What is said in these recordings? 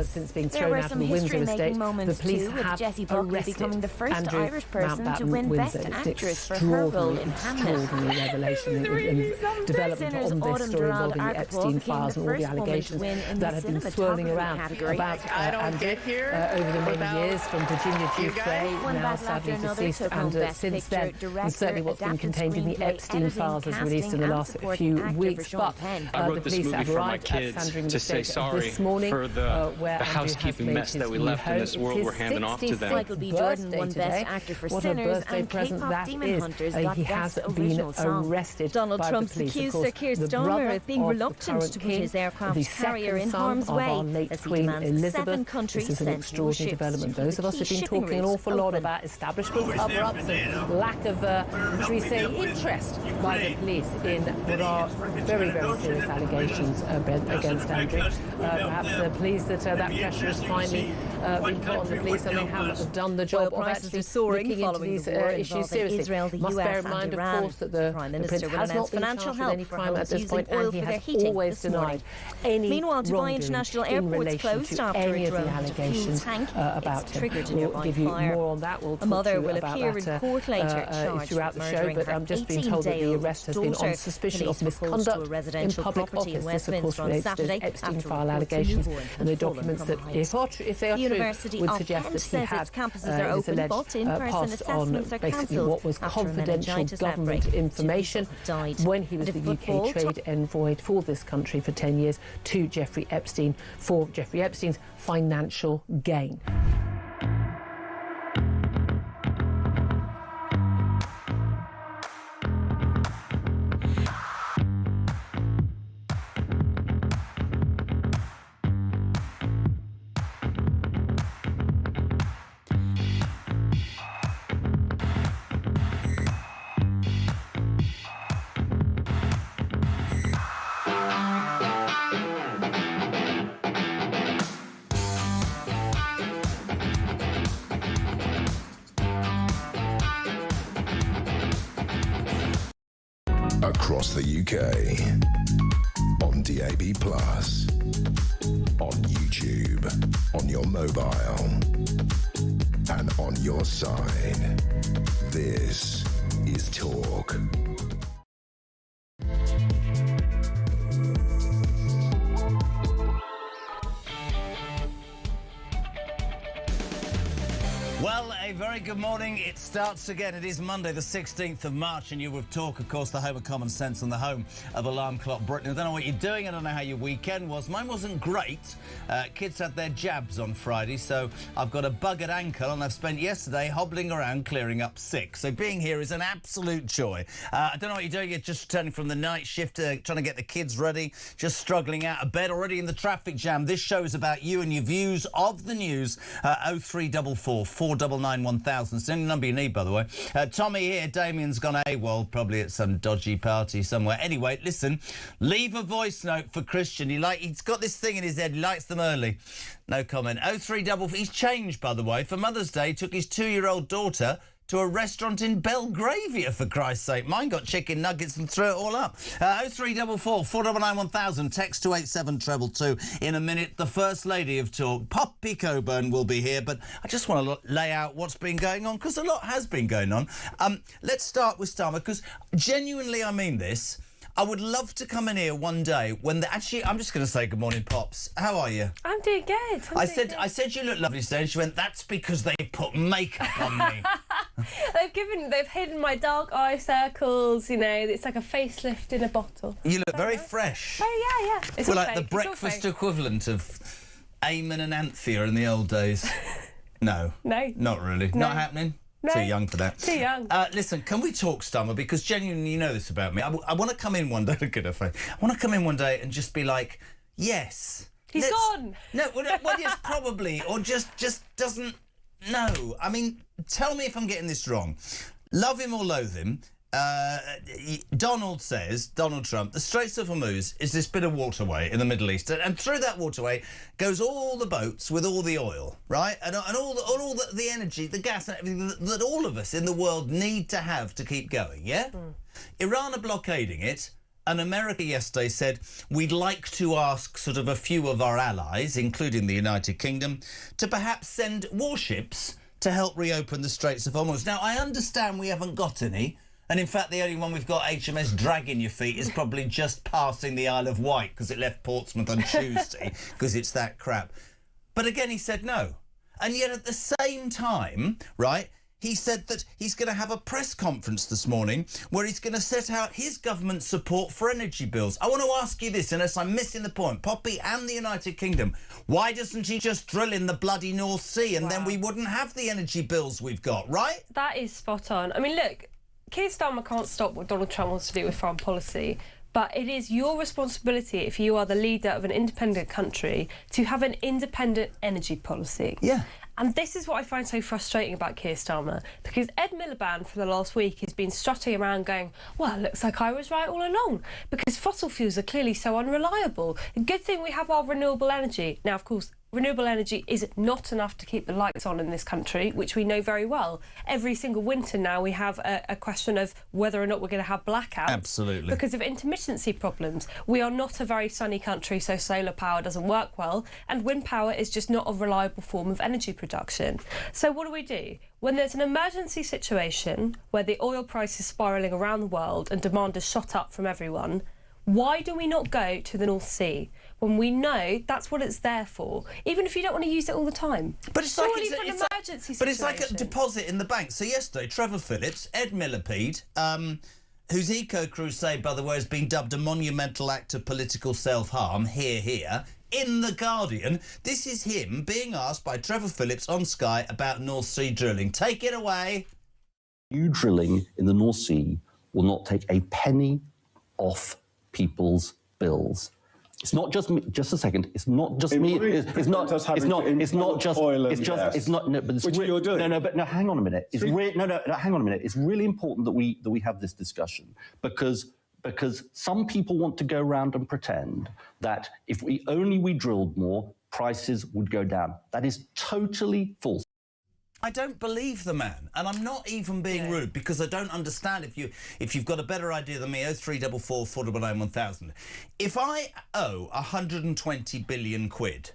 Since being thrown out of the Windsor estate, the police have arrested becoming the first Andrew Irish person Mountbatten to win Windsor. Best It's Actress for her role in Hamlet. extraordinary revelation and development on this story involving the Epstein files and all the allegations that have been swirling around about Andrew over the many years, from Virginia Giuffre, now sadly deceased, and since then, and certainly what's been contained in the Epstein files was released in the last few weeks. But the police have arrived at Sandringham Estate this morning, the housekeeping mess that we left in this world we're handing off to them. Michael B. Jordan won Best Actor for Sinners, and K-pop Demon Hunters got he has Best been Original Song. arrested. Donald by Trump's the police. accused Of course, Sir Keir the Starmer of being brother reluctant the to put king, his aircraft the carrier in second son harm's of way our late as he Queen demands Elizabeth. 7 countries This is an send extraordinary warships development. to keep Those of us the have been key shipping talking an routes awful lot open. about establishment cover-ups and lack of, should we say, interest by the police in what are very, very serious allegations against Andrew. Perhaps pleased that that pressure has finally been put on the police, and they have done the job of actually looking into these issues seriously. Israel, the Must US, bear in and mind, Iran. of course, that the Prince has not been financial charged with help any for crime at homes this using point, oil and he for their has heating always this morning. denied any Meanwhile, Dubai wrongdoing International in Airport's relation closed to after any a of the drone allegations tank. about It's him. triggered a We'll nearby give you fire. more on that. We'll A talk mother to you will about appear in that court later, charged throughout with the show, murdering but her I'm just being told that the 18-day-old arrest has been on daughter. suspicion of Police were close misconduct to a in residential public property in office. This, of course, Westminster on relates to Saturday those Epstein after file reports allegations a newborn and the had fallen documents from that, heights. if they are The true, University would of suggest Kent that he says had its campuses are is open, alleged but in-person passed on assessments are basically cancelled what was after a confidential meningitis government outbreak. information 2 people died. when he was And the in football, UK trade envoy for this country for 10 years to Jeffrey Epstein for Jeffrey Epstein's financial gain. Across the UK, on DAB+, on YouTube, on your mobile, and on your side. This is Talk. Well, a very good morning. It starts again. It is Monday, the 16th of March, and you're with Talk, of course, the home of common sense and the home of Alarm Clock Britain. I don't know what you're doing. I don't know how your weekend was. Mine wasn't great. Kids had their jabs on Friday, so I've got a buggered ankle, and I've spent yesterday hobbling around clearing up sick. So being here is an absolute joy. I don't know what you're doing. You're just returning from the night shift, trying to get the kids ready, just struggling out of bed, already in the traffic jam. This show is about you and your views of the news. 0344 499 1000. It's the only number you need, by the way. Tommy here. Damien's gone AWOL, probably at some dodgy party somewhere. Anyway, listen, leave a voice note for Christian. He's got this thing in his head. He likes them early. No comment. 0344. He's changed, by the way. For Mother's Day, took his 2-year-old daughter to a restaurant in Belgravia, for Christ's sake. Mine got chicken nuggets and threw it all up. 0344 499 1000. Text to 87222. In a minute, the First Lady of Talk, Poppy Coburn, will be here. But I just want to lay out what's been going on, because a lot has been going on. Let's start with Starmer, because genuinely I mean this. I would love to come in here one day when actually, I'm just going to say good morning, Pops. How are you? I'm doing good. I said you look lovely today, and she went, that's because they put makeup on me. They've hidden my dark eye circles, you know, it's like a facelift in a bottle. You look very fresh. Oh, yeah. It's We're all like fake. the breakfast equivalent of Eamon and Anthea in the old days. No. No. Not really. No. Not happening? No. Too young for that. Too young. Listen, can we talk, Stummer? Because genuinely, you know this about me. I want to come in one day. Look at her face. I want to come in one day and just be like, yes. He's gone. No, well, yes, probably. Or just doesn't know. I mean, tell me if I'm getting this wrong. Love him or loathe him. Donald Trump, the Straits of Hormuz is this bit of waterway in the Middle East, and through that waterway goes all the boats with all the oil, right? And all the energy, the gas and everything that all of us in the world need to have to keep going, yeah? Iran are blockading it, And America yesterday said, we'd like to ask sort of a few of our allies, including the United Kingdom, to perhaps send warships to help reopen the Straits of Hormuz. Now, I understand we haven't got any. And in fact, the only one we've got, HMS Dragging Your Feet, is probably just passing the Isle of Wight because it left Portsmouth on Tuesday because it's that crap. But again, he said no. And yet at the same time, right, he said that he's going to have a press conference this morning where he's going to set out his government's support for energy bills. I want to ask you this, unless I'm missing the point, Poppy and the United Kingdom, why doesn't he just drill in the bloody North Sea and then we wouldn't have the energy bills we've got, right? That is spot on. I mean, look, Keir Starmer can't stop what Donald Trump wants to do with foreign policy, but it is your responsibility, if you are the leader of an independent country, to have an independent energy policy. Yeah. And this is what I find so frustrating about Keir Starmer, because Ed Miliband for the last week has been strutting around going, well, it looks like I was right all along, because fossil fuels are clearly so unreliable. A good thing we have our renewable energy. Now, of course, renewable energy is not enough to keep the lights on in this country, which we know very well. Every single winter now we have a question of whether or not we're going to have blackouts. Absolutely. Because of intermittency problems. We are not a very sunny country, so solar power doesn't work well, and wind power is just not a reliable form of energy production. So what do? When there's an emergency situation where the oil price is spiralling around the world and demand is shot up from everyone, why do we not go to the North Sea when we know that's what it's there for, even if you don't want to use it all the time? But it's like it's like a deposit in the bank. So yesterday, Trevor Phillips, Ed Miliband, whose eco-crusade, by the way, has been dubbed a monumental act of political self-harm, here, in The Guardian. This is him being asked by Trevor Phillips on Sky about North Sea drilling. Take it away. New drilling in the North Sea will not take a penny off people's bills. It's not just me. Just a second. It's not just me. It's not just. No, but it's which you're doing. No. Hang on a minute. It's hang on a minute. It's really important that we have this discussion because some people want to go around and pretend that if we drilled more, prices would go down. That is totally false. I don't believe the man, and I'm not even being rude, because I don't understand if you've got a better idea than me. 0344 499 1000. If I owe 120 billion quid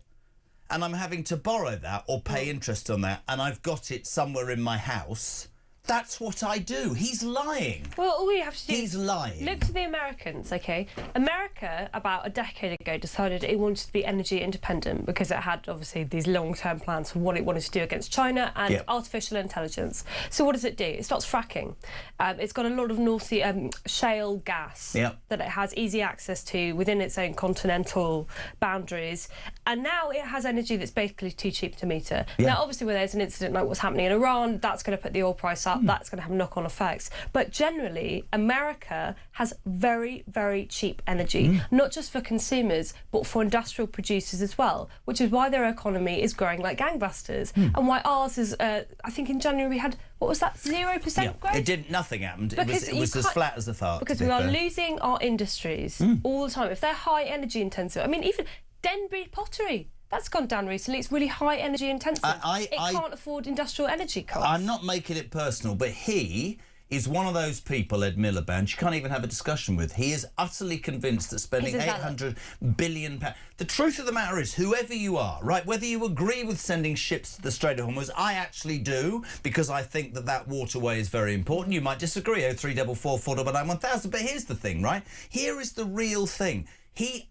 and I'm having to borrow that or pay interest on that, and I've got it somewhere in my house, that's what I do. He's lying. Well, all you have to do is lying. Look to the Americans, OK? America, about a decade ago, decided it wanted to be energy independent because it had, obviously, these long-term plans for what it wanted to do against China and artificial intelligence. So what does it do? It starts fracking. It's got a lot of North Sea shale gas that it has easy access to within its own continental boundaries. And now it has energy that's basically too cheap to meter. Now, obviously, when there's an incident like what's happening in Iran, that's going to put the oil price up. That's going to have knock-on effects. But generally, America has very, very cheap energy, not just for consumers, but for industrial producers as well, which is why their economy is growing like gangbusters, and why ours is, I think in January we had, what was that, 0% growth? Nothing happened. It was as flat as a fart. Because we are losing our industries all the time. If they're high energy intensive, I mean, even Denbury pottery, that's gone down recently. It's really high energy intensive. It can't afford industrial energy costs. I'm not making it personal, but he is one of those people, Ed Miliband, you can't even have a discussion with. He is utterly convinced that spending £800 billion... The truth of the matter is, whoever you are, right, whether you agree with sending ships to the Strait of Hormuz, I actually do, because I think that waterway is very important. You might disagree, 0344 499 1000, but here's the thing, right? Here is the real thing.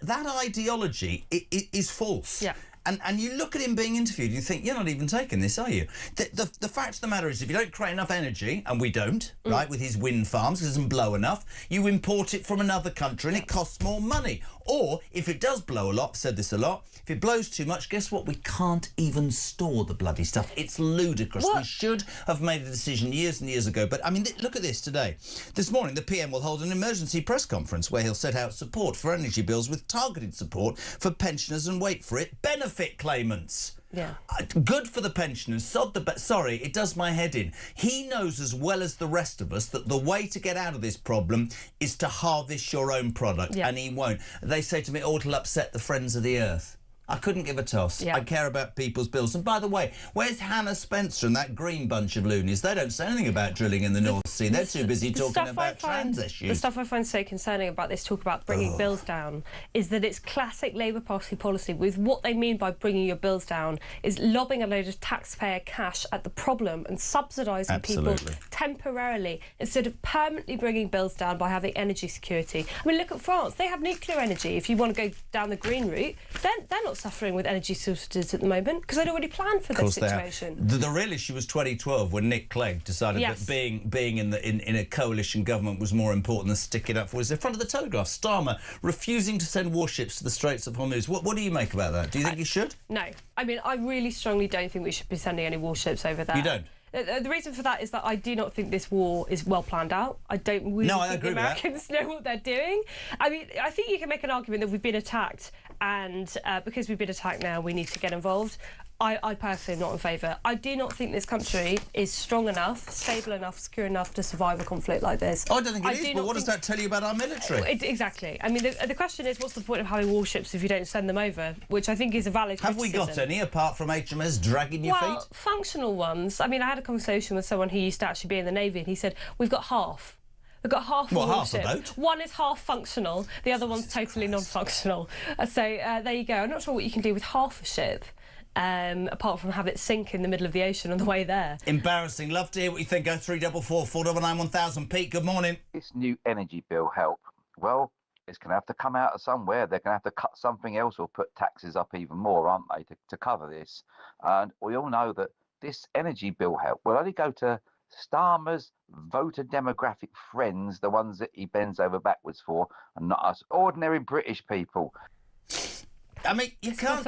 That ideology is false. Yeah. And you look at him being interviewed and you think, you're not even taking this, are you? The fact of the matter is, if you don't create enough energy, and we don't, right, with his wind farms, because it doesn't blow enough, you import it from another country and it costs more money. Or, if it does blow a lot, I've said this a lot, if it blows too much, guess what? We can't even store the bloody stuff. It's ludicrous. We should have made a decision years and years ago. But, I mean, look at this today. This morning, the PM will hold an emergency press conference where he'll set out support for energy bills with targeted support for pensioners and, wait for it, benefit claimants. Yeah. Good for the pensioners. Sorry, it does my head in. He knows as well as the rest of us that the way to get out of this problem is to harvest your own product, and he won't. They say to me, oh, it'll upset the friends of the earth. I couldn't give a toss. I care about people's bills. And by the way, where's Hannah Spencer and that green bunch of loonies? They don't say anything about drilling in the North Sea. They're too busy talking about trans issues. The stuff I find so concerning about this talk about bringing bills down is that it's classic Labour Party policy. With what they mean by bringing your bills down is lobbing a load of taxpayer cash at the problem and subsidising people temporarily instead of permanently bringing bills down by having energy security. I mean, look at France. They have nuclear energy. If you want to go down the green route, they're not suffering with energy shortages at the moment because they'd already planned for this situation. The real issue was 2012 when Nick Clegg decided that being in a coalition government was more important than sticking up for us. In front of the Telegraph, Starmer refusing to send warships to the Straits of Hormuz. What do you make about that? Do you think he should? No. I mean, I really strongly don't think we should be sending any warships over there. You don't? The reason for that is that I do not think this war is well planned out. I don't really think the Americans know what they're doing. I mean, I think you can make an argument that we've been attacked and because we've been attacked now, we need to get involved. I personally am not in favour. I do not think this country is strong enough, stable enough, secure enough to survive a conflict like this. I don't think it is, but what does that tell you about our military? Exactly. I mean, the question is, what's the point of having warships if you don't send them over? Which I think is a valid criticism. Have we got any, apart from HMS dragging your feet? Well, functional ones. I mean, I had a conversation with someone who used to actually be in the Navy, and he said, we've got half. We've got half a warship. Half a boat? One is half functional, the other one's totally non-functional. So there you go. I'm not sure what you can do with half a ship. Apart from have it sink in the middle of the ocean on the way there. Embarrassing. Love to hear what you think. 0344 499 1000. Pete, good morning. This new energy bill help? Well, it's going to have to come out of somewhere. They're going to have to cut something else or put taxes up even more, aren't they, to cover this? And we all know that this energy bill help will only go to Starmer's voter demographic friends, the ones that he bends over backwards for, and not us ordinary British people. I mean, you can't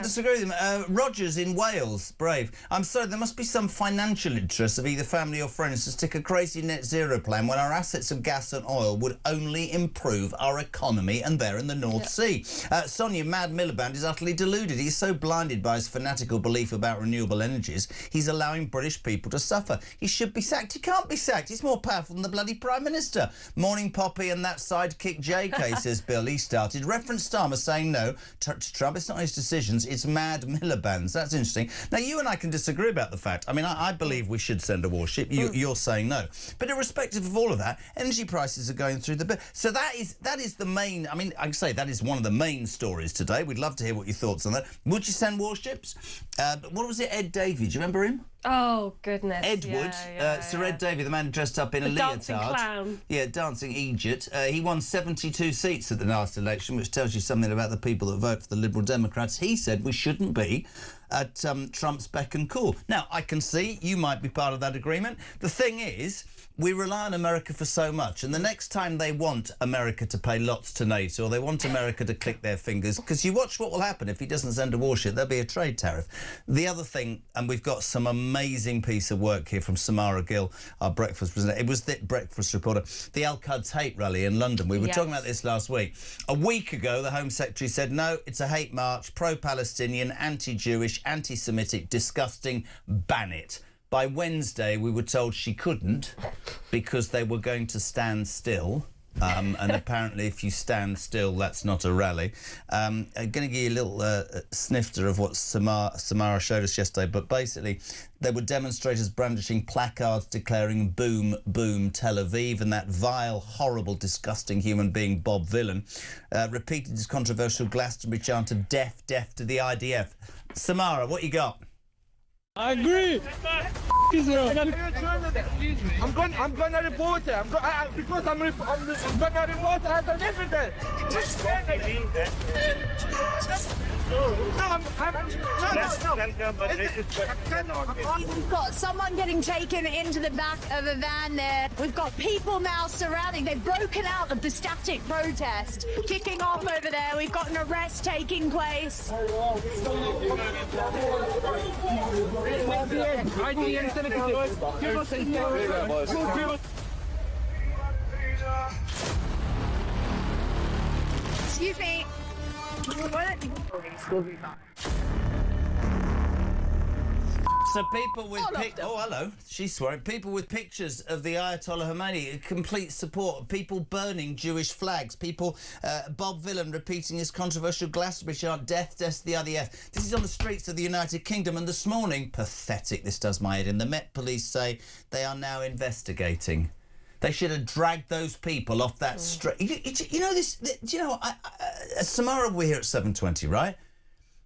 disagree with him. Rogers in Wales, brave. I'm sorry, there must be some financial interest of either family or friends to stick a crazy net zero plan when our assets of gas and oil would only improve our economy, and they're in the North Sea. Sonia, Mad Miliband is utterly deluded. He's so blinded by his fanatical belief about renewable energies, he's allowing British people to suffer. He should be sacked. He can't be sacked. He's more powerful than the bloody Prime Minister. Morning, Poppy, and that sidekick JK, says Bill. He started. Reference Starmer saying no to Trump. It's not his decisions, it's Mad Miliband's. That's interesting. Now, you and I can disagree about the fact. I mean, I believe we should send a warship. You're saying no. But irrespective of all of that, energy prices are going through the bit. So that is the main, I mean, I can say that is one of the main stories today. We'd love to hear what your thoughts on that. Would you send warships? What was it, Ed Davey? Do you remember him? Oh, goodness. Ed Wood, Sir Ed Davey, the man dressed up in a leotard. Dancing clown. Yeah, dancing Egypt. He won 72 seats at the last election, which tells you something about the people that vote for the Liberal Democrats. He said we shouldn't be at Trump's beck and call. Now, I can see you might be part of that agreement. The thing is, we rely on America for so much, and the next time they want America to pay lots to NATO, or they want America to click their fingers, because you watch what will happen if he doesn't send a warship, there'll be a trade tariff. The other thing, and we've got some amazing piece of work here from Samara Gill, our breakfast presenter. It was the breakfast reporter. The Al-Quds hate rally in London. We were talking about this last week. A week ago, the Home Secretary said, no, it's a hate march, pro-Palestinian, anti-Jewish, anti-Semitic, disgusting, ban it. By Wednesday, we were told she couldn't because they were going to stand still. And apparently, if you stand still, that's not a rally. I'm going to give you a little snifter of what Samara showed us yesterday. But basically, there were demonstrators brandishing placards declaring boom, boom, Tel Aviv. And that vile, horrible, disgusting human being, Bob Villan, repeated his controversial Glastonbury chant of deaf, deaf to the IDF. Samara, what you got? I agree. Israel. I'm going to report it. Because I'm going to report it as an evidence. We've got someone getting taken into the back of a van there. We've got people now surrounding. They've broken out of the static protest, kicking off over there. We've got an arrest taking place. Excuse me. So people with hello, she's swearing. People with pictures of the Ayatollah Khomeini, complete support. People burning Jewish flags. People, Bob Villan repeating his controversial Glastonbury chant, "Death, death to the IDF." This is on the streets of the United Kingdom, and this morning, pathetic. This does my head in. The Met Police say they are now investigating. They should have dragged those people off that street. You know this. Do you know? Samara, we're here at 7:20, right?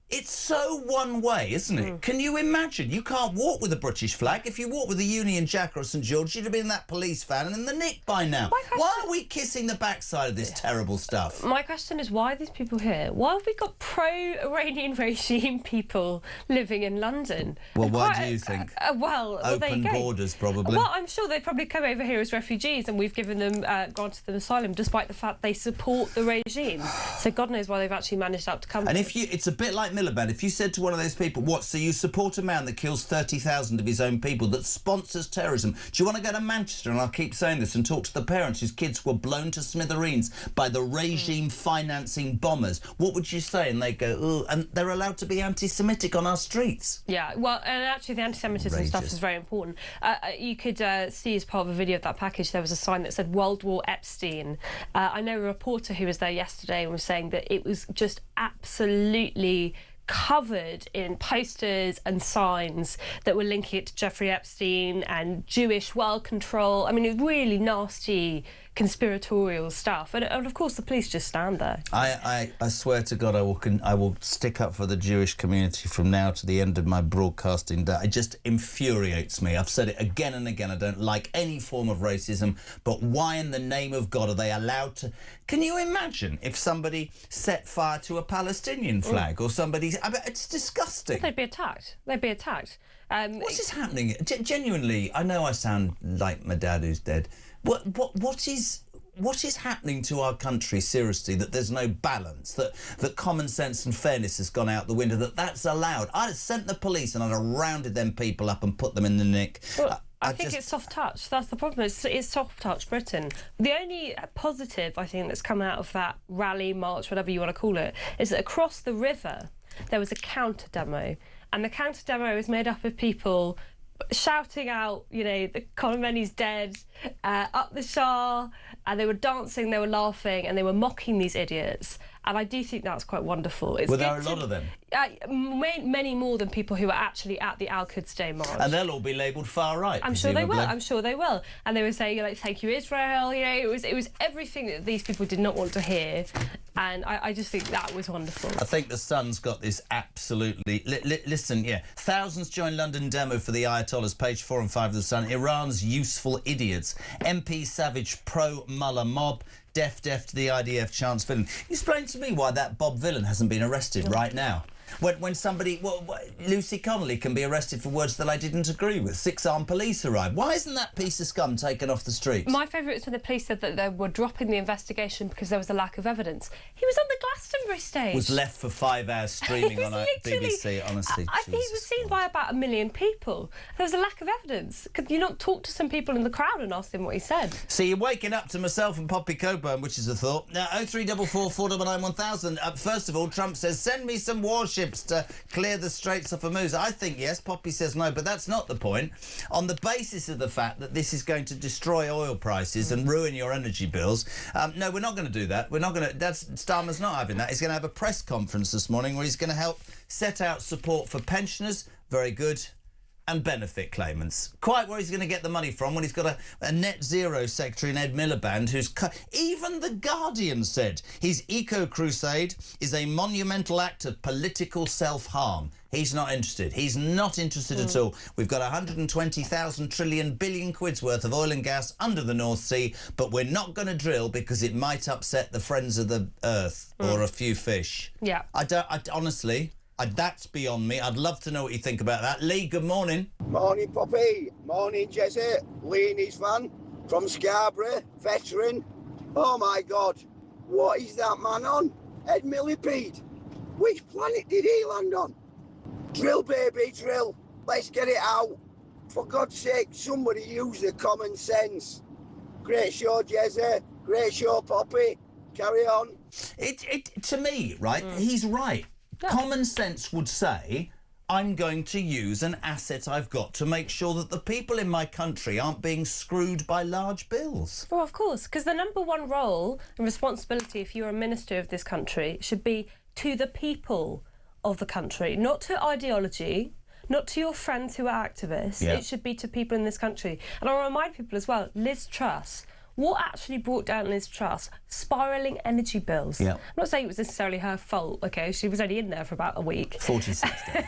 It's so one way, isn't it? Can you imagine? You can't walk with a British flag. If you walk with a Union Jack or a St George, you'd have been in that police van and in the nick by now. Why are we kissing the backside of this terrible stuff? My question is, why are these people here? Why have we got pro-Iranian regime people living in London? Well, why do you think? There you go. Open borders, probably. Well, I'm sure they'd probably come over here as refugees and we've given them, granted them asylum, despite the fact they support the regime. So God knows why they've actually managed to come. And it's a bit like Miliband. If you said to one of those people, what, so you support a man that kills 30,000 of his own people, that sponsors terrorism, do you want to go to Manchester, and I'll keep saying this, and talk to the parents whose kids were blown to smithereens by the regime financing bombers? What would you say? And they go, oh, and they're allowed to be anti-Semitic on our streets. Yeah, well, and actually the anti-Semitism stuff is very important. You could see as part of a video of that package, there was a sign that said World War Epstein. I know a reporter who was there yesterday and was saying that it was just absolutely covered in posters and signs that were linking it to Jeffrey Epstein and Jewish well control. I mean, it's really nasty conspiratorial stuff, and of course the police just stand there. I swear to God, I will stick up for the Jewish community from now to the end of my broadcasting day. It just infuriates me. I've said it again and again. I don't like any form of racism, but why in the name of God are they allowed to? Can you imagine if somebody set fire to a Palestinian flag or somebody? I mean, it's disgusting. They'd be attacked. They'd be attacked. What is happening? Genuinely, I know I sound like my dad who's dead. What is happening to our country, seriously, that there's no balance, that common sense and fairness has gone out the window, that's allowed? I'd have sent the police and I'd have rounded them people up and put them in the nick. Well, I think it's soft touch. That's the problem. It's soft touch Britain. The only positive, I think, that's come out of that rally, march, whatever you want to call it, is that across the river there was a counter demo, and the counter demo was made up of people shouting out, you know, the Khomeini's dead, up the Shah, and they were dancing, they were laughing, and they were mocking these idiots. And I do think that's quite wonderful. Were there a lot of them? Many more than people who were actually at the Al-Quds Day march. And they'll all be labelled far right. I'm sure they will. I'm sure they will. And they were saying, like, "Thank you, Israel." You know, it was everything that these people did not want to hear. And I just think that was wonderful. I think the Sun's got this absolutely... listen, yeah. Thousands join London demo for the Ayatollahs, page 4 and 5 of the Sun. Iran's useful idiots. MP savage pro-Mullah mob. Deaf to the IDF chants villain. Explain to me why that Bob Villan hasn't been arrested right now. When somebody... Lucy Connolly can be arrested for words that I didn't agree with. 6 armed police arrived. Why isn't that piece of scum taken off the streets? My favourite is when the police said that they were dropping the investigation because there was a lack of evidence. He was on the Glastonbury stage. Was left for 5 hours streaming on a BBC, honestly. I think he was seen by about 1 million people. There was a lack of evidence. Could you not talk to some people in the crowd and ask them what he said? See, you're waking up to myself and Poppy Coburn, which is a thought. Now, 0344 499 1000. First of all, Trump says, send me some warships to clear the Straits of Hormuz. I think yes, Poppy says no, but that's not the point. On the basis of the fact that this is going to destroy oil prices and ruin your energy bills, no, we're not going to do that. We're not going to... Starmer's not having that. He's going to have a press conference this morning where he's going to help set out support for pensioners, very good, and benefit claimants. Quite where he's going to get the money from when he's got a net zero secretary in Ed Miliband who's... Even The Guardian said his eco-crusade is a monumental act of political self-harm. He's not interested. He's not interested at all. We've got 120,000 trillion billion quid's worth of oil and gas under the North Sea, but we're not going to drill because it might upset the friends of the earth or a few fish. Yeah. Honestly... that's beyond me. I'd love to know what you think about that. Lee, good morning. Morning, Poppy. Morning, Jesse. Lee and his fan from Scarborough, veteran. Oh, my God. What is that man on? Ed Millipede. Which planet did he land on? Drill, baby, drill. Let's get it out. For God's sake, somebody use the common sense. Great show, Jesse. Great show, Poppy. Carry on. To me, right, he's right. Yeah. Common sense would say, I'm going to use an asset I've got to make sure that the people in my country aren't being screwed by large bills. Well, of course, because the number one role and responsibility if you're a minister of this country should be to the people of the country, not to ideology, not to your friends who are activists. Yeah. It should be to people in this country. And I'll remind people as well, Liz Truss, what actually brought down Liz Truss? Spiralling energy bills. Yeah. I'm not saying it was necessarily her fault, OK? She was only in there for about a week. 46 days.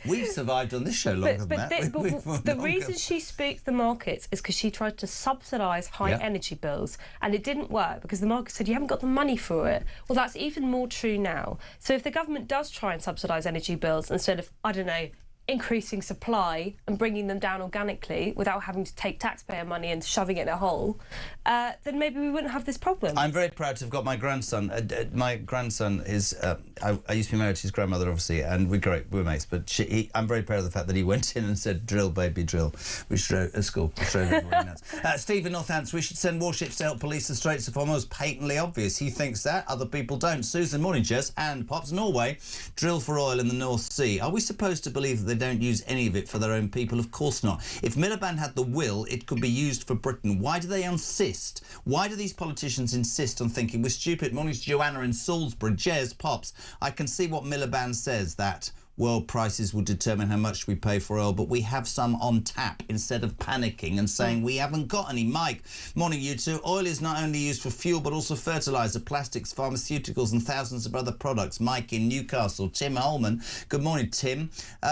We've survived on this show longer than that. The reason she spooked the markets is because she tried to subsidise high energy bills, and it didn't work because the market said you haven't got the money for it. Well, that's even more true now. So if the government does try and subsidise energy bills instead of, I don't know, increasing supply and bringing them down organically without having to take taxpayer money and shoving it in a hole, then maybe we wouldn't have this problem. I'm very proud to have got my grandson. My grandson is... I used to be married to his grandmother, obviously, and we're mates, but I'm very proud of the fact that he went in and said, drill, baby, drill, which drove at school. Which drove everybody nuts. Steve in Northants, we should send warships to help police the Straits of Hormuz. Patently obvious. He thinks that. Other people don't. Susan, morning, Jess. And Pops, Norway, drill for oil in the North Sea. Are we supposed to believe that they don't use any of it for their own people? Of course not. If Miliband had the will, it could be used for Britain. Why do they insist? Why do these politicians insist on thinking we're stupid? Morning to Joanna in Salisbury. Jez, Pops, I can see what Miliband says, that world prices will determine how much we pay for oil, but we have some on tap instead of panicking and saying we haven't got any. Mike, morning you two. Oil is not only used for fuel but also fertiliser, plastics, pharmaceuticals and thousands of other products. Mike in Newcastle. Tim Holman, good morning, Tim.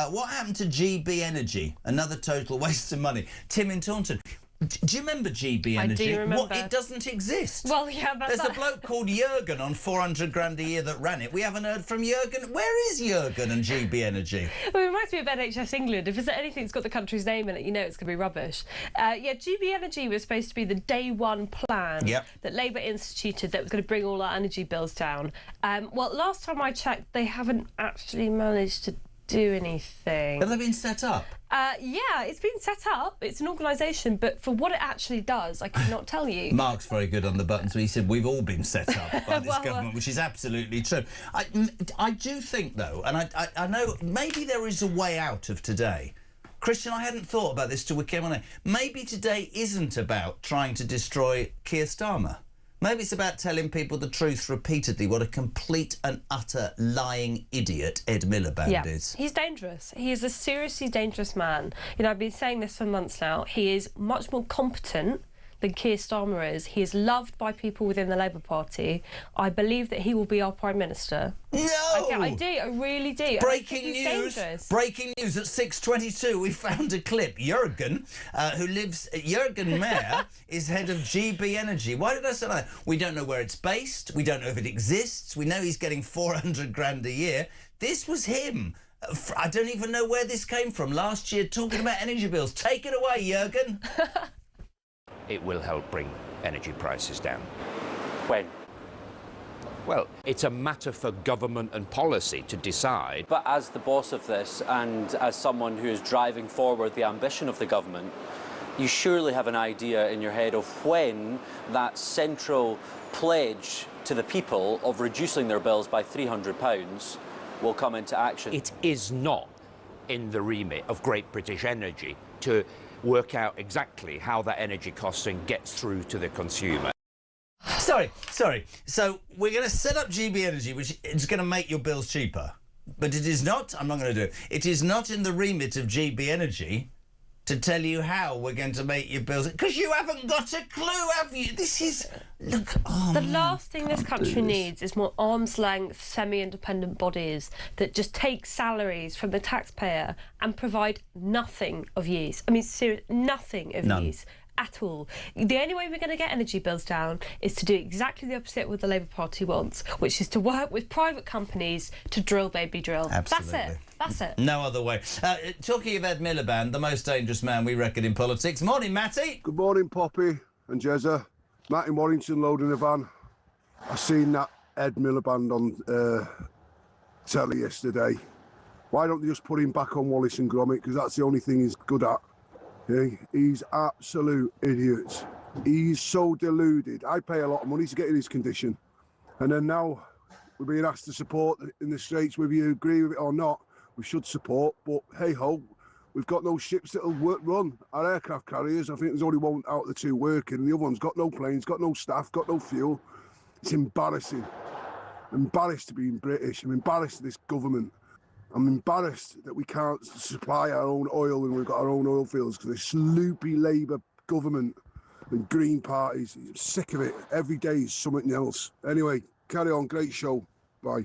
What happened to GB Energy? Another total waste of money. Tim in Taunton. Do you remember GB Energy? I do remember. It doesn't exist. Well, yeah, but there's a bloke called Jürgen on 400 grand a year that ran it. We haven't heard from Jürgen. Where is Jürgen and GB Energy? Well, it reminds me of NHS England. If there's anything that's got the country's name in it, you know it's going to be rubbish. Yeah, GB Energy was supposed to be the day one plan that Labour instituted that was going to bring all our energy bills down. Well, last time I checked, they haven't actually managed to do anything. Have they been set up? Yeah, it's been set up. It's an organisation, but for what it actually does, I cannot tell you. Mark's very good on the buttons. He said we've all been set up by this government, which is absolutely true. I do think, though, and I know maybe there is a way out of today. Christian, I hadn't thought about this till we came on air. Maybe today isn't about trying to destroy Keir Starmer. Maybe it's about telling people the truth repeatedly, what a complete and utter lying idiot Ed Miliband is. He's dangerous. He is a seriously dangerous man. You know, I've been saying this for months now. He is much more competent than Keir Starmer is. He is loved by people within the Labour Party. I believe that he will be our Prime Minister. No! I do. I really do. Breaking news. Breaking news at 6:22. We found a clip. Jürgen, Jürgen Mayer is head of GB Energy. Why did I say that? We don't know where it's based. We don't know if it exists. We know he's getting 400 grand a year. This was him. I don't even know where this came from. Last year, talking about energy bills. Take it away, Jürgen. It will help bring energy prices down. When? Well, it's a matter for government and policy to decide. But as the boss of this and as someone who is driving forward the ambition of the government, you surely have an idea in your head of when that central pledge to the people of reducing their bills by £300 will come into action. It is not in the remit of Great British Energy to work out exactly how that energy costing gets through to the consumer. Sorry. So we're going to set up GB Energy, which is going to make your bills cheaper. But it is not, I'm not going to do it, it is not in the remit of GB Energy to tell you how we're going to make your bills... Because you haven't got a clue, have you? This is... Look... Oh, the last thing this country needs is more arm's-length, semi-independent bodies that just take salaries from the taxpayer and provide nothing of use. I mean, seriously, nothing of use at all. The only way we're going to get energy bills down is to do exactly the opposite of what the Labour Party wants, which is to work with private companies to drill, baby, drill. Absolutely. That's it. No other way. Talking of Ed Miliband, the most dangerous man we reckon in politics. Morning, Matty. Good morning, Poppy and Jezza. Matt in Warrington loading a van. I seen that Ed Miliband on telly yesterday. Why don't they just put him back on Wallace and Gromit? Because that's the only thing he's good at. Okay? He's absolute idiot. He's so deluded. I pay a lot of money to get in his condition. And then now we're being asked to support in the Straits, whether you agree with it or not. we should support. But hey ho, we've got no ships that'll run our aircraft carriers. I think there's only one out of the two working. The other one's got no planes, got no staff, got no fuel. It's embarrassing. I'm embarrassed to be British. I'm embarrassed at this government. I'm embarrassed that we can't supply our own oil when we've got our own oil fields because of sloopy Labour government and Green parties. I'm sick of it. Every day is something else. Anyway, carry on. Great show. Bye.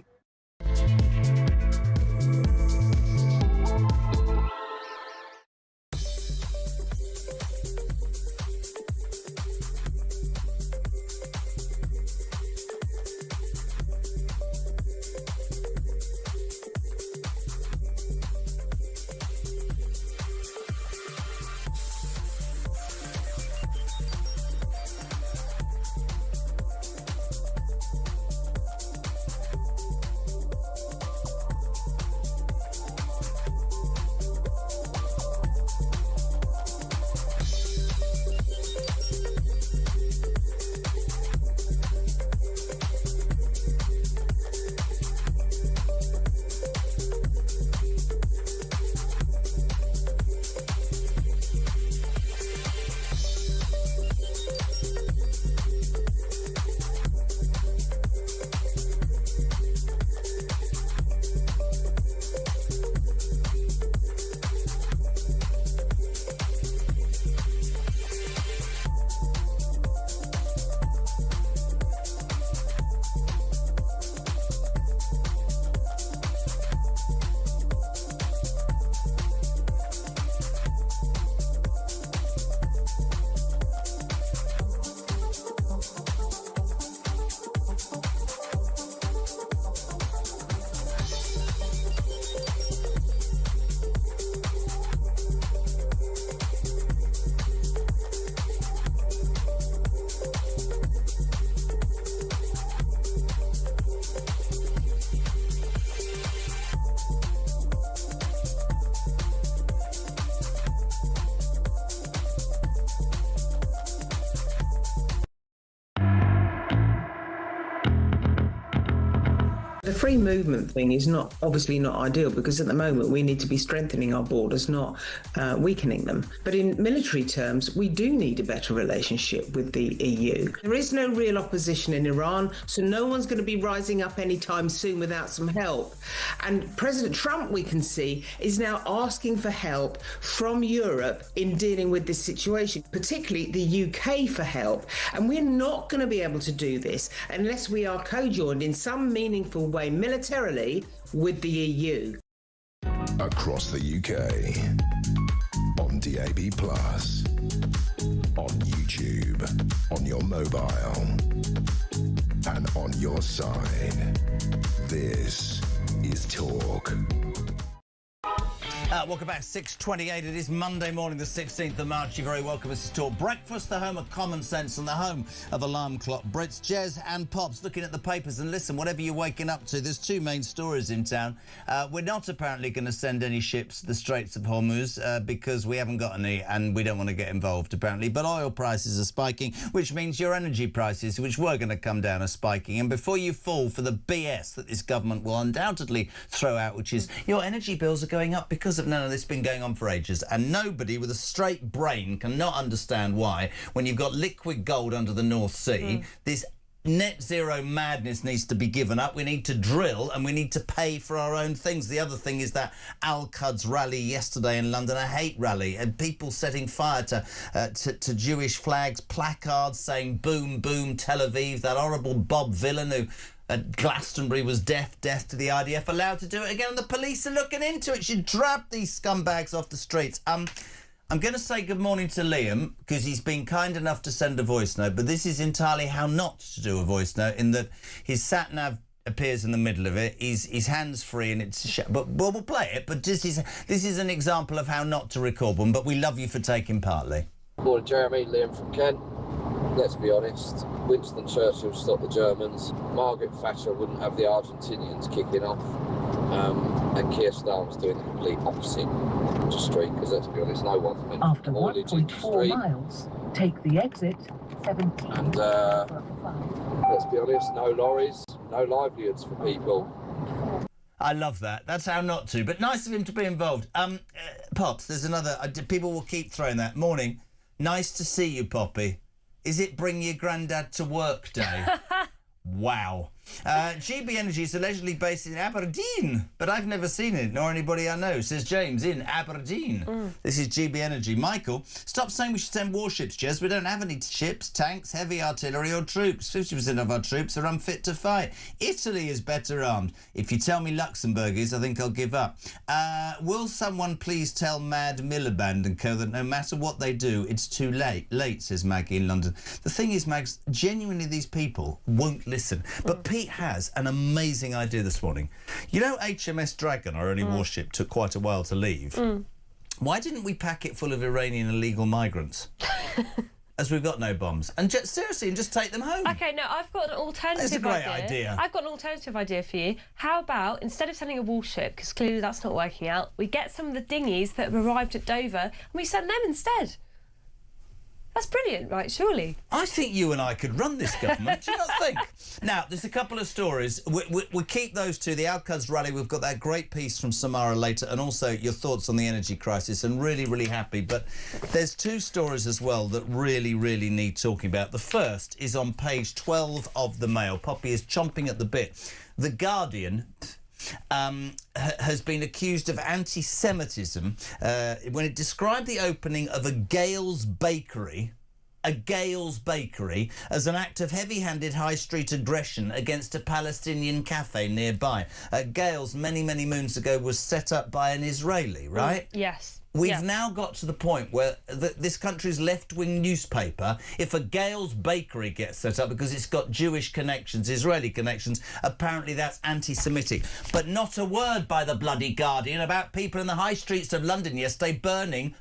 The free movement thing is obviously not ideal because at the moment we need to be strengthening our borders, not weakening them. But in military terms, we do need a better relationship with the EU. There is no real opposition in Iran, so no one's going to be rising up anytime soon without some help. And President Trump, we can see, is now asking for help from Europe in dealing with this situation, particularly the UK for help. And we're not going to be able to do this unless we are co-joined in some meaningful way militarily with the EU. Across the UK, on DAB+, on YouTube, on your mobile, and on your side. This is Talk. Welcome back, 6:28. It is Monday morning, the 16th of March. You're very welcome. This is Talk Breakfast, the home of common sense and the home of Alarm Clock Brits. Jez and Pops looking at the papers, and listen, whatever you're waking up to, there's two main stories in town. We're not apparently going to send any ships to the Straits of Hormuz because we haven't got any and we don't want to get involved, apparently. But oil prices are spiking, which means your energy prices, which were going to come down, are spiking. And before you fall for the BS that this government will undoubtedly throw out, which is your energy bills are going up because of none of this has been going on for ages, and nobody with a straight brain cannot understand why, when you've got liquid gold under the North Sea, this net zero madness needs to be given up. We need to drill and we need to pay for our own things. The other thing is that Al-Quds rally yesterday in London, a hate rally, and people setting fire to Jewish flags, placards saying boom, boom, Tel Aviv, that horrible Bob Villan who at Glastonbury was death to the IDF, allowed to do it again, and the police are looking into it. Should drab these scumbags off the streets. I'm going to say good morning to Liam because he's been kind enough to send a voice note, but this is entirely how not to do a voice note, in that his sat-nav appears in the middle of it, his hands free, and it's but we'll play it. But this is an example of how not to record one. But we love you for taking part, Lee. Morning, Jeremy. Liam from Kent. Let's be honest, Winston Churchill stopped the Germans, Margaret Thatcher wouldn't have the Argentinians kicking off, and Keir Starmer's doing the complete opposite industry, because let's be honest, no one's meant after 1.4 miles, take the exit 17. And let's be honest, no lorries, no livelihoods for people. I love that. That's how not to. But nice of him to be involved. Pops, there's another... people will keep throwing that. Morning. Nice to see you, Poppy. Is it bring your granddad to work day? Wow. GB Energy is allegedly based in Aberdeen, but I've never seen it, nor anybody I know, says James in Aberdeen. This is GB Energy. Michael, stop saying we should send warships, Jez. We don't have any ships, tanks, heavy artillery or troops. 50% of our troops are unfit to fight. Italy is better armed. If you tell me Luxembourg is, I think I'll give up. Will someone please tell Mad Miliband and co that no matter what they do, it's too late, says Maggie in London. The thing is, Mags, genuinely these people won't listen. But Pete has an amazing idea this morning. You know HMS Dragon, our only warship, took quite a while to leave. Why didn't we pack it full of Iranian illegal migrants? As we've got no bombs. And seriously, and just take them home. OK, no, I've got an alternative idea. That's a great idea. I've got an alternative idea for you. How about, instead of sending a warship, because clearly that's not working out, we get some of the dinghies that have arrived at Dover and we send them instead? That's brilliant, right, surely? I think you and I could run this government, do you not think? Now, there's a couple of stories. We keep those two. The Al-Quds rally, we've got that great piece from Samara later, and also your thoughts on the energy crisis, and really, really happy. But there's two stories as well that really, really need talking about. The first is on page 12 of the Mail. Poppy is chomping at the bit. The Guardian... has been accused of anti-Semitism when it described the opening of a Gales bakery as an act of heavy-handed high street aggression against a Palestinian cafe nearby. Gales, many, many moons ago, was set up by an Israeli, right? Yes. We've now got to the point where this country's left-wing newspaper, if a Gales bakery gets set up because it's got Jewish connections, Israeli connections, apparently that's anti-Semitic. But not a word by the bloody Guardian about people in the high streets of London yesterday burning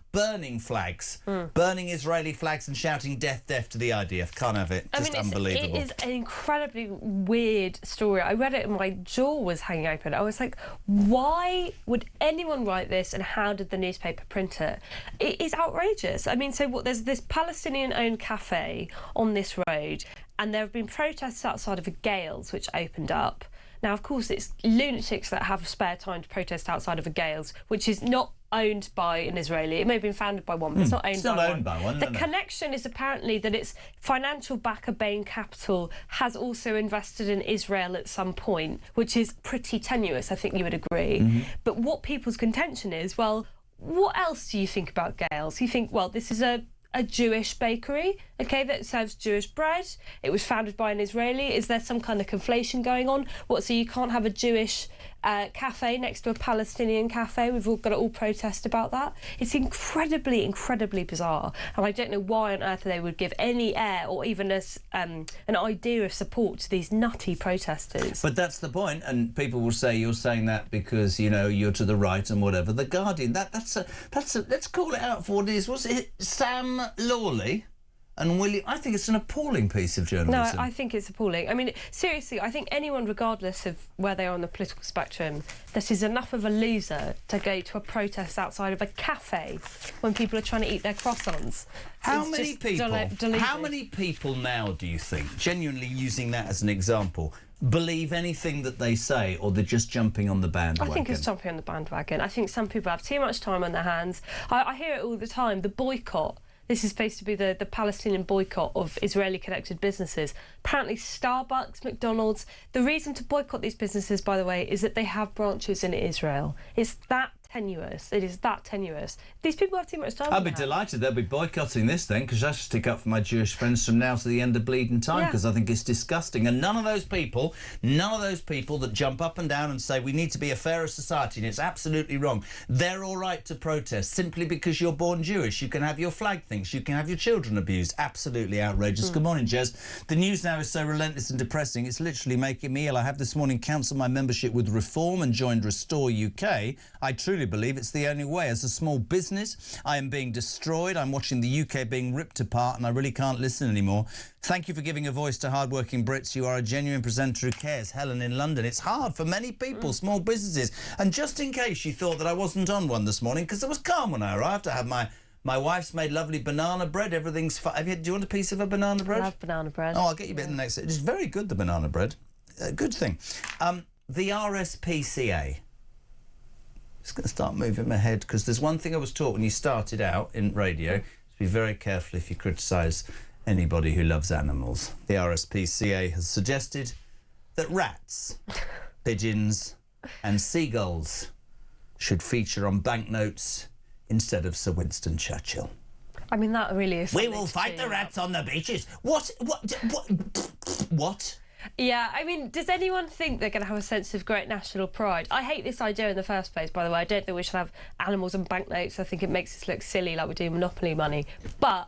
flags, burning Israeli flags and shouting death, death to the IDF. Can't have it. Just unbelievable. It is an incredibly weird story. I read it and my jaw was hanging open. I was like, why would anyone write this and how did the newspaper print it? It is outrageous. I mean, so there's this Palestinian-owned cafe on this road and there have been protests outside of a Gales which opened up. Now, of course, it's lunatics that have spare time to protest outside of a Gales, which is not owned by an Israeli. It may have been founded by one, but it's not owned by one. The connection is apparently that its financial backer, Bain Capital, has also invested in Israel at some point, which is pretty tenuous, I think you would agree. But what people's contention is, well, what else do you think about Gales? You think, well, this is a Jewish bakery, OK, that serves Jewish bread. It was founded by an Israeli. Is there some kind of conflation going on? What, so you can't have a Jewish cafe next to a Palestinian cafe? We've all got to all protest about that. It's incredibly, incredibly bizarre. And I don't know why on earth they would give any air or even an idea of support to these nutty protesters. But that's the point, and people will say you're saying that because, you know, you're to the right and whatever. The Guardian, that's a let's call it out for what it is. Was it Sam Lawley and William? I think it's an appalling piece of journalism. No, I think it's appalling. I mean, seriously, I think anyone, regardless of where they are on the political spectrum, that is enough of a loser to go to a protest outside of a cafe when people are trying to eat their croissants. How many people now, do you think, genuinely using that as an example, believe anything that they say, or they're just jumping on the bandwagon? I think it's jumping on the bandwagon. I think some people have too much time on their hands. I hear it all the time, the boycott. This is supposed to be the Palestinian boycott of Israeli-connected businesses. Apparently Starbucks, McDonald's... The reason to boycott these businesses, by the way, is that they have branches in Israel. It's that tenuous. It is that tenuous. These people have too much time. I'll be delighted they'll be boycotting this then, because I should stick up for my Jewish friends from now to the end of bleeding time, because I think it's disgusting. And none of those people that jump up and down and say we need to be a fairer society, and it's absolutely wrong, they're all right to protest simply because you're born Jewish. You can have your flag things, you can have your children abused. Absolutely outrageous. Good morning, Jez. The news now is so relentless and depressing, it's literally making me ill. I have this morning cancelled my membership with Reform and joined Restore UK. I truly believe it's the only way. As a small business, I am being destroyed. I'm watching the UK being ripped apart and I really can't listen anymore. Thank you for giving a voice to hardworking Brits. You are a genuine presenter who cares. Helen in London. It's hard for many people, small businesses. And just in case you thought that I wasn't on one this morning, because it was calm when I arrived, I have my wife's made lovely banana bread. Everything's fine. Do you want a piece of a banana bread? I love banana bread. Oh, I'll get you a bit in the next... It's very good, the banana bread. Good thing. the RSPCA. Just going to start moving my head, because there's one thing I was taught when you started out in radio, to be very careful if you criticise anybody who loves animals. The RSPCA has suggested that rats, pigeons and seagulls should feature on banknotes instead of Sir Winston Churchill. I mean, that really is... We will fight the rats on the beaches. What? Yeah, I mean, does anyone think they're going to have a sense of great national pride? I hate this idea in the first place, by the way. I don't think we should have animals and banknotes. I think it makes us look silly, like we're doing Monopoly money. But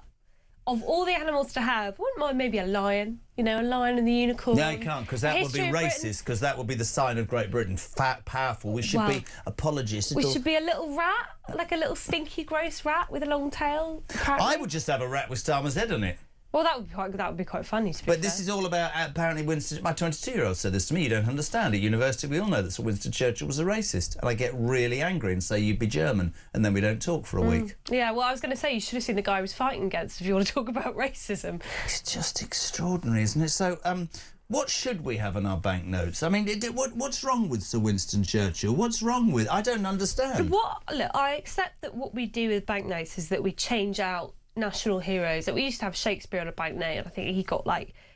of all the animals to have, I wouldn't mind maybe a lion, you know, a lion and the unicorn. No, you can't, because that would be racist, because that would be the sign of Great Britain. Fat, powerful. We should be apologists. We should be a little rat, like a little stinky, gross rat with a long tail. Apparently. I would just have a rat with Starmer's head on it. Well, that would be quite funny, to be fair. This is all about, apparently, Winston... My 22-year-old said this to me. You don't understand. At university, we all know that Sir Winston Churchill was a racist. And I get really angry and say, you'd be German, and then we don't talk for a week. Yeah, well, I was going to say, you should have seen the guy he was fighting against if you want to talk about racism. It's just extraordinary, isn't it? So, what should we have on our banknotes? I mean, what's wrong with Sir Winston Churchill? What's wrong with... I don't understand. Look, I accept that what we do with banknotes is that we change out national heroes. That we used to have Shakespeare on a banknote, and I think he got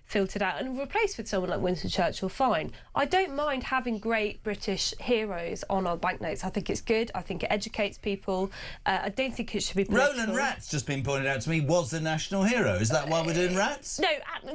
filtered out and replaced with someone like Winston Churchill. Fine. I don't mind having great British heroes on our banknotes. I think it's good. I think it educates people. I don't think it should be political. Roland Rat's just been pointed out to me was a national hero. Is that why we're doing rats? No,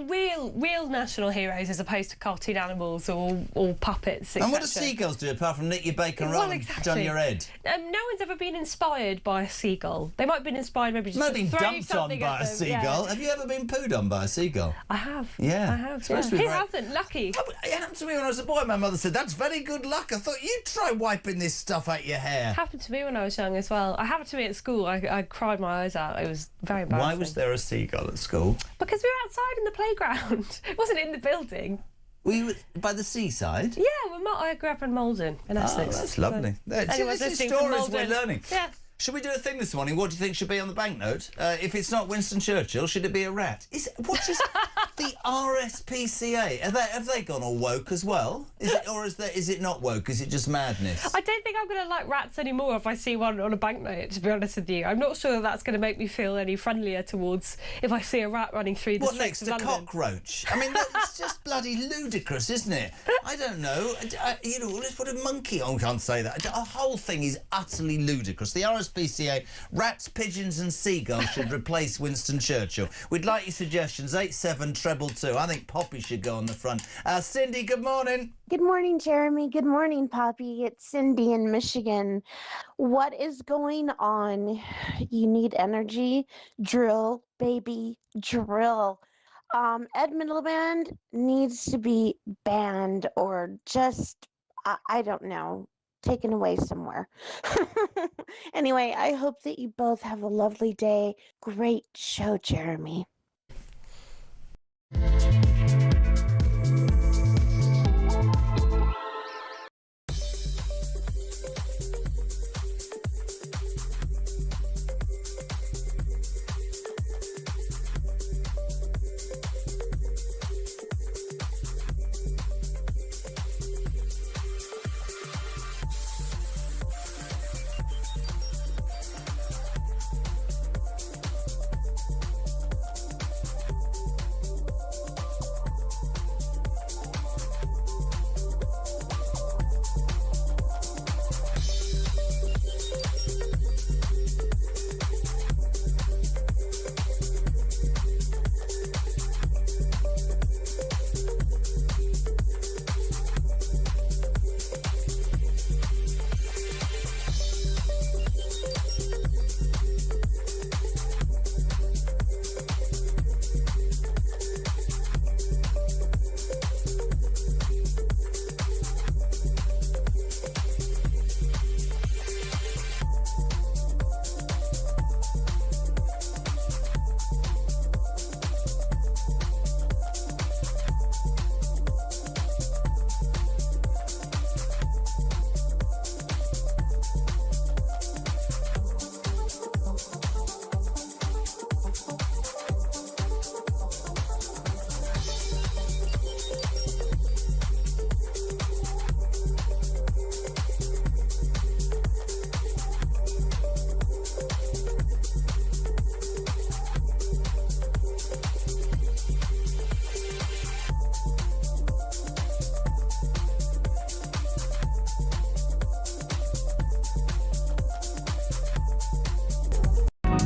real national heroes as opposed to cartoon animals or puppets, etc. And what do seagulls do apart from nick your bacon roll and on your head? No one's ever been inspired by a seagull. They might have been inspired maybe just to throw dumped on by a seagull. Yeah. Have you ever been pooed on by a seagull? I have. Yeah. I have. Yeah. Who hasn't? Lucky. It happened to me when I was a boy. My mother said, that's very good luck. I thought, you try wiping this stuff out your hair. It happened to me when I was young as well. It happened to me at school. I cried my eyes out. It was very embarrassing. Why was there a seagull at school? Because we were outside in the playground. It wasn't in the building. Were you by the seaside? Yeah, I grew up in Malden, in Essex. Oh, that's lovely. This is stories we're learning. Yeah. Should we do a thing this morning? What do you think should be on the banknote? If it's not Winston Churchill, should it be a rat? What is the RSPCA? Have they gone all woke as well? Is it not woke? Is it just madness? I don't think I'm going to like rats anymore if I see one on a banknote, to be honest with you. I'm not sure that's going to make me feel any friendlier towards if I see a rat running through the streets of London. What next, a cockroach? I mean, that's just bloody ludicrous, isn't it? I don't know. Let's put a monkey on. Can't say that. The whole thing is utterly ludicrous. The RSPCA, rats, pigeons and seagulls should replace Winston Churchill. We'd like your suggestions, 87222. I think Poppy should go on the front. Cindy, good morning. Good morning, Jeremy. Good morning, Poppy. It's Cindy in Michigan. What is going on? You need energy? Drill, baby, drill. Ed Miliband needs to be banned or just, I don't know, taken away somewhere. Anyway, I hope that you both have a lovely day. Great show, Jeremy.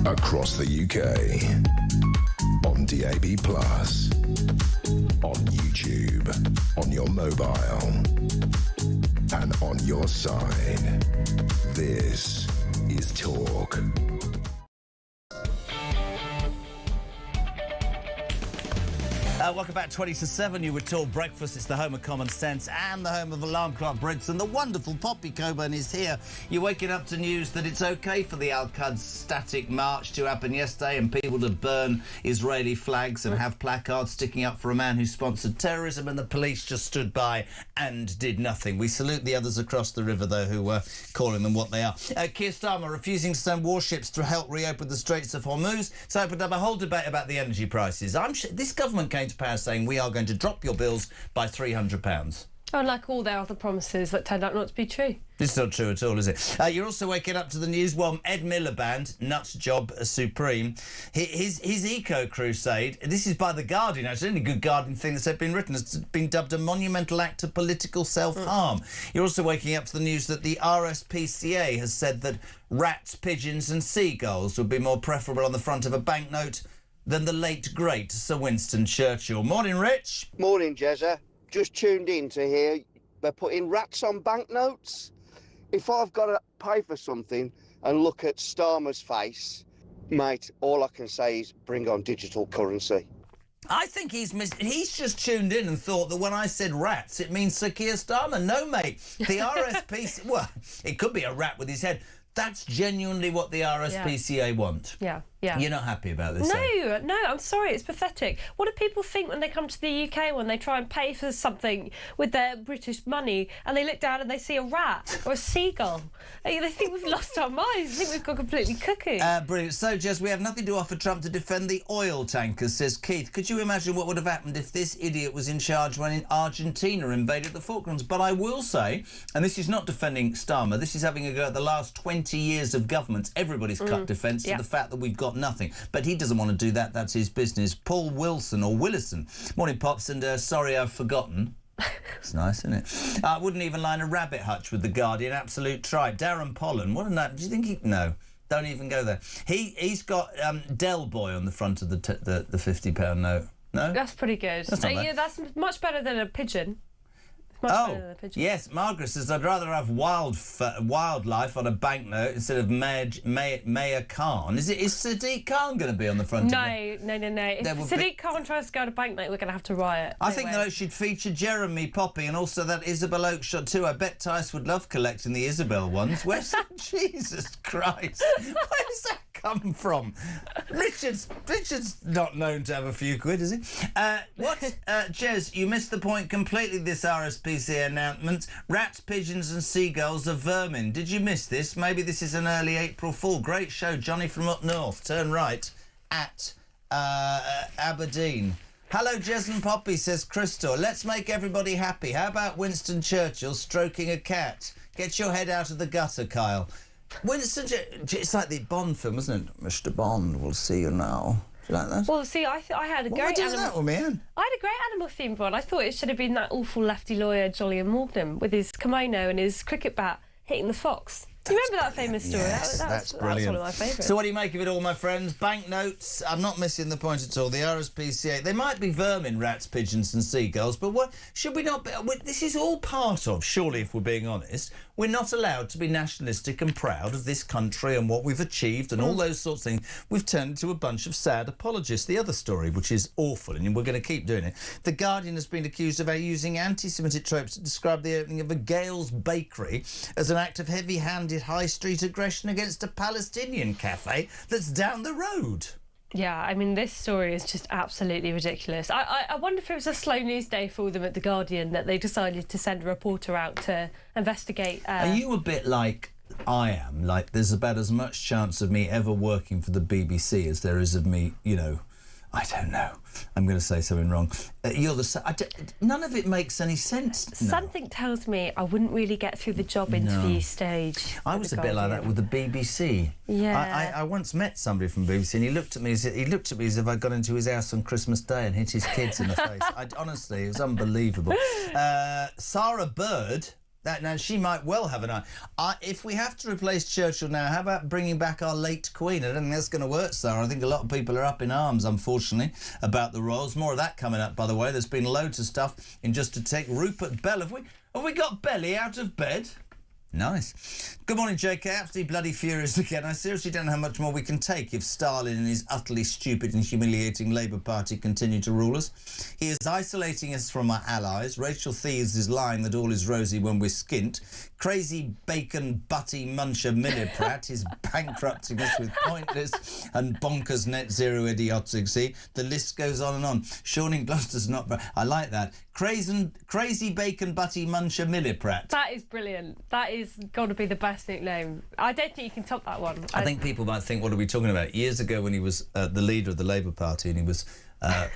Across the UK. On DAB+. On YouTube. On your mobile. And on your side. This is Talk. Welcome back, 20 to 7. You were Talk Breakfast. It's the home of common sense and the home of Alarm Clock Brits. And the wonderful Poppy Coburn is here. You're waking up to news that it's OK for the Al-Quds static march to happen yesterday and people to burn Israeli flags and have placards sticking up for a man who sponsored terrorism, and the police just stood by and did nothing. We salute the others across the river, though, who were calling them what they are. Keir Starmer refusing to send warships to help reopen the Straits of Hormuz. So opened up a whole debate about the energy prices. This government came to power saying we are going to drop your bills by £300. Unlike all their other promises that turned out not to be true. It's not true at all, is it? You're also waking up to the news. Well, Ed Miliband, nut job supreme, his eco crusade. This is by The Guardian. It's the only good Guardian thing that's ever been written. It's been dubbed a monumental act of political self-harm. You're also waking up to the news that the RSPCA has said that rats, pigeons and seagulls would be more preferable on the front of a banknote than the late, great Sir Winston Churchill. Morning, Rich. Morning, Jezza. Just tuned in to hear they're putting rats on banknotes. If I've got to pay for something and look at Starmer's face, mate, all I can say is bring on digital currency. I think he's just tuned in and thought that when I said rats, it means Sir Keir Starmer. No, mate. The RSPCA... well, it could be a rat with his head. That's genuinely what the RSPCA want. Yeah. You're not happy about this? No, I'm sorry, it's pathetic. What do people think when they come to the UK, when they try and pay for something with their British money and they look down and they see a rat or a seagull? They think we've lost our minds. They think we've gone completely cuckoo. Brilliant. So, Jess, we have nothing to offer Trump to defend the oil tankers, says Keith. Could you imagine what would have happened if this idiot was in charge when Argentina invaded the Falklands? But I will say, and this is not defending Starmer, this is having a go at the last 20 years of governments. Everybody's cut defence to the fact that we've got nothing. But he doesn't want to do that. That's his business. Paul Wilson, or Willison. Morning, Pops, and sorry I've forgotten. It's nice, isn't it? Wouldn't even line a rabbit hutch with The Guardian. Absolute tripe. Darren Pollen. What a name. Do you think he... No. Don't even go there. He's got Del Boy on the front of the £50 note. No? That's pretty good. That's not bad. Yeah, that's much better than a pigeon. Yes, Margaret says I'd rather have wildlife on a banknote instead of Mayor Khan. Is Sadiq Khan going to be on the front? No. If Sadiq Khan tries to go on a banknote, we're going to have to riot. I think the note should feature Jeremy, Poppy, and also that Isabel Oakeshott too. I bet Tice would love collecting the Isabel ones. Where's Jesus Christ? Where's that come from? Richard's not known to have a few quid, is he? Jez, you missed the point completely. This RSPCA announcement: rats, pigeons and seagulls are vermin. Did you miss this? Maybe this is an early April Fool. Great show, Johnny from up north. Turn right at Aberdeen. Hello, Jez and Poppy, says Crystal. Let's make everybody happy. How about Winston Churchill stroking a cat? Get your head out of the gutter, Kyle. Winston, it's like the Bond film, isn't it? Mr. Bond, we'll see you now. Do you like that? Well, see, I had a great animal... that with me, Anne? I had a great animal themed one. I thought it should have been that awful lefty lawyer, Jolyon Magnum, with his kimono and his cricket bat hitting the fox. Do you remember that famous story? Yes, that's brilliant. That's one of my favourites. So what do you make of it all, my friends? Banknotes, I'm not missing the point at all. The RSPCA, they might be vermin, rats, pigeons and seagulls, but what should we not be... This is all part of, surely, if we're being honest, we're not allowed to be nationalistic and proud of this country and what we've achieved and all those sorts of things. We've turned into a bunch of sad apologists. The other story, which is awful, and we're going to keep doing it, The Guardian has been accused of using anti-Semitic tropes to describe the opening of a Gale's bakery as an act of heavy-handed high street aggression against a Palestinian cafe that's down the road. Yeah, I mean, this story is just absolutely ridiculous. I wonder if it was a slow news day for them at The Guardian that they decided to send a reporter out to investigate. Are you a bit like I am? Like, there's about as much chance of me ever working for the BBC as there is of me, you know, I don't know. I'm going to say something wrong. None of it makes any sense. No. Something tells me I wouldn't really get through the job interview stage. I was a bit like that with the BBC. Yeah. I once met somebody from BBC and he looked at me as if I'd gone into his house on Christmas Day and hit his kids in the face. Honestly, it was unbelievable. Sarah Bird Now, she might well have an eye. If we have to replace Churchill now, how about bringing back our late Queen? I don't think that's going to work, Sarah. I think a lot of people are up in arms, unfortunately, about the royals. More of that coming up, by the way. There's been loads of stuff in just to take Rupert Bell. Have we got Belly out of bed? Nice. Good morning, JK. Absolutely bloody furious again. I seriously don't know how much more we can take if Stalin and his utterly stupid and humiliating Labour Party continue to rule us. He is isolating us from our allies. Rachel Thieves is lying that all is rosy when we're skint. Crazy bacon butty muncher Milliprat is bankrupting us with pointless and bonkers net zero idiocy. The list goes on and on. Sean in Gloucester's not... I like that. Crazy bacon butty muncher Milliprat. That is brilliant. That is got to be the best nickname. I don't think you can top that one. I think people might think, what are we talking about? Years ago when he was the leader of the Labour Party and he was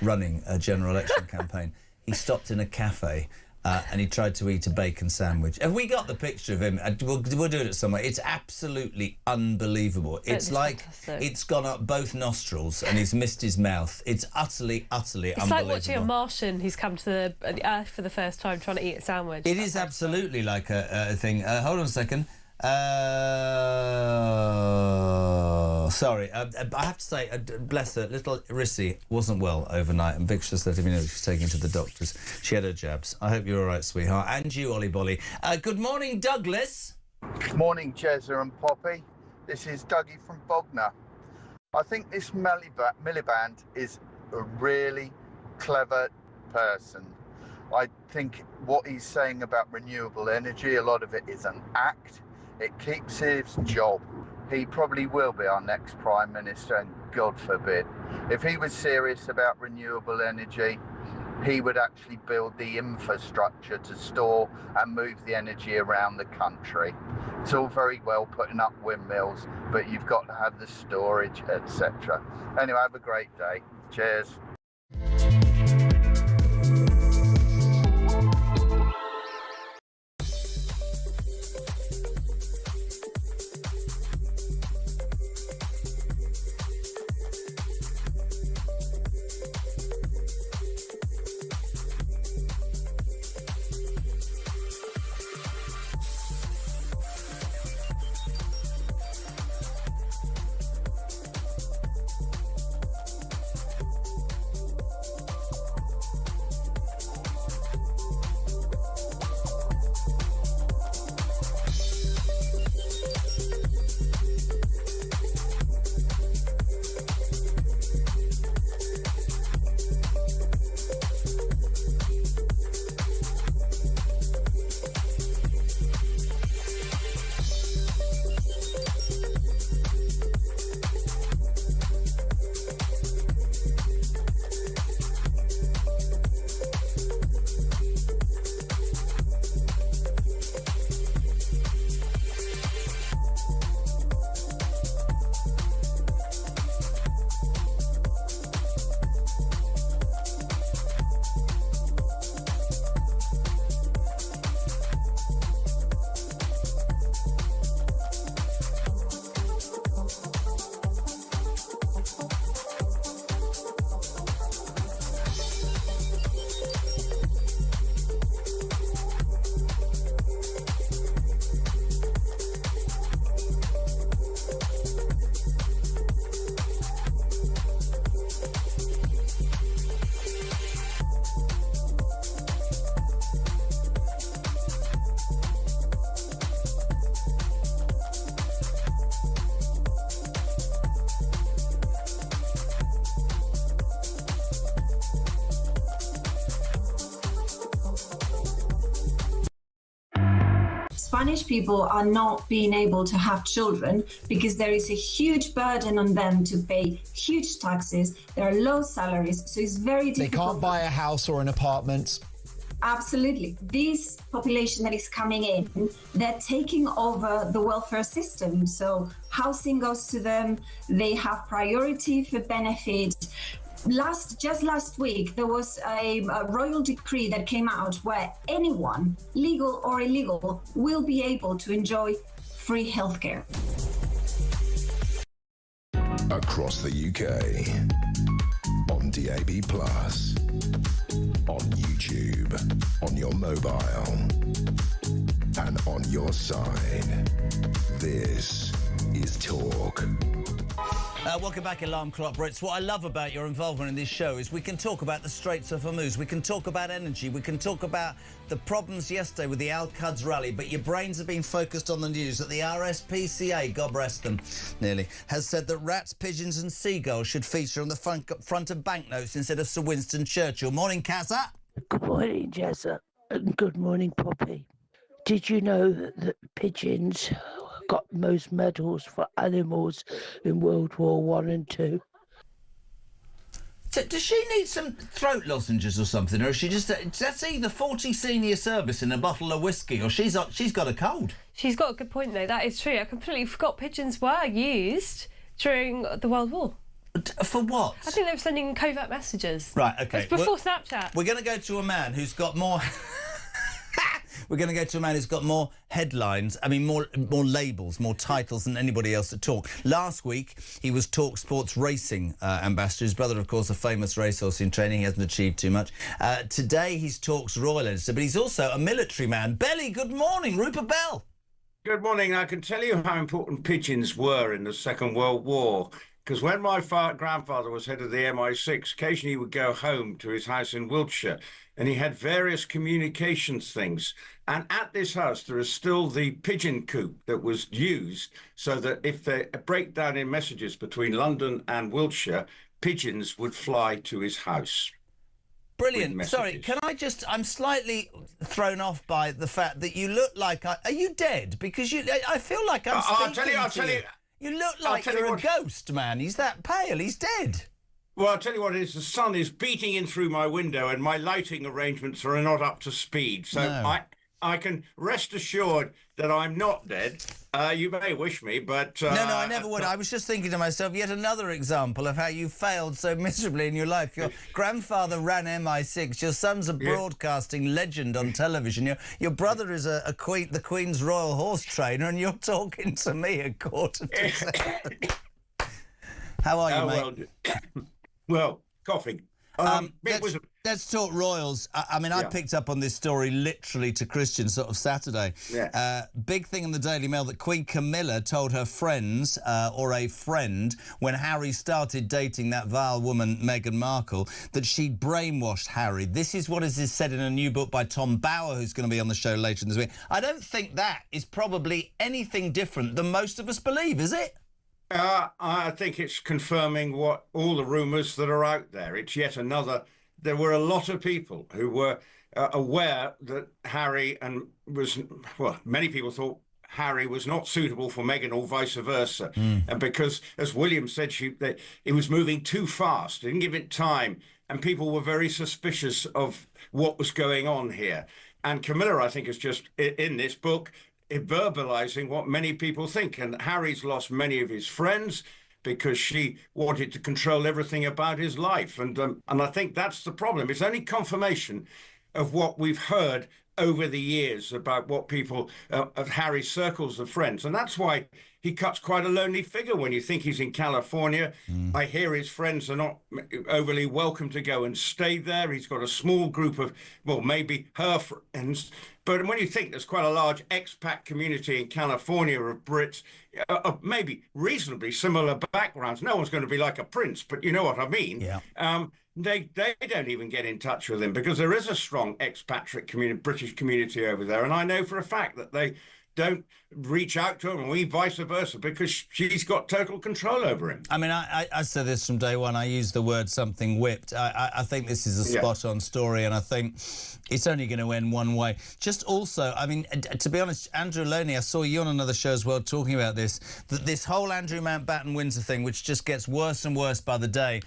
running a general election campaign, he stopped in a cafe and he tried to eat a bacon sandwich. Have we got the picture of him? We'll do it somewhere. It's absolutely unbelievable. It's like fantastic. It's gone up both nostrils and he's missed his mouth. It's utterly unbelievable. It's like watching a Martian who's come to the Earth for the first time trying to eat a sandwich. It is absolutely like a thing. Hold on a second. Sorry, I have to say, bless her, little Rissy wasn't well overnight, and Vic's just letting me know she's taking to the doctors. She had her jabs. I hope you're all right, sweetheart. And you, Ollie Bolly. Good morning, Douglas. Morning, Jezza and Poppy. This is Dougie from Bognor. I think this Miliband is a really clever person. I think what he's saying about renewable energy, a lot of it is an act. It keeps his job. He probably will be our next Prime Minister, and God forbid. If he was serious about renewable energy, he would actually build the infrastructure to store and move the energy around the country. It's all very well putting up windmills, but you've got to have the storage, etc. Anyway, have a great day. Cheers. Spanish people are not being able to have children because there is a huge burden on them to pay huge taxes. There are low salaries, so it's very difficult. They can't buy a house or an apartment. Absolutely. This population that is coming in, they're taking over the welfare system. So housing goes to them. They have priority for benefits. Just last week, there was a royal decree that came out where anyone, legal or illegal, will be able to enjoy free healthcare. Across the UK, on DAB+, on YouTube, on your mobile, and on your side. This is Talk. Welcome back, Alarm Clock Brits. What I love about your involvement in this show is we can talk about the Straits of Hormuz, we can talk about energy, we can talk about the problems yesterday with the Al-Quds rally, but your brains have been focused on the news that the RSPCA, God rest them, nearly, has said that rats, pigeons and seagulls should feature on the front of banknotes instead of Sir Winston Churchill. Morning, Casa. Good morning, Jezza, and good morning, Poppy. Did you know that pigeons got most medals for animals in World War I and II? So does she need some throat lozenges or something, or is she just... that's either 40 senior service in a bottle of whiskey, or she's got a cold. She's got a good point, though. That is true. I completely forgot pigeons were used during the World War. For what? I think they were sending covert messages. Right, OK. It's before Snapchat. We're going to go to a man who's got more... We're going to go to a man who's got more headlines, more labels, more titles than anybody else at Talk. Last week, he was Talk Sports Racing ambassador. His brother, of course, a famous racehorse in training. He hasn't achieved too much. Today, he's Talk's royal editor, but he's also a military man. Belly, good morning. Rupert Bell. Good morning. I can tell you how important pigeons were in the Second World War. Because when my grandfather was head of the MI6, occasionally he would go home to his house in Wiltshire, and he had various communications things. And at this house, there is still the pigeon coop that was used so that if they break down in messages between London and Wiltshire, pigeons would fly to his house. Brilliant. Sorry, can I just... I'm slightly thrown off by the fact that you look like... Are you dead? Because I feel like I'm speaking I'll tell you. You look like you're a ghost, man. He's that pale. He's dead. Well, I'll tell you what it is. The sun is beating in through my window and my lighting arrangements are not up to speed. So no. I can rest assured that I'm not dead. You may wish me, but... No, I never would. I was just thinking to myself, yet another example of how you failed so miserably in your life. Your grandfather ran MI6. Your son's a broadcasting legend on television. Your brother is the Queen's Royal Horse Trainer, and you're talking to me at 7:15. How are you, mate? Well, coughing. Let's talk royals. I picked up on this story literally to Christian sort of Saturday. Yeah. Big thing in the Daily Mail that Queen Camilla told her friends, or a friend, when Harry started dating that vile woman, Meghan Markle, that she'd brainwashed Harry. This is what is said in a new book by Tom Bauer, who's going to be on the show later this week. I don't think that is probably anything different than most of us believe, is it? I think it's confirming what all the rumours that are out there. It's yet another... There were a lot of people who were aware that Harry many people thought Harry was not suitable for Meghan or vice versa. And because, as William said, that it was moving too fast, didn't give it time, and people were very suspicious of what was going on here. And Camilla, I think, is just, in this book, verbalising what many people think. And Harry's lost many of his friends because she wanted to control everything about his life. And I think that's the problem. It's only confirmation of what we've heard over the years about what people of Harry's circles of friends. And that's why he cuts quite a lonely figure when you think he's in California. I hear his friends are not overly welcome to go and stay there. He's got a small group of, maybe her friends. But when you think there's quite a large expat community in California of Brits, maybe reasonably similar backgrounds, no one's going to be like a prince, but you know what I mean. Yeah. They don't even get in touch with him because there is a strong expatriate British community over there. And I know for a fact that they don't reach out to him, and we vice versa, because she's got total control over him. I said this from day one. I used the word something whipped. I think this is a spot-on story, and I think it's only going to end one way. Just also, to be honest, Andrew Loney, I saw you on another show as well talking about this, that this whole Andrew Mountbatten-Windsor thing, which just gets worse and worse by the day,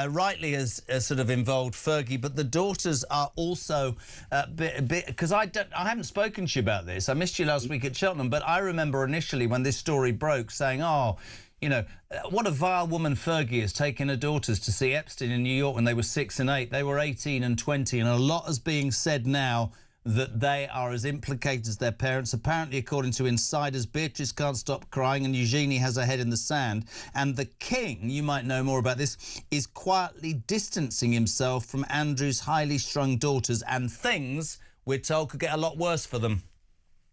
rightly has sort of involved Fergie, but the daughters are also a bit, because I haven't spoken to you about this. I missed you last week at Cheltenham, but I remember initially when this story broke saying, what a vile woman Fergie is, taking her daughters to see Epstein in New York when they were 6 and 8. They were 18 and 20, and a lot is being said now that they are as implicated as their parents. Apparently, according to insiders, Beatrice can't stop crying and Eugenie has her head in the sand. And the king, you might know more about this, is quietly distancing himself from Andrew's highly strung daughters, and things, we're told, could get a lot worse for them.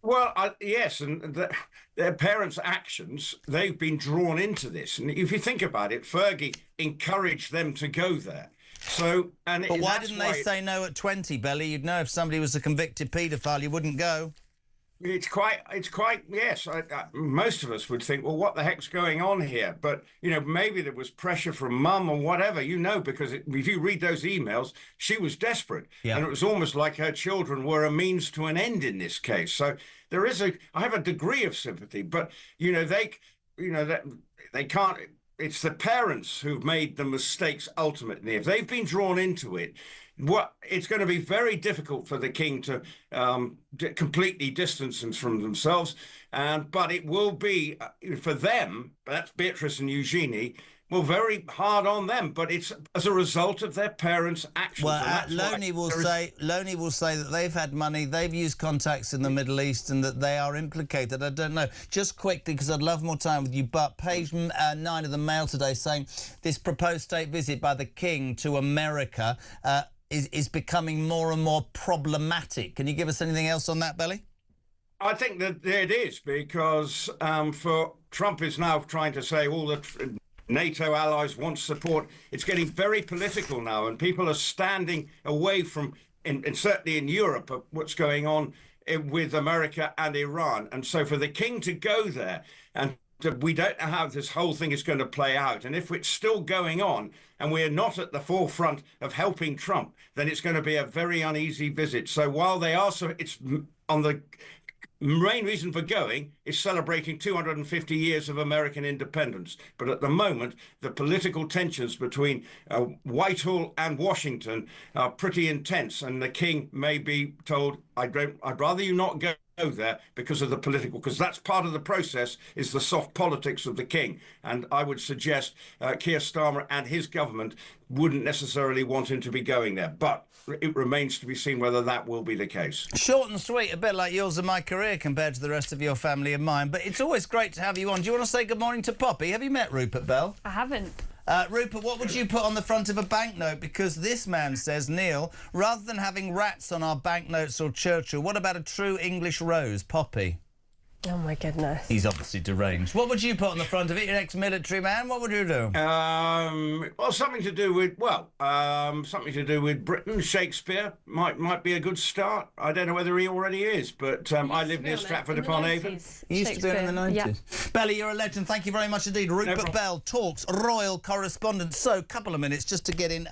Well, yes, and their parents' actions, they've been drawn into this. And if you think about it, Fergie encouraged them to go there. So, and but why didn't they say no at 20, Belly? You'd know if somebody was a convicted paedophile, you wouldn't go. It's quite, yes. Most of us would think, well, what the heck's going on here? But, you know, maybe there was pressure from mum or whatever, you know, because if you read those emails, she was desperate. Yeah. And it was almost like her children were a means to an end in this case. So there is I have a degree of sympathy, but, you know, they can't, it's the parents who've made the mistakes ultimately. If they've been drawn into it, it's going to be very difficult for the king to completely distance them from themselves. But it will be, for them, that's Beatrice and Eugenie, well, very hard on them. But it's as a result of their parents' actions. Well, Loney will say that they've had money, they've used contacts in the Middle East, and that they are implicated. I don't know. Just quickly, because I'd love more time with you, but page 9 of the Mail today saying this proposed state visit by the king to America is becoming more and more problematic. Can you give us anything else on that, Belly? I think that it is, because for Trump is now trying to say all the NATO allies want support. It's getting very political now, and people are standing away from, and certainly in Europe, of what's going on with America and Iran. And so for the king to go there, and we don't know how this whole thing is going to play out. And if it's still going on and we're not at the forefront of helping Trump, then it's going to be a very uneasy visit. So while they are, it's on the main reason for going is celebrating 250 years of American independence. But at the moment, the political tensions between Whitehall and Washington are pretty intense. And the king may be told, I'd rather you not go there because of the political, because that's part of the process, is the soft politics of the king. And I would suggest Keir Starmer and his government wouldn't necessarily want him to be going there. But it remains to be seen whether that will be the case. Short and sweet, a bit like yours and my career compared to the rest of your family and mine. But it's always great to have you on. Do you want to say good morning to Poppy? Have you met Rupert Bell? I haven't. Rupert, what would you put on the front of a banknote? Because this man says, Neil, rather than having rats on our banknotes or Churchill, what about a true English rose, Poppy? Oh, my goodness. He's obviously deranged. What would you put on the front of it? You're an ex-military man. What would you do? Well, something to do with Britain. Shakespeare might be a good start. I don't know whether he already is, but I live near Stratford-upon-Avon. He used to be in the 90s. Yeah. Belly, you're a legend. Thank you very much indeed. Rupert Bell talks royal correspondent. So, couple of minutes just to get in.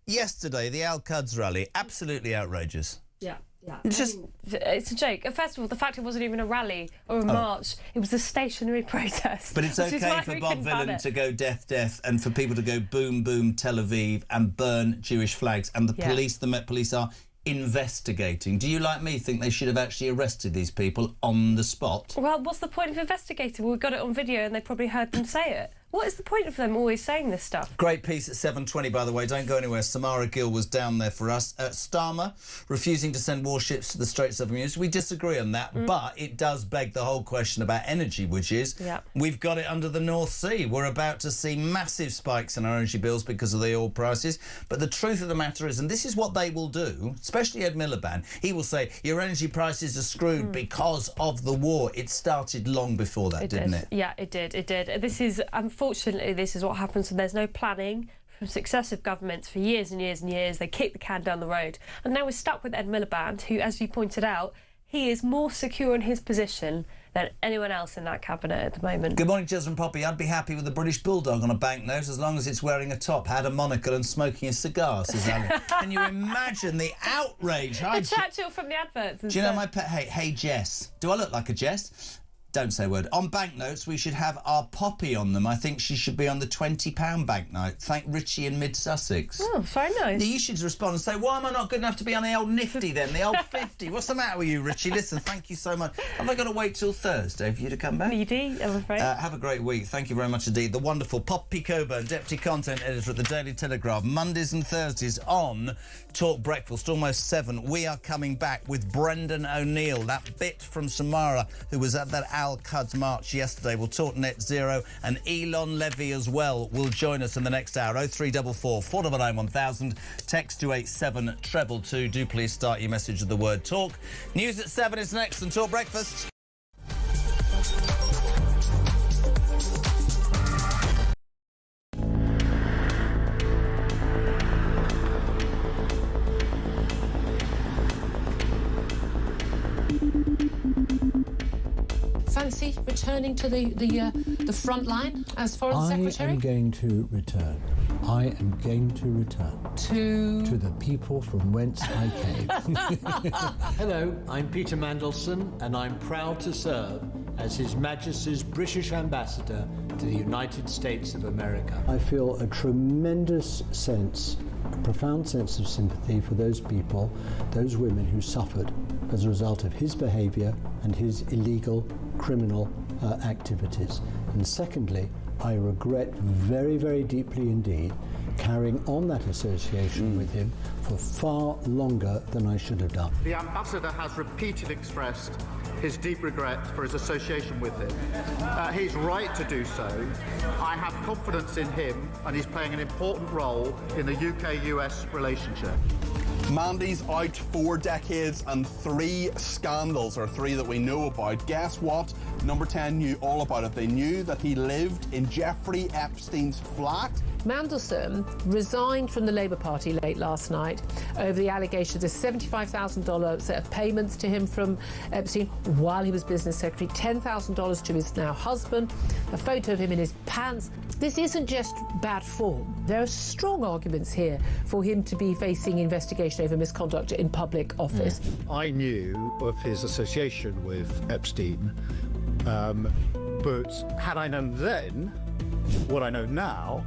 Yesterday, the Al-Quds rally, absolutely outrageous. Yeah. Yeah, it's a joke. First of all, the fact it wasn't even a rally or a march, it was a stationary protest. But it's okay for Bob Villan to go death, death, and for people to go boom, boom, Tel Aviv and burn Jewish flags. And the police, the Met Police, are investigating. Do you, like me, think they should have actually arrested these people on the spot? Well, what's the point of investigating? Well, we got it on video and they probably heard them say it. What is the point of them always saying this stuff? Great piece at 7:20, by the way. Don't go anywhere. Samara Gill was down there for us. Starmer refusing to send warships to the Straits of Hormuz. We disagree on that, but it does beg the whole question about energy, which is we've got it under the North Sea. We're about to see massive spikes in our energy bills because of the oil prices. But the truth of the matter is, and this is what they will do, especially Ed Miliband, he will say, your energy prices are screwed because of the war. It started long before that, didn't it? Yeah, it did. It did. This is... Unfortunately, this is what happens when there's no planning from successive governments for years and years and years. They kick the can down the road. And now we're stuck with Ed Miliband, who, as you pointed out, he is more secure in his position than anyone else in that cabinet at the moment. Good morning, Jez and Poppy. I'd be happy with a British bulldog on a banknote as long as it's wearing a top hat, a monocle and smoking a cigar, says Alan. Can you imagine the outrage? The Churchill from the adverts. Do you know my pet? Hey, Jess. Do I look like a Jess? Don't say a word. On banknotes, we should have our Poppy on them. I think she should be on the £20 banknote. Thank Richie in Mid-Sussex. Oh, very nice. You should respond and say, why am I not good enough to be on the old Nifty then, the old 50? What's the matter with you, Richie? Listen, thank you so much. Have I got to wait till Thursday for you to come back? Needy, I'm afraid. Have a great week. Thank you very much indeed. The wonderful Poppy Coburn, Deputy Content Editor at the Daily Telegraph. Mondays and Thursdays on Talk Breakfast, almost 7. We are coming back with Brendan O'Neill, that bit from Samara, who was at that Al-Quds march yesterday. We'll talk net zero, and Elon Levy as well will join us in the next hour. 0344 499 1000. Text to 87222. Do please start your message with the word talk. News at 7 is next on Talk Breakfast. Fancy returning to the front line as Foreign Secretary? I am going to return. I am going to return. To the people from whence I came. Hello, I'm Peter Mandelson, and I'm proud to serve as His Majesty's British Ambassador to the United States of America. I feel a tremendous sense, a profound sense of sympathy for those people, those women who suffered as a result of his behaviour and his illegal criminal activities. And secondly, I regret very, very deeply indeed carrying on that association with him for far longer than I should have done. The Ambassador has repeatedly expressed his deep regret for his association with him. He's right to do so. I have confidence in him, and he's playing an important role in the UK-US relationship. Mandy's out 4 decades and 3 scandals, or 3 that we know about. Guess what? Number 10 knew all about it. They knew that he lived in Jeffrey Epstein's flat. Mandelson resigned from the Labour Party late last night over the allegations of $75,000 set of payments to him from Epstein while he was business secretary, $10,000 to his now husband, a photo of him in his pants. This isn't just bad form. There are strong arguments here for him to be facing investigation over misconduct in public office. I knew of his association with Epstein, but had I known then what I know now,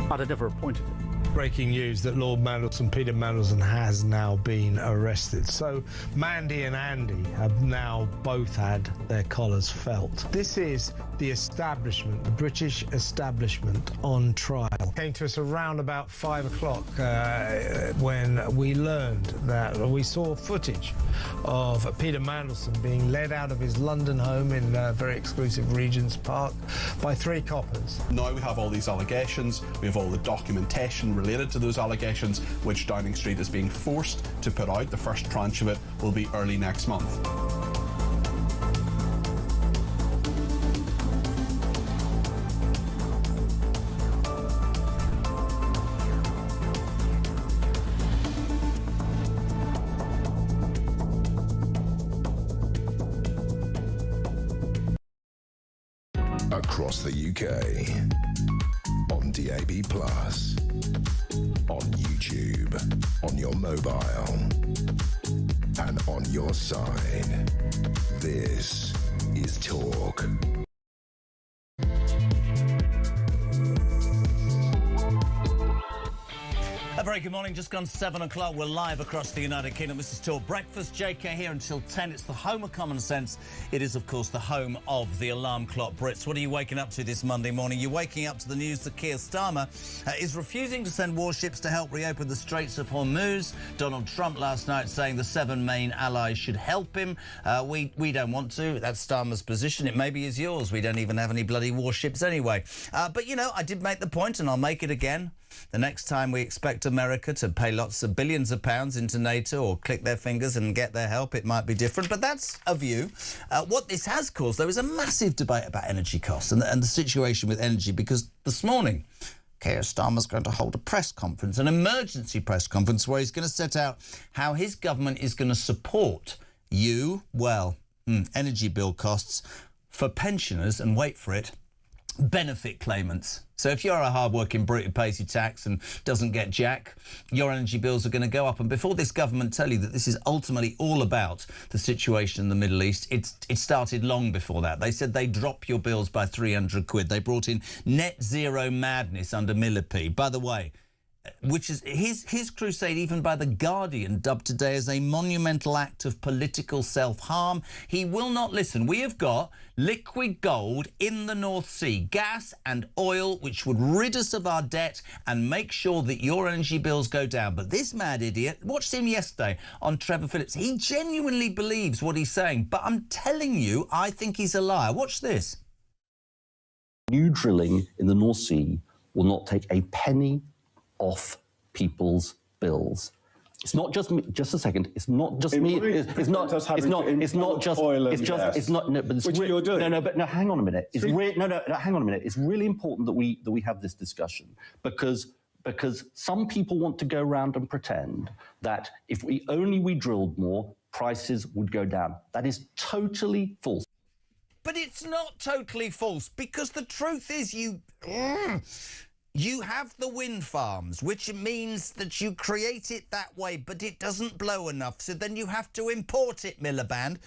I'd have never appointed him. Breaking news that Lord Mandelson, Peter Mandelson, has now been arrested. So Mandy and Andy have now both had their collars felt. This is the establishment, the British establishment on trial. Came to us around about 5 o'clock when we learned that we saw footage of Peter Mandelson being led out of his London home in very exclusive Regent's Park by 3 coppers. Now we have all these allegations, we have all the documentation related to those allegations, which Downing Street is being forced to put out. The first tranche of it will be early next month. Across the UK, on DAB+, on YouTube, on your mobile, and on your side. This is Talk. A very good morning, just gone 7 o'clock. We're live across the United Kingdom. This is Talk Breakfast. JK here until 10. It's the home of common sense. It is, of course, the home of the alarm clock Brits. What are you waking up to this Monday morning? You're waking up to the news that Keir Starmer is refusing to send warships to help reopen the Straits of Hormuz. Donald Trump last night saying the 7 main allies should help him. We don't want to. That's Starmer's position. It maybe is yours. We don't even have any bloody warships anyway. But, you know, I did make the point, and I'll make it again. The next time we expect America to pay lots of billions of pounds into NATO or click their fingers and get their help, it might be different. But that's a view. What this has caused, though, is a massive debate about energy costs and the situation with energy, because this morning Keir Starmer's going to hold a press conference, an emergency press conference, where he's going to set out how his government is going to support energy bill costs for pensioners, and wait for it, benefit claimants. So if you're a hard-working Brit who pays your tax and doesn't get jack, your energy bills are going to go up. And before this government tell you that this is ultimately all about the situation in the Middle East, it started long before that. They said they'd drop your bills by 300 quid. They brought in net zero madness under Millipede. By the way, which is his crusade, even by The Guardian, dubbed today as a monumental act of political self-harm. He will not listen. We have got liquid gold in the North Sea, gas and oil, which would rid us of our debt and make sure that your energy bills go down. But this mad idiot, watched him yesterday on Trevor Phillips, he genuinely believes what he's saying. But I'm telling you, I think he's a liar. Watch this. New drilling in the North Sea will not take a penny off people's bills. It's not just me. Just a second. It's not just me. It's not. It's not. It's not just oil. It's just. It's not. No, but it's which you're doing. No. But no. Hang on a minute. It's no. Hang on a minute. It's really important that we have this discussion because some people want to go around and pretend that if we drilled more, prices would go down. That is totally false. But it's not totally false, because the truth is you have the wind farms, which means that you create it that way, but it doesn't blow enough. So then you have to import it, Miliband,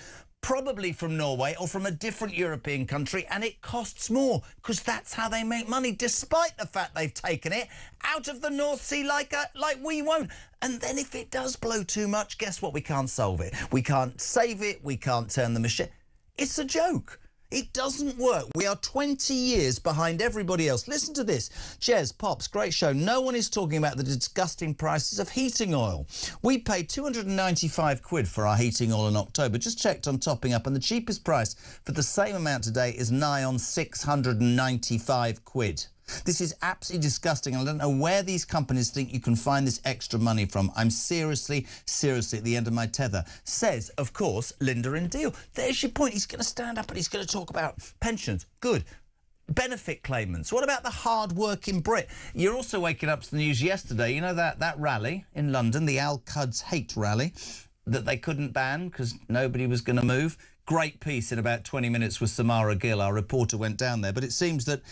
probably from Norway or from a different European country, and it costs more because that's how they make money, despite the fact they've taken it out of the North Sea like we won't. And then if it does blow too much, guess what? We can't solve it. We can't save it. We can't turn the machine. It's a joke. It doesn't work. We are 20 years behind everybody else. Listen to this. Jez, Pops, great show. No one is talking about the disgusting prices of heating oil. We paid 295 quid for our heating oil in October. Just checked on Topping Up, and the cheapest price for the same amount today is nigh on 695 quid. This is absolutely disgusting. I don't know where these companies think you can find this extra money from. I'm seriously at the end of my tether. Says, of course, Linda in Deal. There's your point. He's going to stand up and he's going to talk about pensions. Good. Benefit claimants. What about the hard-working Brit? You're also waking up to the news yesterday. You know that rally in London, the Al-Quds hate rally, that they couldn't ban because nobody was going to move? Great piece in about 20 minutes with Samara Gill. Our reporter went down there. But it seems that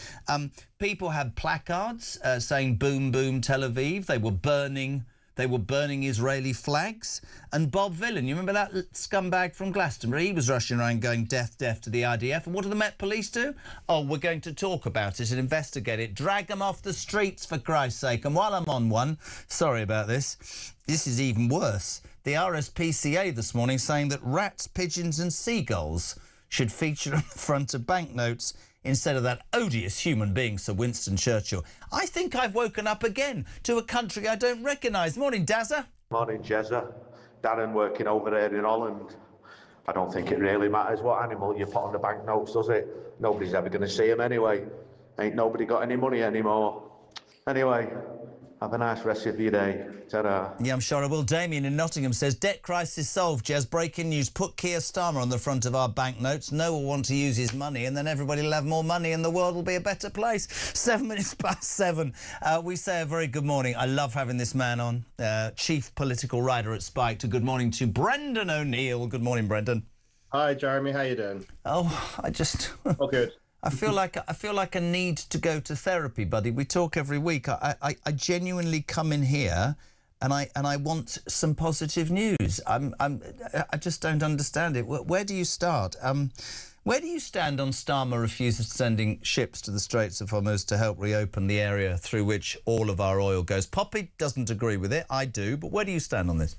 people had placards saying "Boom, boom, Tel Aviv." They were burning Israeli flags. And Bob Villan, you remember that scumbag from Glastonbury? He was rushing around going death, death to the IDF. And what do the Met Police do? Oh, we're going to talk about it and investigate it. Drag them off the streets, for Christ's sake. And while I'm on one, sorry about this, this is even worse. The RSPCA this morning saying that rats, pigeons and seagulls should feature on the front of banknotes instead of that odious human being, Sir Winston Churchill. I think I've woken up again to a country I don't recognise. Morning, Dazza. Morning, Jezza. Darren working over there in Holland. I don't think it really matters what animal you put on the banknotes, does it? Nobody's ever going to see them anyway. Ain't nobody got any money anymore. Anyway, have a nice rest of your day. Ta-da. Yeah, I'm sure I will. Damien in Nottingham says, debt crisis solved, Jez. Breaking news. Put Keir Starmer on the front of our banknotes. No one will want to use his money, and then everybody will have more money and the world will be a better place. 7:07. We say a very good morning. I love having this man on, chief political writer at Spike. Good morning to Brendan O'Neill. Good morning, Brendan. Hi, Jeremy. How you doing? Oh, I just... Oh, good. I feel like I need to go to therapy, buddy. We talk every week. I genuinely come in here and I want some positive news. I just don't understand it. Where do you start? Where do you stand on Starmer refuses sending ships to the Straits of Hormuz to help reopen the area through which all of our oil goes? Poppy doesn't agree with it. I do. But where do you stand on this?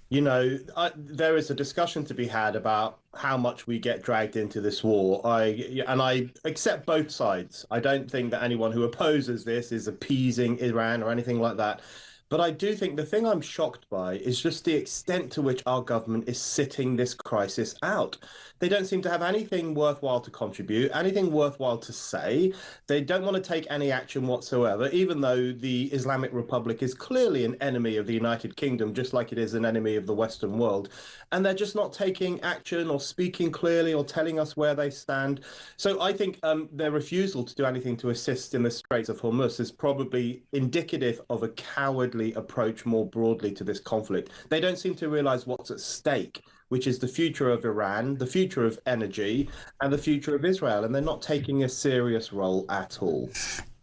You know, there is a discussion to be had about how much we get dragged into this war. I accept both sides. I don't think that anyone who opposes this is appeasing Iran or anything like that. But I do think the thing I'm shocked by is just the extent to which our government is sitting this crisis out. They don't seem to have anything worthwhile to contribute, anything worthwhile to say. They don't want to take any action whatsoever, even though the Islamic Republic is clearly an enemy of the United Kingdom, just like it is an enemy of the Western world. And they're just not taking action or speaking clearly or telling us where they stand. So I think their refusal to do anything to assist in the Straits of Hormuz is probably indicative of a cowardly approach more broadly to this conflict. They don't seem to realize what's at stake which is the future of Iran, the future of energy, and the future of Israel, and they're not taking a serious role at all.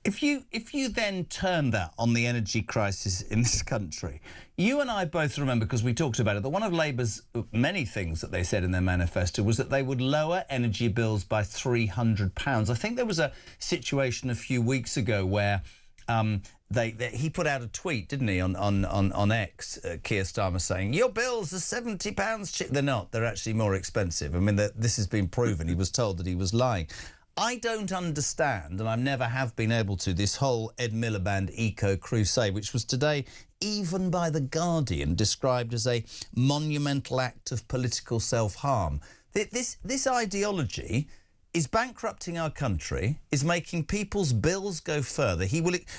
If you then turn that on the energy crisis in this country, you and I both remember, because we talked about it, that one of Labour's many things that they said in their manifesto was that they would lower energy bills by £300. I think there was a situation a few weeks ago where he put out a tweet, didn't he, on X, Keir Starmer, saying, your bills are £70 cheap. They're not. They're actually more expensive. I mean, this has been proven. He was told that he was lying. I don't understand, and I never have been able to, this whole Ed Miliband eco-crusade, which was today, even by The Guardian, described as a monumental act of political self-harm. This ideology is bankrupting our country, is making people's bills go further.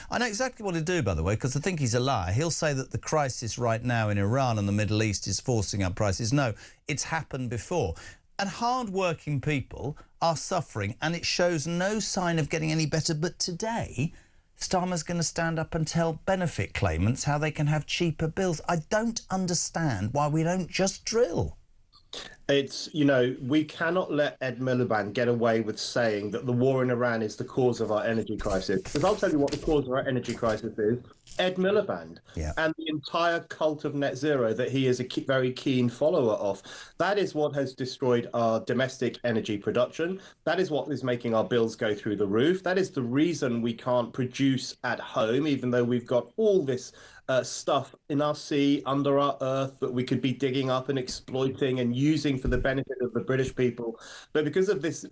I know exactly what he'll do, by the way, because I think he's a liar. He'll say that the crisis right now in Iran and the Middle East is forcing up prices. No, it's happened before. And hard-working people are suffering, and it shows no sign of getting any better. But today, Starmer's going to stand up and tell benefit claimants how they can have cheaper bills. I don't understand why we don't just drill. It's, you know, we cannot let Ed Miliband get away with saying that the war in Iran is the cause of our energy crisis. Because I'll tell you what the cause of our energy crisis is. Ed Miliband and the entire cult of net zero that he is a very keen follower of. That is what has destroyed our domestic energy production. That is what is making our bills go through the roof. That is the reason we can't produce at home, even though we've got all this stuff in our sea, under our earth, that we could be digging up and exploiting and using for the benefit of the British people. But because of this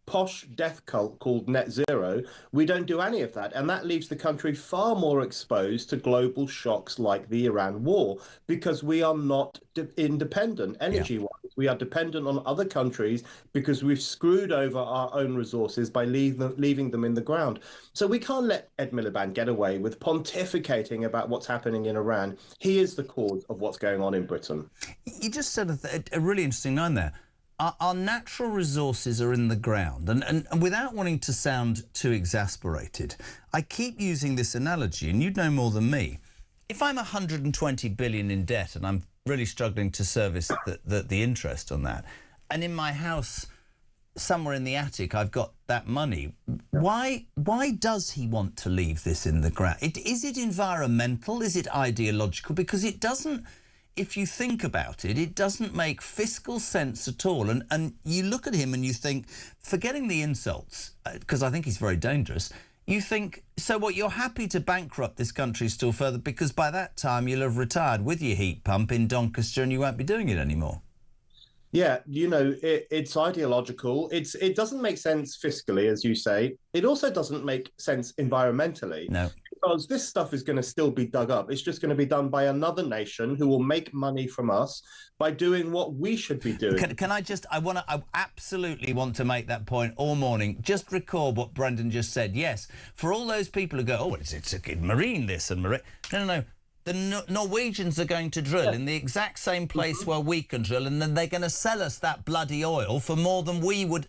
posh death cult called net zero, we don't do any of that. And that leaves the country far more exposed to global shocks like the Iran war, because we are not independent energy-wise. We are dependent on other countries because we've screwed over our own resources by leaving them in the ground. So we can't let Ed Miliband get away with pontificating about what's happening in Iran. He is the cause of what's going on in Britain. You just said a really interesting line there. Our natural resources are in the ground. And without wanting to sound too exasperated, I keep using this analogy, and you'd know more than me. If I'm 120 billion in debt and I'm really struggling to service the interest on that, and in my house somewhere in the attic I've got that money, why does he want to leave this in the ground? Is it environmental? Is it ideological? Because it doesn't, if you think about it, it doesn't make fiscal sense at all. And you look at him and you think, forgetting the insults, because I think he's very dangerous, you think, so what, you're happy to bankrupt this country still further because by that time you'll have retired with your heat pump in Doncaster and you won't be doing it anymore? Yeah, you know, it's ideological. It doesn't make sense fiscally, as you say. It also doesn't make sense environmentally. No. Because this stuff is going to still be dug up. It's just going to be done by another nation who will make money from us by doing what we should be doing. Can I absolutely want to make that point all morning. Just record what Brendan just said. Yes, for all those people who go, oh, it's a marine this and marine. No. The Norwegians are going to drill in the exact same place where we can drill, and then they're going to sell us that bloody oil for more than we would.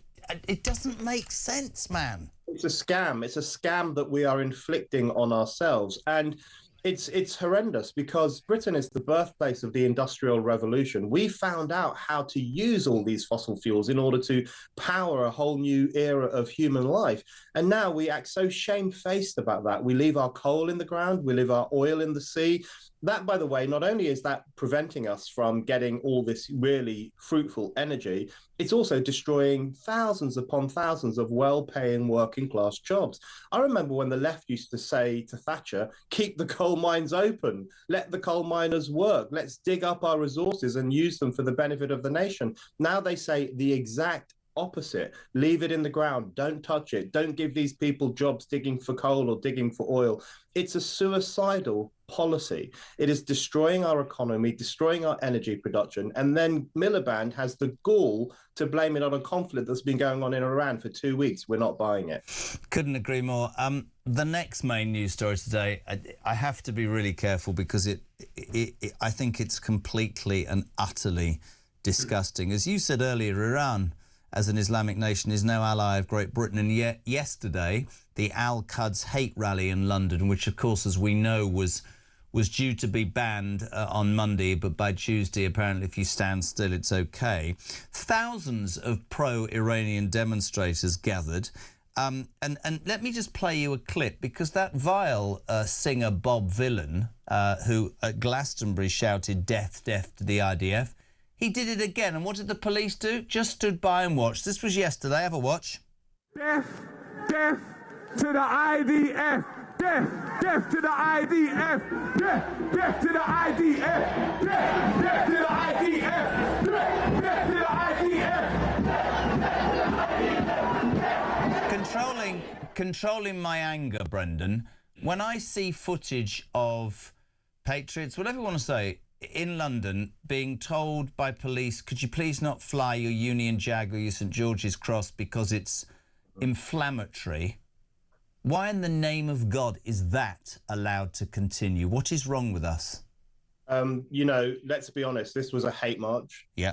It doesn't make sense, man. It's a scam. It's a scam that we are inflicting on ourselves. And it's horrendous because Britain is the birthplace of the Industrial Revolution. We found out how to use all these fossil fuels in order to power a whole new era of human life. And now we act so shamefaced about that. We leave our coal in the ground. We leave our oil in the sea. That, by the way, not only is that preventing us from getting all this really fruitful energy, it's also destroying thousands upon thousands of well-paying working-class jobs. I remember when the left used to say to Thatcher, keep the coal mines open, let the coal miners work, let's dig up our resources and use them for the benefit of the nation. Now they say the exact opposite. Leave it in the ground. Don't touch it. Don't give these people jobs digging for coal or digging for oil. It's a suicidal policy. It is destroying our economy, destroying our energy production. And then Miliband has the gall to blame it on a conflict that's been going on in Iran for 2 weeks. We're not buying it. Couldn't agree more. The next main news story today, I have to be really careful because I think it's completely and utterly disgusting. As you said earlier, Iran, as an Islamic nation, is no ally of Great Britain. And yet yesterday, the Al-Quds hate rally in London, which, of course, as we know, was was due to be banned on Monday, but by Tuesday, apparently, if you stand still, it's okay. Thousands of pro-Iranian demonstrators gathered. And let me just play you a clip, because that vile singer Bob Vylan, who at Glastonbury shouted death, death to the IDF, he did it again. And what did the police do? Just stood by and watched. This was yesterday. Have a watch. Death, death to the IDF. Death, death to the IDF. Death, death to the IDF. Death, death to the IDF. Death, death to the IDF. Controlling my anger, Brendan, when I see footage of patriots, whatever you want to say, in London being told by police, could you please not fly your Union Jack or your St George's Cross because it's inflammatory? Why in the name of God is that allowed to continue? What is wrong with us? You know, let's be honest, this was a hate march. Yeah.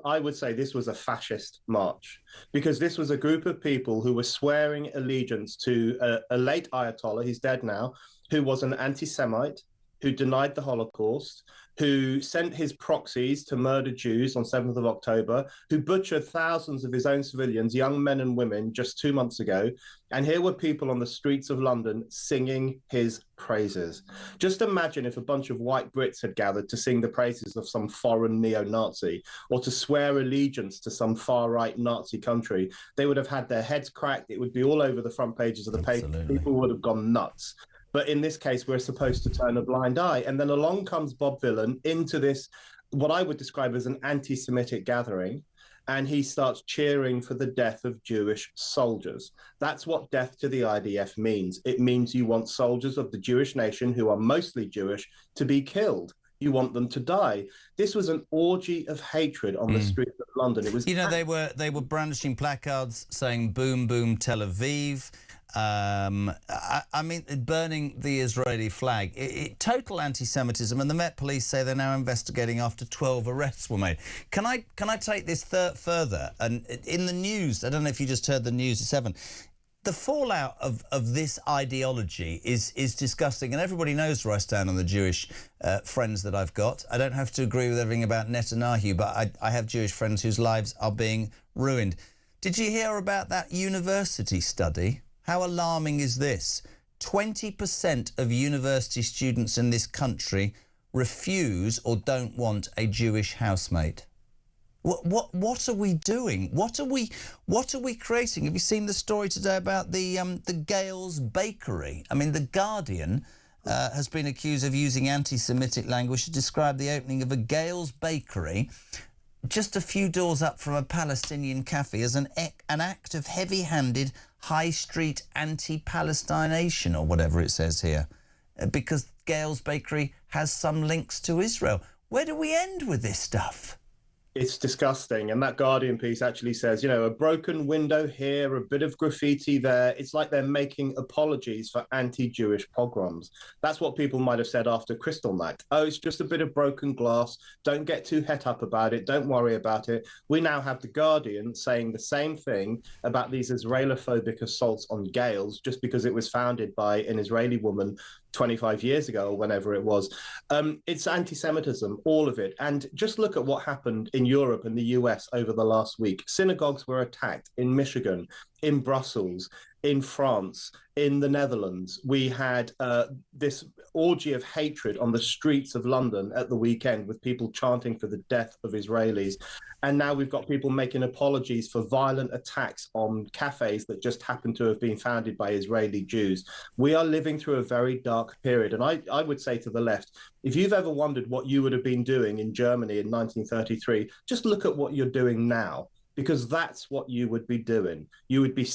I would say this was a fascist march, because this was a group of people who were swearing allegiance to a late Ayatollah, he's dead now, who was an anti-Semite, who denied the Holocaust, who sent his proxies to murder Jews on 7th of October, who butchered thousands of his own civilians, young men and women, just 2 months ago. And here were people on the streets of London singing his praises. Just imagine if a bunch of white Brits had gathered to sing the praises of some foreign neo-Nazi, or to swear allegiance to some far-right Nazi country. They would have had their heads cracked. It would be all over the front pages of the paper. People would have gone nuts. But in this case, we're supposed to turn a blind eye. And then along comes Bob Vylan into this, what I would describe as an anti-Semitic gathering, and he starts cheering for the death of Jewish soldiers. That's what death to the IDF means. It means you want soldiers of the Jewish nation, who are mostly Jewish, to be killed. You want them to die. This was an orgy of hatred on the streets of London. It was, you know, they were brandishing placards saying "Boom, boom, Tel Aviv." I mean, burning the Israeli flag. Total anti-Semitism, and the Met Police say they're now investigating after 12 arrests were made. Can I take this further? And in the news, I don't know if you just heard the news at 7. The fallout of this ideology is disgusting, and everybody knows where I stand on the Jewish friends that I've got. I don't have to agree with everything about Netanyahu, but I have Jewish friends whose lives are being ruined. Did you hear about that university study? How alarming is this? 20% of university students in this country refuse or don't want a Jewish housemate. What are we doing? What are we creating? Have you seen the story today about the Gales Bakery? I mean, The Guardian has been accused of using anti-Semitic language to describe the opening of a Gales Bakery just a few doors up from a Palestinian cafe as an act of heavy-handed high street anti-Palestination, or whatever it says here, because Gales Bakery has some links to Israel. Where do we end with this stuff? It's disgusting. And that Guardian piece actually says, you know, a broken window here, a bit of graffiti there. It's like they're making apologies for anti-Jewish pogroms. That's what people might have said after Kristallnacht. Oh, it's just a bit of broken glass. Don't get too het up about it. Don't worry about it. We now have the Guardian saying the same thing about these Israelophobic assaults on Gales, just because it was founded by an Israeli woman 25 years ago, or whenever it was. It's anti-Semitism, all of it. And just look at what happened in Europe and the US over the last week. Synagogues were attacked in Michigan, in Brussels, in France, in the Netherlands. We had this orgy of hatred on the streets of London at the weekend, with people chanting for the death of Israelis. And now we've got people making apologies for violent attacks on cafes that just happen to have been founded by Israeli Jews. We are living through a very dark period. And I would say to the left, if you've ever wondered what you would have been doing in Germany in 1933, just look at what you're doing now, because that's what you would be doing. You would be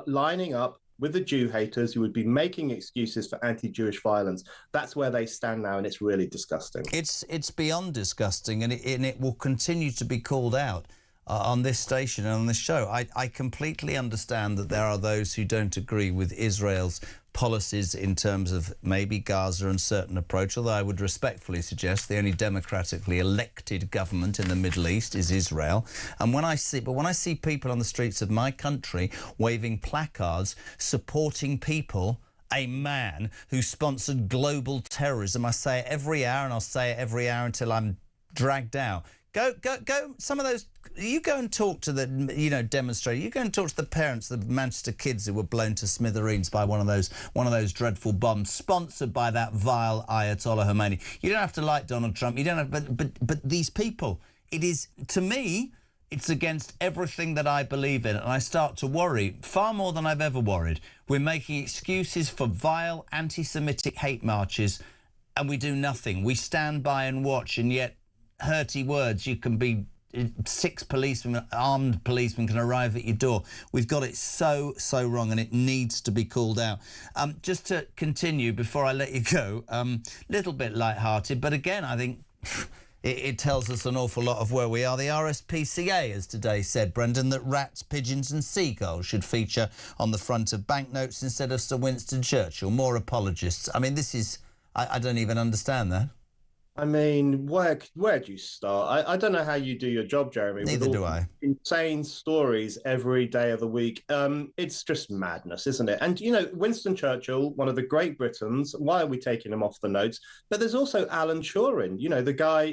lining up with the Jew haters, who would be making excuses for anti-Jewish violence. That's where they stand now, and it's really disgusting. It's beyond disgusting, and it will continue to be called out on this station and on this show. I completely understand that there are those who don't agree with Israel's policies in terms of maybe Gaza and certain approach, although I would respectfully suggest the only democratically elected government in the Middle East is Israel. And when I see people on the streets of my country waving placards supporting people a man who sponsored global terrorism. I say it every hour, and I'll say it every hour until I'm dragged out. Go, some of those, you go and talk to the, demonstrators. You go and talk to the parents of the Manchester kids who were blown to smithereens by one of those dreadful bombs, sponsored by that vile Ayatollah Khomeini. You don't have to like Donald Trump. You don't have, but these people, it is, to me, it's against everything that I believe in, and I start to worry, far more than I've ever worried. We're making excuses for vile anti-Semitic hate marches, and we do nothing. We stand by and watch, and yet hurty words, you can be 6 policemen, armed policemen can arrive at your door. We've got it so wrong, and it needs to be called out. Just to continue before I let you go, little bit light-hearted, but again, I think it tells us an awful lot of where we are. The RSPCA has today said, Brendan, that rats, pigeons and seagulls should feature on the front of banknotes instead of Sir Winston Churchill. More apologists. I mean, this is... I don't even understand that. I mean, where do you start? I don't know how you do your job, Jeremy. Neither do I. Insane stories every day of the week. It's just madness, isn't it? And, Winston Churchill, one of the great Britons, why are we taking him off the notes? But there's also Alan Turing, the guy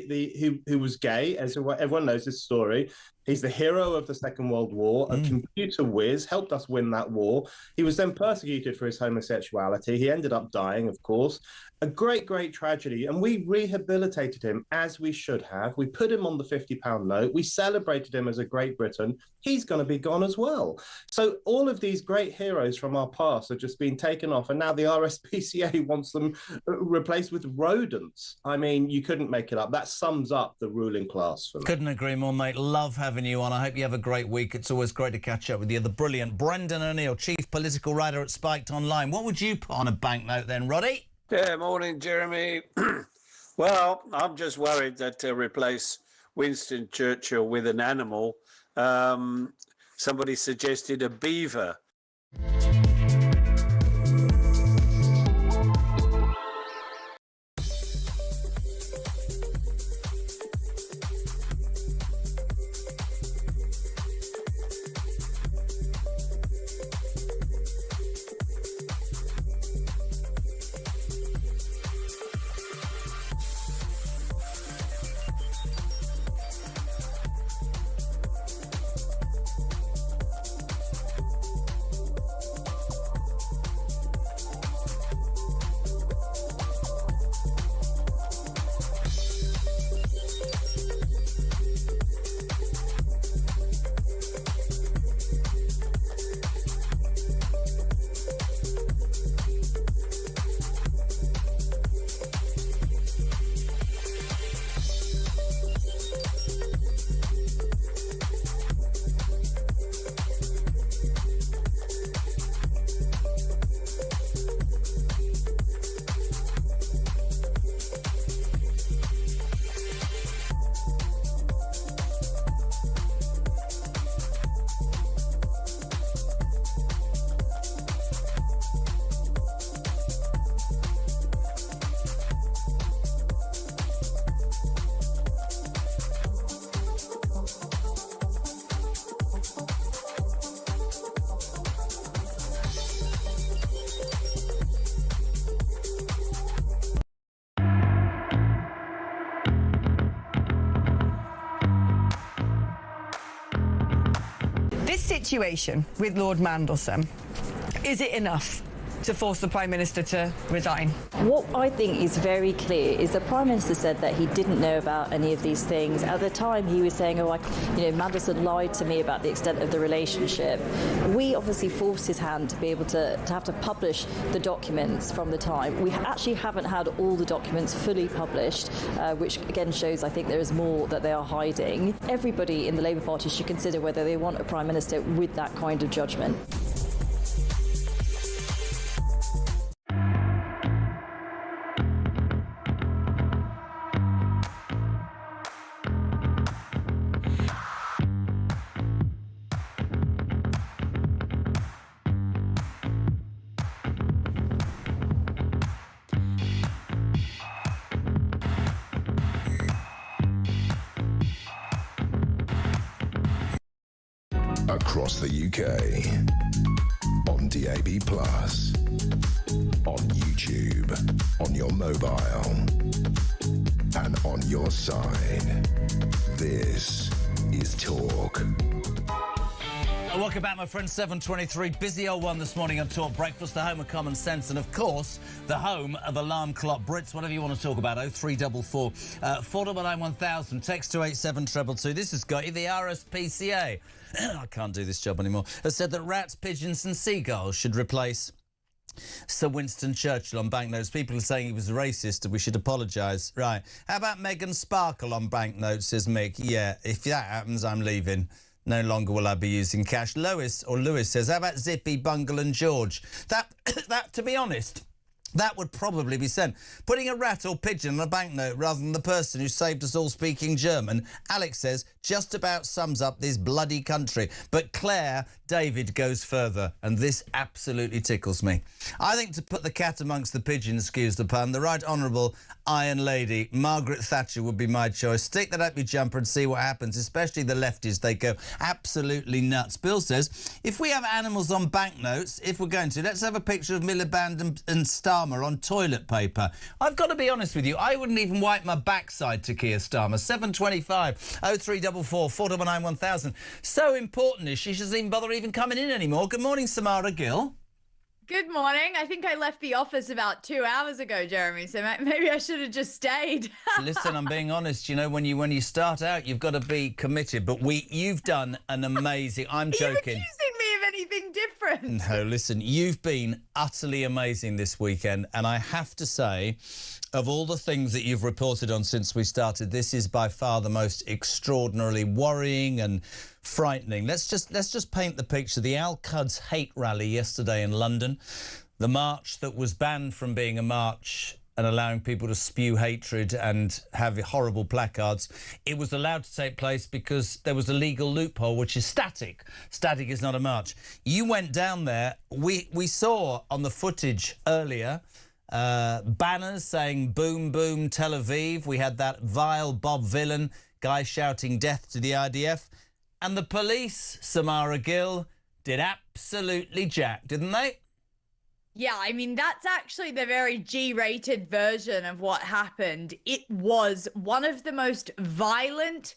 who was gay, as everyone knows this story. He's the hero of the Second World War, a computer whiz, helped us win that war. He was then persecuted for his homosexuality. He ended up dying, of course. A great, great tragedy. And we rehabilitated him as we should have. We put him on the £50 note. We celebrated him as a Great Britain. He's going to be gone as well. So all of these great heroes from our past have just been taken off. And now the RSPCA wants them replaced with rodents. I mean, you couldn't make it up. That sums up the ruling class for me. Couldn't agree more, mate. Love having you on. I hope you have a great week. It's always great to catch up with you. The brilliant Brendan O'Neill, chief political writer at Spiked Online. What would you put on a banknote then, Roddy? Yeah, morning, Jeremy. Well, I'm just worried that to replace Winston Churchill with an animal, somebody suggested a beaver. Situation with Lord Mandelson, is it enough to force the Prime Minister to resign? What I think is very clear is the Prime Minister said that he didn't know about any of these things. At the time, he was saying, Mandelson lied to me about the extent of the relationship. We obviously forced his hand to be able to have to publish the documents from the time. We actually haven't had all the documents fully published, which again shows, I think, there is more that they are hiding. Everybody in the Labour Party should consider whether they want a Prime Minister with that kind of judgment. Across the UK, on DAB+, mobile, and on your side. This is Talk. Welcome back, my friends. 7:23. Busy old one this morning on Talk Breakfast, the home of common sense, and of course, the home of Alarm Clock Brits. Whatever you want to talk about, 0344 499 1000. Text to 87222. This has got you. The RSPCA, I can't do this job anymore, has said that rats, pigeons and seagulls should replace Sir Winston Churchill on banknotes. People are saying he was racist and we should apologise. Right. How about Meghan Sparkle on banknotes, says Mick. Yeah, if that happens, I'm leaving. No longer will I be using cash. Lewis says, how about Zippy, Bungle and George? That, to be honest, that would probably be sent. Putting a rat or pigeon on a banknote rather than the person who saved us all speaking German, Alex says, just about sums up this bloody country. But Claire David goes further, and this absolutely tickles me. I think to put the cat amongst the pigeons, excuse the pun, the Right Honourable Iron Lady Margaret Thatcher would be my choice. Stick that up your jumper and see what happens, especially the lefties. They go absolutely nuts. Bill says, if we have animals on banknotes, if we're going to, let's have a picture of Miliband and Starmer on toilet paper. I've got to be honest with you, I wouldn't even wipe my backside to Keir Starmer. 725 0344 499 1000. So important is she doesn't even bother even coming in anymore. Good morning, Samara Gill. Good morning. I think I left the office about 2 hours ago, Jeremy, so maybe I should have just stayed. Listen, I'm being honest. You know, when you start out, you've got to be committed. But you've done an amazing... I'm joking. Are you accusing me of anything different? No, listen, you've been utterly amazing this weekend. And I have to say, of all the things that you've reported on since we started, this is by far the most extraordinarily worrying and frightening. Let's just paint the picture. The Al-Quds hate rally yesterday in London, the march that was banned from being a march and allowing people to spew hatred and have horrible placards. It was allowed to take place because there was a legal loophole, which is static. Static is not a march. You went down there. We saw on the footage earlier banners saying boom, boom, Tel Aviv. We had that vile Bob Villain guy shouting death to the IDF. And the police, Samara Gill, did absolutely jack, didn't they? Yeah, I mean, that's actually the very G-rated version of what happened. It was one of the most violent,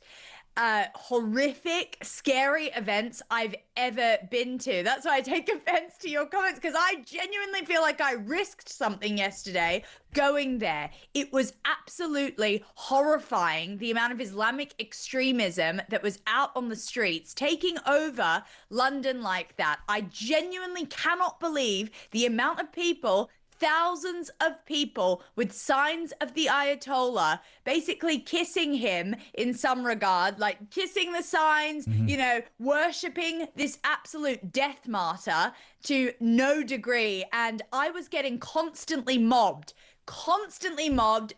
horrific, scary events I've ever been to. That's why I take offense to your comments, because I genuinely feel like I risked something yesterday going there. It was absolutely horrifying, the amount of Islamic extremism that was out on the streets, taking over London like that. I genuinely cannot believe the amount of people, thousands of people with signs of the Ayatollah, basically kissing him in some regard, like kissing the signs, you know, worshipping this absolute death martyr to no degree. And I was getting constantly mobbed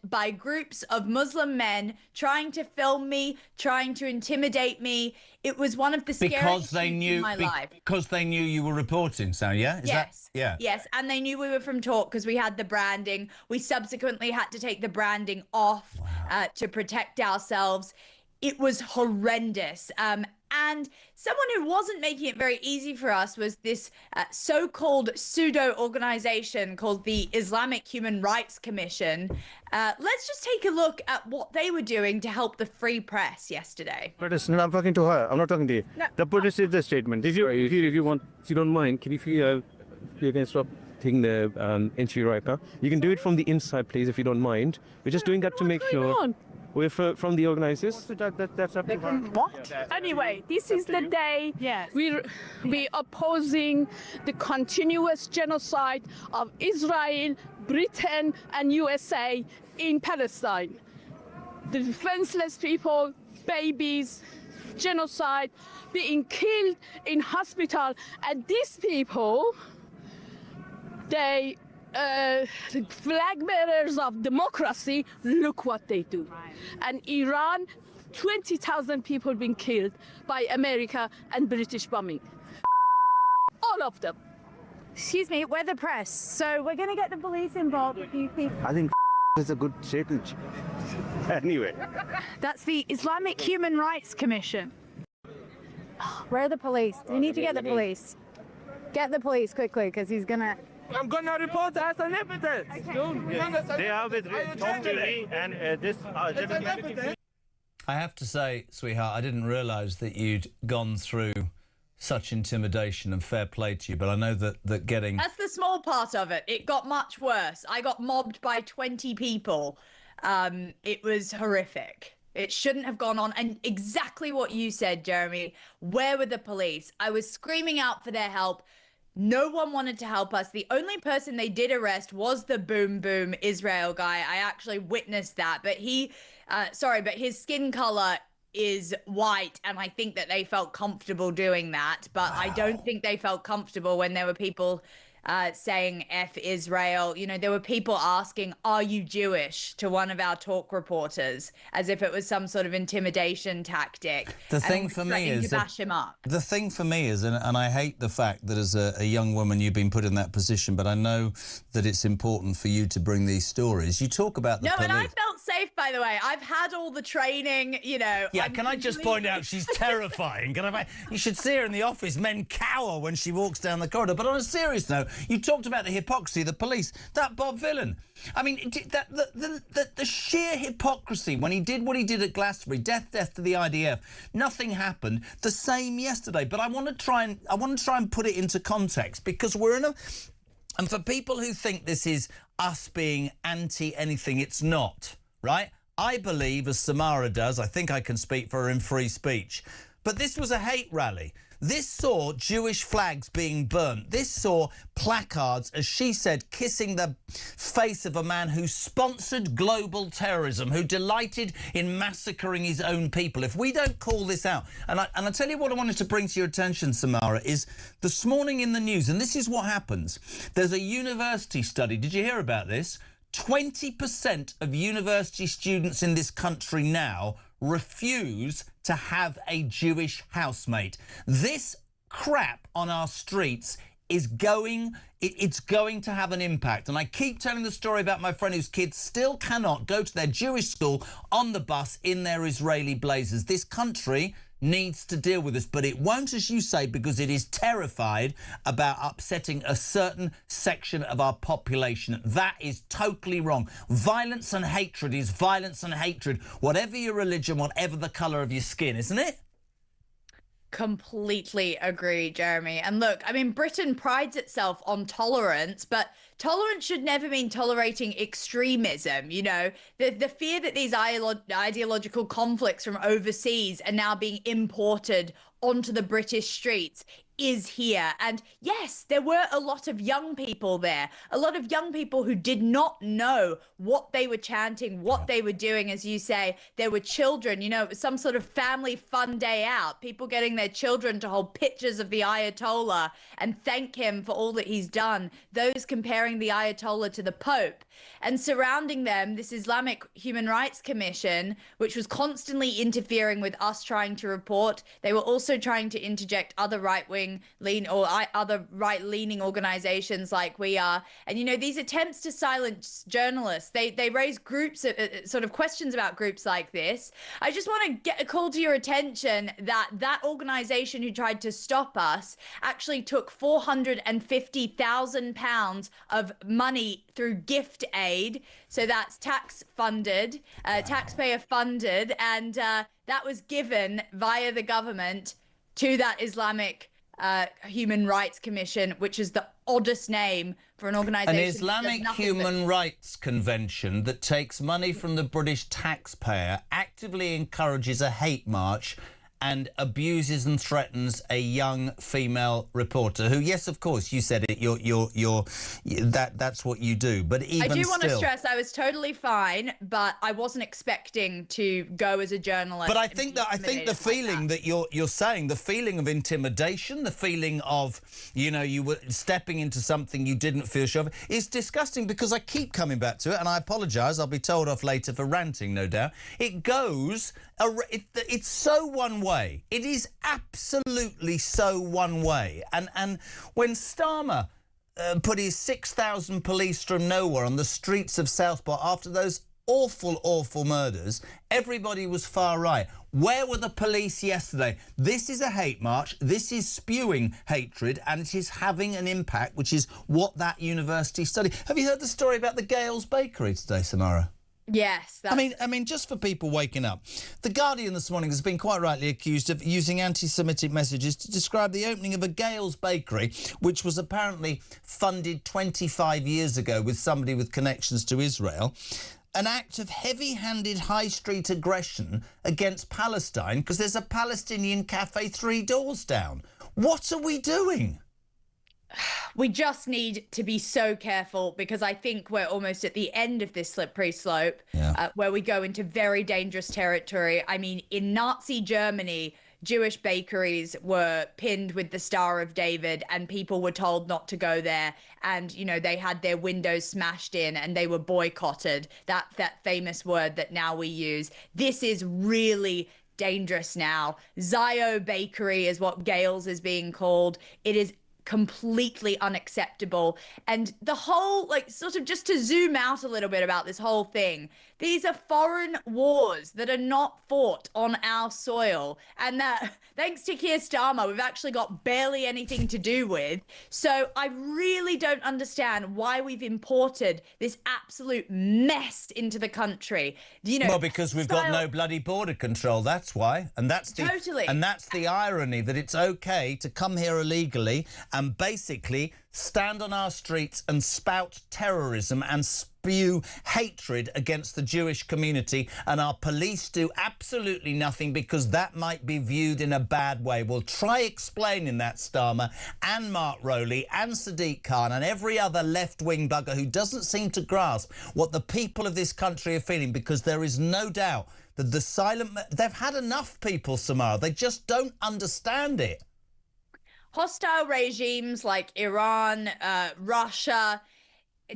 by groups of Muslim men trying to film me, trying to intimidate me. It was one of the scariest things in my life. Because they knew you were reporting, so yeah? Yes, and they knew we were from Talk because we had the branding. We subsequently had to take the branding off to protect ourselves. It was horrendous. And someone who wasn't making it very easy for us was this so-called pseudo-organization called the Islamic Human Rights Commission. Let's just take a look at what they were doing to help the free press yesterday. I'm talking to her. I'm not talking to you. No. The British is the statement. If you don't mind, if you can stop taking the interview right now. You can do it from the inside, please, if you don't mind. We're just doing that to make sure. We're from the organizers. That's up to her. What? Anyway, this is the day we're opposing the continuous genocide of Israel, Britain, and USA in Palestine. The defenseless people, babies, genocide, being killed in hospital, and these people, they flag bearers of democracy, look what they do. And Iran, 20,000 people being killed by America and British bombing. All of them. Excuse me, we're the press, so we're going to get the police involved if you think... I think is a good statement. Anyway. That's the Islamic Human Rights Commission. Where are the police? We need to get the police. Get the police quickly, because he's going to... I'm gonna report as an evidence. Okay. They are with talkTV and this gentleman. I have to say, sweetheart, I didn't realise that you'd gone through such intimidation, and fair play to you, but I know that getting... That's the small part of it. It got much worse. I got mobbed by 20 people. It was horrific. It shouldn't have gone on. And exactly what you said, Jeremy. Where were the police? I was screaming out for their help. No one wanted to help us. The only person they did arrest was the Boom Boom Israel guy. I actually witnessed that. But but his skin color is white, and I think that they felt comfortable doing that. But I don't think they felt comfortable when there were people saying F Israel. You know, there were people asking, are you Jewish, to one of our talk reporters, as if it was some sort of intimidation tactic. The thing for me is, the thing for me is, and I hate the fact that as a young woman you've been put in that position, but I know that it's important for you to bring these stories. You talk about the police. And I felt safe, by the way. I've had all the training, you know. Yeah, can I just point out she's terrifying? You should see her in the office. Men cower when she walks down the corridor. But on a serious note, you talked about the hypocrisy of the police. That Bob Villan. I mean, the sheer hypocrisy when he did what he did at Glastonbury, death to the IDF. Nothing happened. The same yesterday. But I want to try and put it into context, because we're in a... And for people who think this is us being anti-anything, it's not, right? I believe, as Samara does, I think I can speak for her in free speech. But this was a hate rally. This saw Jewish flags being burnt. This saw placards, as she said, kissing the face of a man who sponsored global terrorism, who delighted in massacring his own people. If we don't call this out, and I tell you what I wanted to bring to your attention, Samara, is this morning in the news, and this is what happens. There's a university study. Did you hear about this? 20% of university students in this country now refuse to have a Jewish housemate. This crap on our streets is it's going to have an impact. And I keep telling the story about my friend whose kids still cannot go to their Jewish school on the bus in their Israeli blazers. This country needs to deal with this, but it won't, as you say, because it is terrified about upsetting a certain section of our population. That is totally wrong. Violence and hatred is violence and hatred, whatever your religion, whatever the colour of your skin, isn't it? Completely agree, Jeremy. And look, I mean, Britain prides itself on tolerance, but tolerance should never mean tolerating extremism. You know, the fear that these ideological conflicts from overseas are now being imported onto the British streets is here. And yes, there were a lot of young people there, a lot of young people who did not know what they were chanting, what they were doing. As you say, there were children, you know, it was some sort of family fun day out, people getting their children to hold pictures of the Ayatollah and thank him for all that he's done, those comparing the Ayatollah to the Pope. And surrounding them, this Islamic Human Rights Commission, which was constantly interfering with us trying to report. They were also trying to interject other other right-leaning organizations like we are. And, you know, these attempts to silence journalists, they raise groups, sort of questions about groups like this. I just want to get a call to your attention that organization who tried to stop us actually took £450,000 of money through gift aid. So that's taxpayer funded, and that was given via the government to that Islamic Human Rights Commission, which is the oddest name for an organisation. An Islamic Human Rights Convention that takes money from the British taxpayer, actively encourages a hate march and abuses and threatens a young female reporter who, yes, of course, you said it, that's what you do. But even I do want to stress I was totally fine, but I wasn't expecting to go as a journalist. But I think the feeling that you're saying, the feeling of intimidation, the feeling of, you know, you were stepping into something you didn't feel sure of, is disgusting, because I keep coming back to it, and I apologise, I'll be told off later for ranting, no doubt. It goes, it's so one way. It is absolutely so one way. And when Starmer put his 6,000 police from nowhere on the streets of Southport after those awful, awful murders, everybody was far right. Where were the police yesterday? This is a hate march. This is spewing hatred, and it is having an impact, which is what that university studied. Have you heard the story about the Gales Bakery today, Samara? Yes. I mean, just for people waking up, The Guardian this morning has been quite rightly accused of using anti-Semitic messages to describe the opening of a Gales Bakery, which was apparently funded 25 years ago with somebody with connections to Israel. An act of heavy-handed high street aggression against Palestine because there's a Palestinian cafe 3 doors down. What are we doing? We just need to be so careful, because I think we're almost at the end of this slippery slope, where we go into very dangerous territory. I mean, in Nazi Germany, Jewish bakeries were pinned with the Star of David, and people were told not to go there. And, you know, they had their windows smashed in and they were boycotted. That famous word that now we use. This is really dangerous now. Zio Bakery is what Gales is being called. It is completely unacceptable. And the whole, like, sort of just to zoom out a little bit about this whole thing, these are foreign wars that are not fought on our soil, and that thanks to Keir Starmer we've actually got barely anything to do with. So I really don't understand why we've imported this absolute mess into the country. You know, well, because we've got no bloody border control, that's why. And that's the irony, that it's okay to come here illegally and basically stand on our streets and spout terrorism and spew hatred against the Jewish community, and our police do absolutely nothing because that might be viewed in a bad way. Well, try explaining that, Starmer and Mark Rowley and Sadiq Khan and every other left-wing bugger who doesn't seem to grasp what the people of this country are feeling, because there is no doubt that the silent... They've had enough, people, Samara. They just don't understand it. Hostile regimes like Iran, Russia,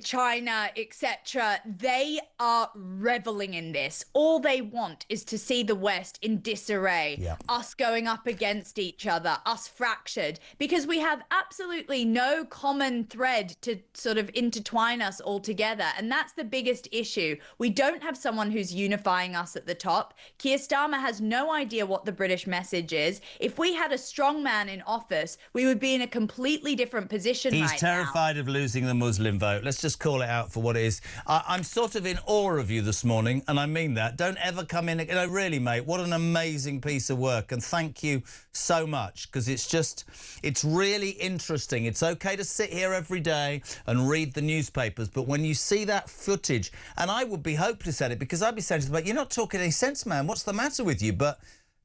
China, etc., they are reveling in this. All they want is to see the West in disarray, us going up against each other, us fractured, because we have absolutely no common thread to sort of intertwine us all together. And that's the biggest issue. We don't have someone who's unifying us at the top. Keir Starmer has no idea what the British message is. If we had a strong man in office, we would be in a completely different position right now. He's terrified of losing the Muslim vote. Let's just call it out for what it is. I'm sort of in awe of you this morning, and I mean that. Don't ever come in... You know, really, mate, what an amazing piece of work, and thank you so much, because it's really interesting. It's okay to sit here every day and read the newspapers, but when you see that footage, and I would be hopeless at it, because I'd be saying to them, you're not talking any sense, man. What's the matter with you? But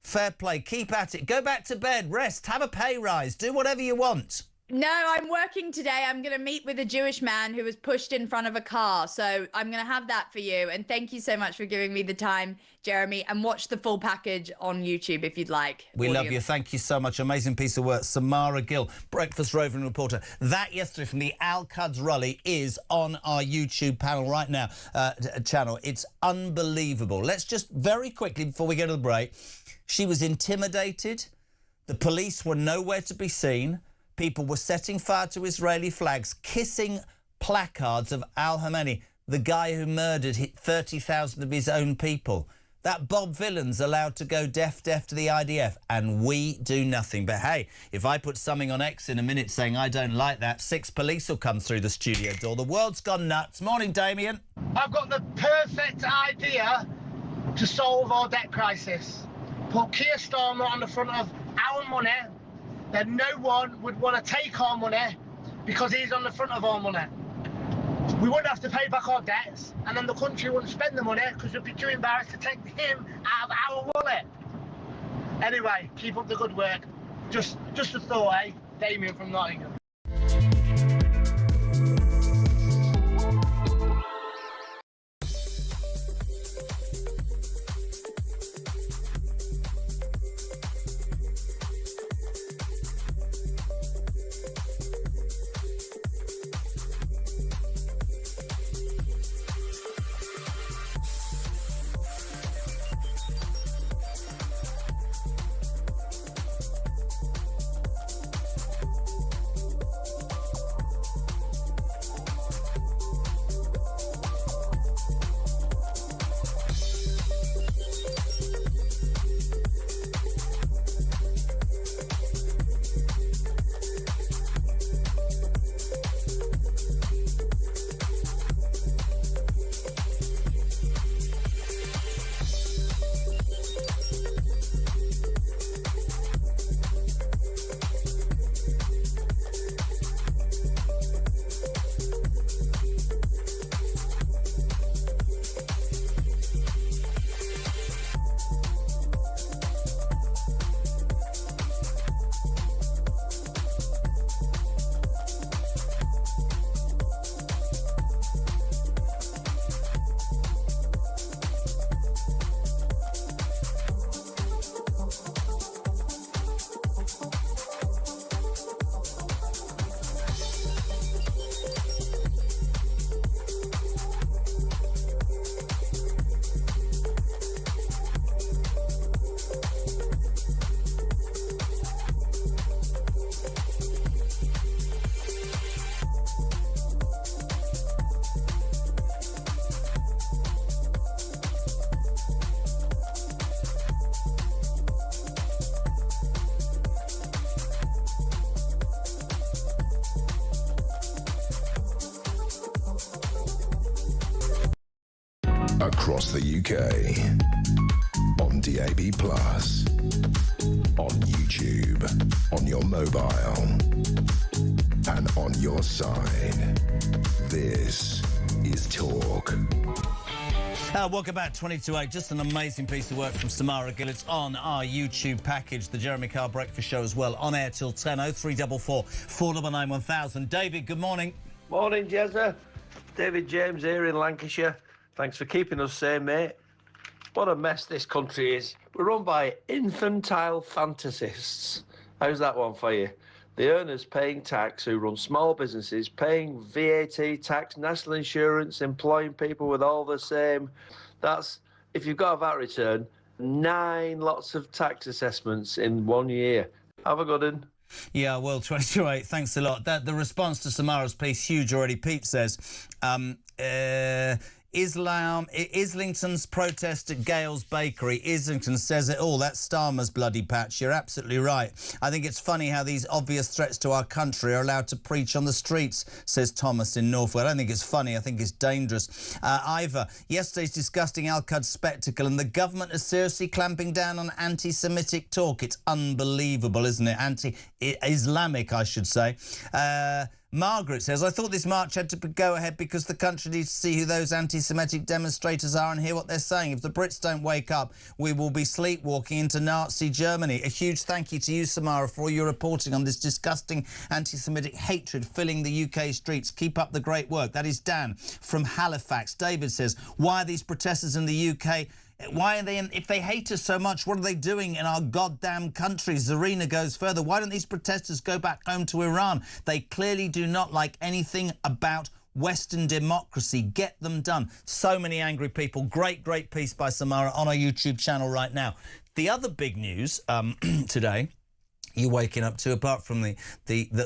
fair play. Keep at it. Go back to bed. Rest. Have a pay rise. Do whatever you want. No, I'm working today. I'm going to meet with a Jewish man who was pushed in front of a car. So I'm going to have that for you. And thank you so much for giving me the time, Jeremy. And watch the full package on YouTube if you'd like. We love you. Thank you so much. Amazing piece of work. Samara Gill, Breakfast Roving Reporter. That yesterday from the Al-Quds rally is on our YouTube panel right now. Channel. It's unbelievable. Let's just very quickly, before we go to the break, she was intimidated. The police were nowhere to be seen. People were setting fire to Israeli flags, kissing placards of Al-Khamenei, the guy who murdered 30,000 of his own people. That Bob Villan's allowed to go deaf to the IDF, and we do nothing. But hey, if I put something on X in a minute saying I don't like that, 6 police will come through the studio door. The world's gone nuts. Morning, Damien. I've got the perfect idea to solve our debt crisis. Put Keir Starmer on the front of our money, then no one would want to take our money because he's on the front of our money. We wouldn't have to pay back our debts, and then the country wouldn't spend the money because we'd be too embarrassed to take him out of our wallet. Anyway, keep up the good work. Just a thought, eh? Damien from Nottingham. Across the UK. On DAB+. On YouTube. On your mobile. And on your side. This is Talk. Welcome back, 20 to 8. Just an amazing piece of work from Samara Gill. It's on our YouTube package, the Jeremy Kyle Breakfast Show as well, on air till 10. 0344 499 1000. David, good morning. Morning, Jezza. David James here in Lancashire. Thanks for keeping us sane, mate. What a mess this country is. We're run by infantile fantasists. How's that one for you? The earners paying tax who run small businesses, paying VAT, tax, national insurance, employing people with all the same. That's, if you've got a VAT return, 9 lots of tax assessments in 1 year. Have a good one. Yeah, well, 20 to 8, thanks a lot. The response to Samara's piece, huge already. Pete says, Islington's protest at Gale's Bakery. Islington says it all. That's Starmer's bloody patch. You're absolutely right. I think it's funny how these obvious threats to our country are allowed to preach on the streets, says Thomas in Norfolk. I don't think it's funny. I think it's dangerous. Ivor, yesterday's disgusting Al-Quds spectacle, and the government is seriously clamping down on anti-Semitic talk. It's unbelievable, isn't it? Anti-Islamic, I should say. Margaret says, I thought this march had to go ahead because the country needs to see who those anti-Semitic demonstrators are and hear what they're saying. If the Brits don't wake up, we will be sleepwalking into Nazi Germany. A huge thank you to you, Samara, for all your reporting on this disgusting anti-Semitic hatred filling the UK streets. Keep up the great work. That is Dan from Halifax. David says, why are these protesters in the UK... Why are they, if they hate us so much, what are they doing in our goddamn country? Zarina goes further. Why don't these protesters go back home to Iran? They clearly do not like anything about Western democracy. Get them done. So many angry people. Great, great piece by Samara on our YouTube channel right now. The other big news today you're waking up to, apart from the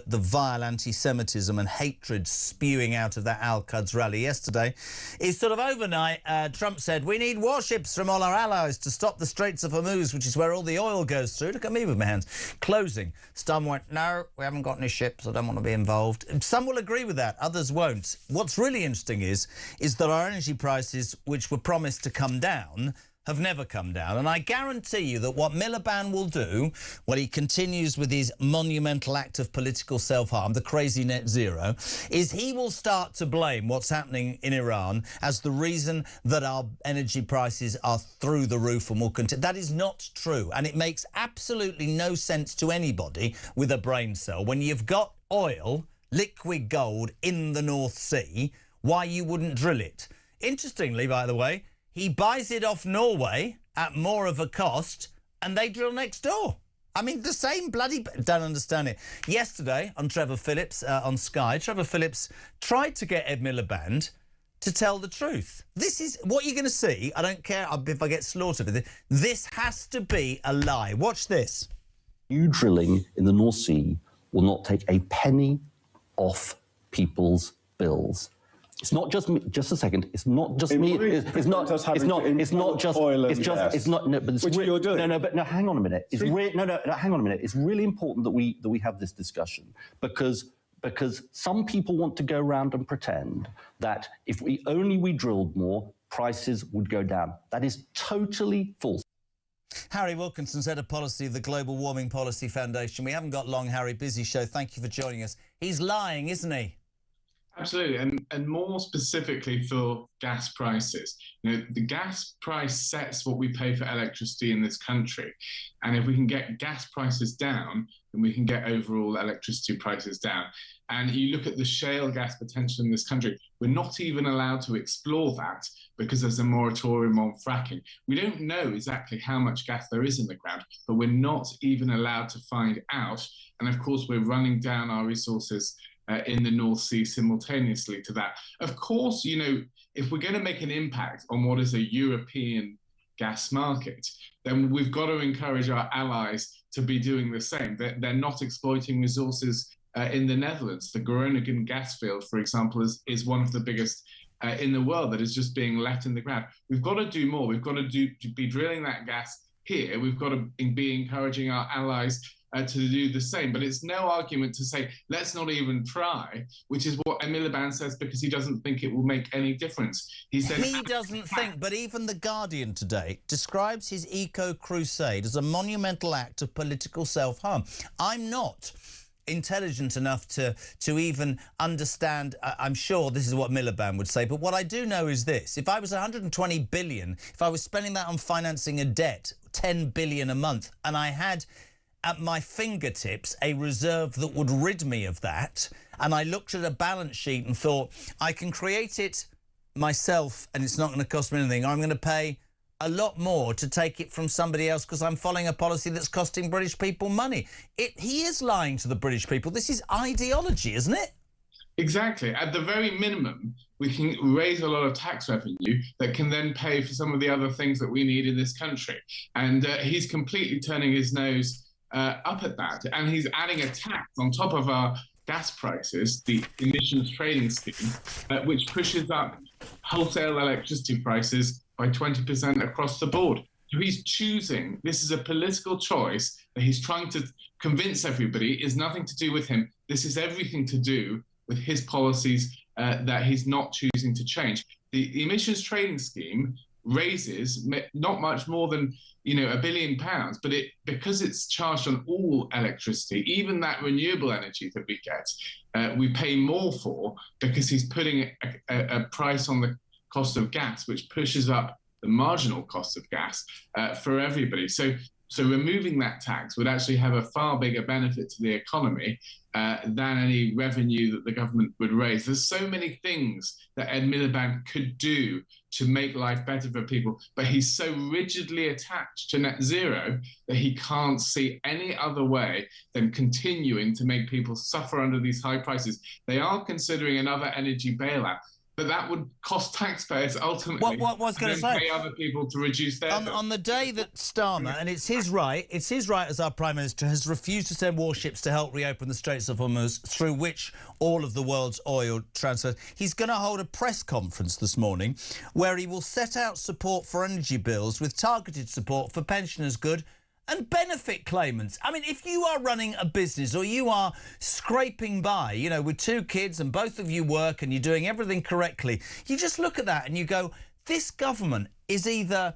vile anti-Semitism and hatred spewing out of that Al-Quds rally yesterday, is sort of overnight, Trump said, we need warships from all our allies to stop the Straits of Hormuz, which is where all the oil goes through. Look at me with my hands. Closing. Some went, no, we haven't got any ships, I don't want to be involved. Some will agree with that, others won't. What's really interesting is that our energy prices, which were promised to come down, have never come down. And I guarantee you that what Miliband will do when he continues with his monumental act of political self-harm, the crazy net zero, is he will start to blame what's happening in Iran as the reason that our energy prices are through the roof and will continue. That is not true. And it makes absolutely no sense to anybody with a brain cell. When you've got oil, liquid gold, in the North Sea, why you wouldn't drill it. Interestingly, by the way, he buys it off Norway at more of a cost, and they drill next door. I mean, the same bloody... Don't understand it. Yesterday, on Trevor Phillips, on Sky, Trevor Phillips tried to get Ed Miliband to tell the truth. This is... What you're going to see, I don't care if I get slaughtered. This has to be a lie. Watch this. New drilling in the North Sea will not take a penny off people's bills. It's not just me, just a second. It's not just me. It's not just oil and gas. It's not. No, but it's which you're doing. No. Hang on a minute. It's hang on a minute. It's really important that we have this discussion because some people want to go around and pretend that if we drilled more, prices would go down. That is totally false. Harry Wilkinson's head of policy of the Global Warming Policy Foundation. We haven't got long, Harry. Busy show. Thank you for joining us. He's lying, isn't he? Absolutely, and more specifically for gas prices. You know, the gas price sets what we pay for electricity in this country. And if we can get gas prices down, then we can get overall electricity prices down. And you look at the shale gas potential in this country, we're not even allowed to explore that because there's a moratorium on fracking. We don't know exactly how much gas there is in the ground, but we're not even allowed to find out. And of course, we're running down our resources in the North Sea simultaneously to that. Of course, you know, if we're going to make an impact on what is a European gas market, then we've got to encourage our allies to be doing the same. They're not exploiting resources in the Netherlands. The Groningen gas field, for example, is one of the biggest in the world that is just being left in the ground. We've got to do more. We've got to be drilling that gas here. We've got to be encouraging our allies to do the same. But it's no argument to say, let's not even try, which is what Miliband says, because he doesn't think it will make any difference. He said he doesn't think, but even The Guardian today describes his eco-crusade as a monumental act of political self-harm. I'm not intelligent enough to even understand. I'm sure this is what Miliband would say, but what I do know is this: if I was 120 billion, if I was spending that on financing a debt, 10 billion a month, and I had at my fingertips a reserve that would rid me of that, and I looked at a balance sheet and thought, I can create it myself and it's not going to cost me anything, I'm going to pay a lot more to take it from somebody else because I'm following a policy that's costing British people money. He is lying to the British people. This is ideology, isn't it? Exactly. At the very minimum, we can raise a lot of tax revenue that can then pay for some of the other things that we need in this country. And he's completely turning his nose up at that. And he's adding a tax on top of our gas prices, the emissions trading scheme, which pushes up wholesale electricity prices by 20% across the board. So he's choosing, this is a political choice that he's trying to convince everybody is nothing to do with him. This is everything to do with his policies that he's not choosing to change. The emissions trading scheme raises not much more than £1 billion, but because it's charged on all electricity, even that renewable energy that we get, we pay more for, because he's putting a price on the cost of gas, which pushes up the marginal cost of gas for everybody. So removing that tax would actually have a far bigger benefit to the economy than any revenue that the government would raise. There's so many things that Ed Miliband could do to make life better for people, but he's so rigidly attached to net zero that he can't see any other way than continuing to make people suffer under these high prices. They are considering another energy bailout, but that would cost taxpayers ultimately. What was going to say? Pay other people to reduce their on the day that Starmer, and it's his right as our Prime Minister, has refused to send warships to help reopen the Straits of Hormuz, through which all of the world's oil transfers, he's going to hold a press conference this morning where he will set out support for energy bills with targeted support for pensioners' good and benefit claimants. I mean, if you are running a business or you are scraping by, with 2 kids and both of you work and you're doing everything correctly, you just look at that and you go, this government is either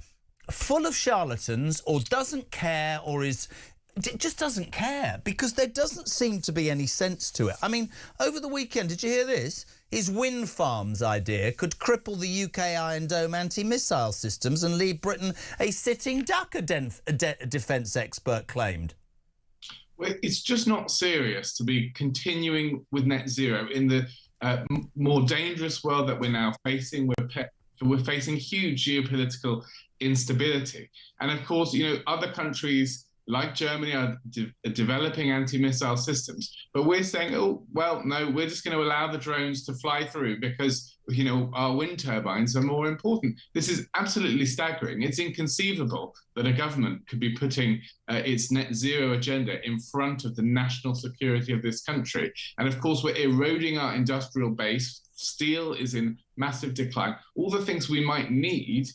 full of charlatans or doesn't care, or just doesn't care, because there doesn't seem to be any sense to it. I mean, over the weekend, did you hear this? His wind farms idea could cripple the UK Iron Dome anti-missile systems and leave Britain a sitting duck, a defence expert claimed. Well, it's just not serious to be continuing with net zero in the more dangerous world that we're now facing. We're facing huge geopolitical instability. And of course, other countries like Germany are developing anti-missile systems. But we're saying, oh, well, no, we're just going to allow the drones to fly through because, our wind turbines are more important. This is absolutely staggering. It's inconceivable that a government could be putting its net zero agenda in front of the national security of this country. And of course, we're eroding our industrial base. Steel is in massive decline. All the things we might need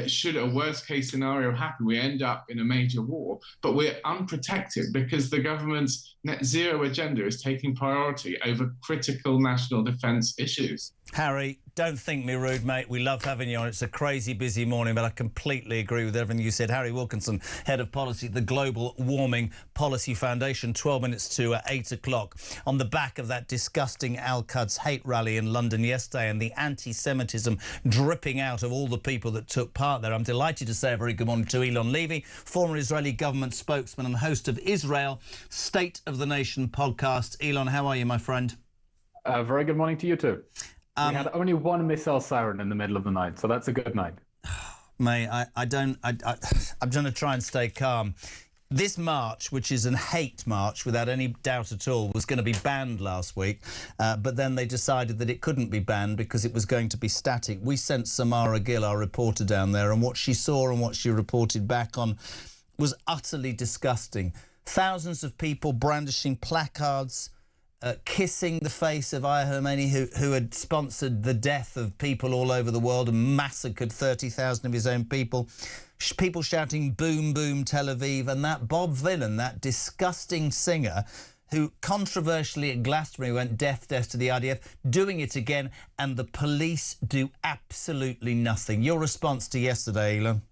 should a worst case scenario happen, we end up in a major war, but we're unprotected because the government's net zero agenda is taking priority over critical national defence issues. Harry, don't think me rude, mate. We love having you on. It's a crazy busy morning, but I completely agree with everything you said. Harry Wilkinson, Head of Policy at the Global Warming Policy Foundation, 12 minutes to 8 o'clock. On the back of that disgusting Al-Quds hate rally in London yesterday and the anti-Semitism dripping out of all the people that took part there, I'm delighted to say a very good morning to Elon Levy, former Israeli government spokesman and host of Israel State of the Nation podcast. Elon, how are you, my friend? Very good morning to you too. We had only one missile siren in the middle of the night, so that's a good night. Mate, I'm going to try and stay calm. This march, which is a hate march without any doubt at all, was going to be banned last week, but then they decided that it couldn't be banned because it was going to be static. We sent Samara Gill, our reporter, down there, and what she saw and what she reported back on was utterly disgusting. Thousands of people brandishing placards, kissing the face of Ayah Khomeini, who had sponsored the death of people all over the world and massacred 30,000 of his own people. People shouting "Boom, boom, Tel Aviv," and that Bob Vylan, that disgusting singer, who controversially at Glastonbury went death, death to the IDF, doing it again, and the police do absolutely nothing. Your response to yesterday, Elon?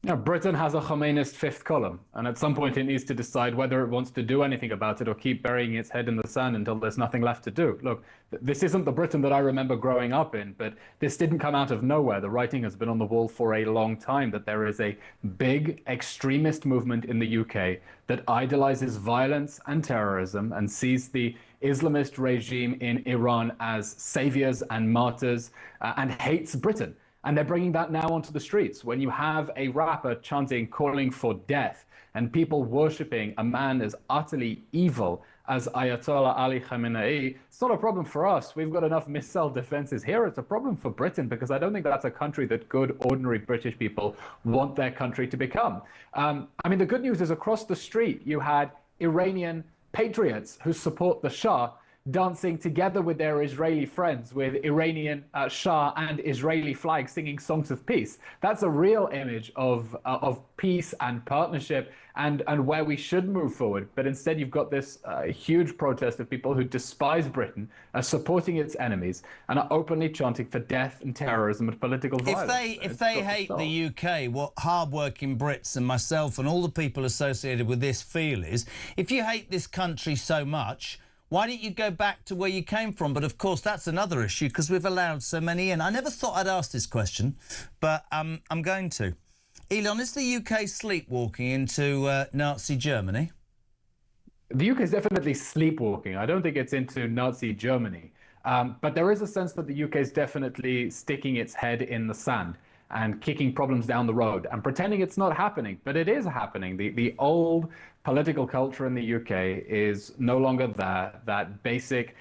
Yeah, Britain has a Khomeinist fifth column, and at some point it needs to decide whether it wants to do anything about it or keep burying its head in the sand until there's nothing left to do. Look, this isn't the Britain that I remember growing up in, but this didn't come out of nowhere. The writing has been on the wall for a long time that there is a big extremist movement in the UK that idolizes violence and terrorism and sees the Islamist regime in Iran as saviors and martyrs and hates Britain. And they're bringing that now onto the streets. When you have a rapper chanting, calling for death, and people worshipping a man as utterly evil as Ayatollah Ali Khamenei, it's not a problem for us. We've got enough missile defenses here. It's a problem for Britain, because I don't think that's a country that good, ordinary British people want their country to become. I mean, the good news is across the street, you had Iranian patriots who support the Shah dancing together with their Israeli friends with Iranian Shah and Israeli flag singing songs of peace. That's a real image of peace and partnership and where we should move forward. But instead you've got this huge protest of people who despise Britain, are supporting its enemies and are openly chanting for death and terrorism and political violence. If they hate the UK, what hardworking Brits and myself and all the people associated with this feel is, if you hate this country so much, why don't you go back to where you came from? But of course, that's another issue because we've allowed so many in. I never thought I'd ask this question, but I'm going to. Elon, is the UK sleepwalking into Nazi Germany? The UK is definitely sleepwalking. I don't think it's into Nazi Germany. But there is a sense that the UK is definitely sticking its head in the sand and kicking problems down the road and pretending it's not happening. But it is happening. The old political culture in the UK is no longer there. That basic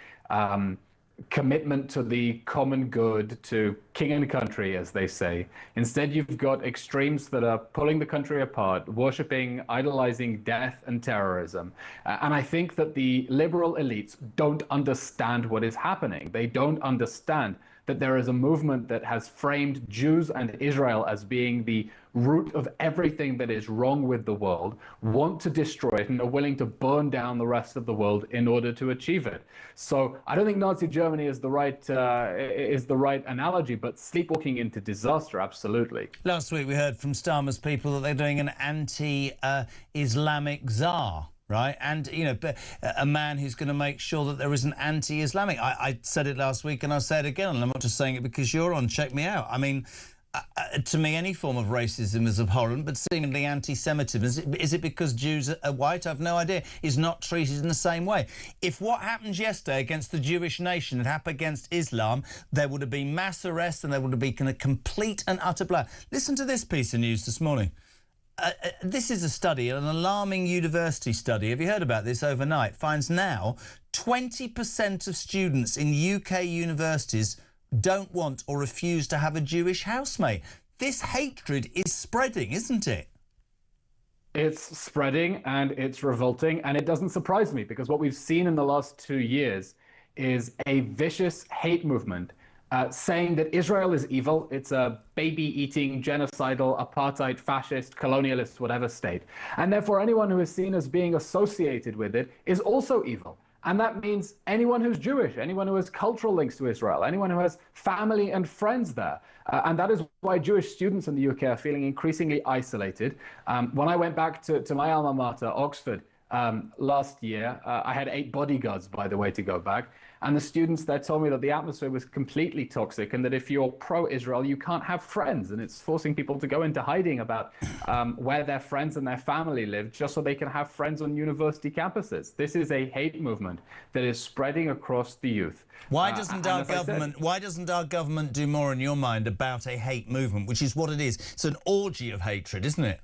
commitment to the common good, to king and country, as they say. Instead, you've got extremes that are pulling the country apart, worshipping, idolizing death and terrorism. And I think that the liberal elites don't understand what is happening. They don't understand that there is a movement that has framed Jews and Israel as being the root of everything that is wrong with the world, want to destroy it, and are willing to burn down the rest of the world in order to achieve it. So I don't think Nazi Germany is the right analogy, but sleepwalking into disaster, absolutely. Last week we heard from Starmer's people that they're doing an anti-Islamic czar. Right, and you know, a man who's going to make sure that there is an anti-Islamic. I said it last week, and I'll say it again. And I'm not just saying it because you're on. Check me out. I mean, to me, any form of racism is abhorrent, but seemingly anti-Semitism, is it because Jews are white? I've no idea. Is not treated in the same way. If what happened yesterday against the Jewish nation had happened against Islam, there would have been mass arrests and there would have been a complete and utter blow. Listen to this piece of news this morning. This is a study, an alarming university study. Have you heard about this overnight? Finds now 20% of students in UK universities don't want or refuse to have a Jewish housemate. This hatred is spreading, isn't it? It's spreading and it's revolting, and it doesn't surprise me because what we've seen in the last 2 years is a vicious hate movement saying that Israel is evil. It's a baby-eating, genocidal, apartheid, fascist, colonialist, whatever state. And therefore, anyone who is seen as being associated with it is also evil. And that means anyone who's Jewish, anyone who has cultural links to Israel, anyone who has family and friends there. And that is why Jewish students in the UK are feeling increasingly isolated. When I went back to my alma mater, Oxford, last year, I had 8 bodyguards, by the way, to go back. And the students there told me that the atmosphere was completely toxic and that if you're pro-Israel, you can't have friends. And it's forcing people to go into hiding about where their friends and their family live just so they can have friends on university campuses. This is a hate movement that is spreading across the youth. Why doesn't our government do more in your mind about a hate movement, which is what it is? It's an orgy of hatred, isn't it?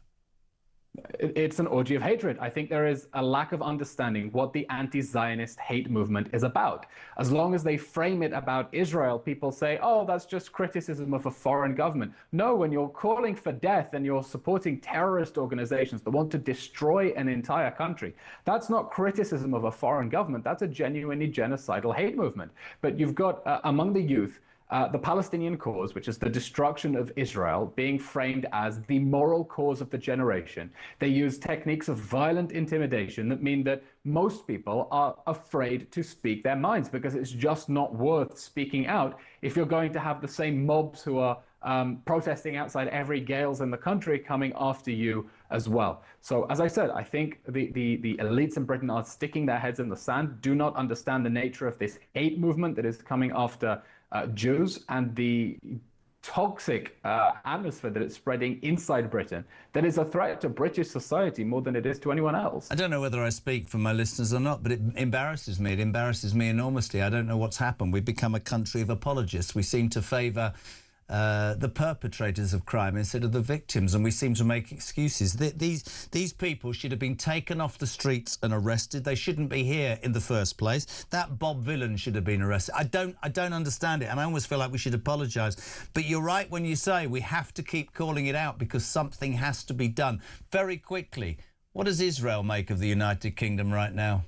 It's an orgy of hatred. I think there is a lack of understanding what the anti-Zionist hate movement is about. As long as they frame it about Israel, people say, oh, that's just criticism of a foreign government. No, when you're calling for death and you're supporting terrorist organizations that want to destroy an entire country, that's not criticism of a foreign government. That's a genuinely genocidal hate movement. But you've got, among the youth, the Palestinian cause, which is the destruction of Israel, being framed as the moral cause of the generation. They use techniques of violent intimidation that mean that most people are afraid to speak their minds because it's just not worth speaking out if you're going to have the same mobs who are protesting outside every Gales in the country coming after you as well. So, as I said, I think the elites in Britain are sticking their heads in the sand, do not understand the nature of this hate movement that is coming after Jews and the toxic atmosphere that it's spreading inside Britain that is a threat to British society more than it is to anyone else. I don't know whether I speak for my listeners or not, but it embarrasses me. It embarrasses me enormously. I don't know what's happened. We've become a country of apologists. We seem to favour the perpetrators of crime instead of the victims, and we seem to make excuses. These people should have been taken off the streets and arrested. They shouldn't be here in the first place. That Bob Villain should have been arrested. I don't understand it, and I almost feel like we should apologise. But you're right when you say we have to keep calling it out because something has to be done. Very quickly, what does Israel make of the United Kingdom right now?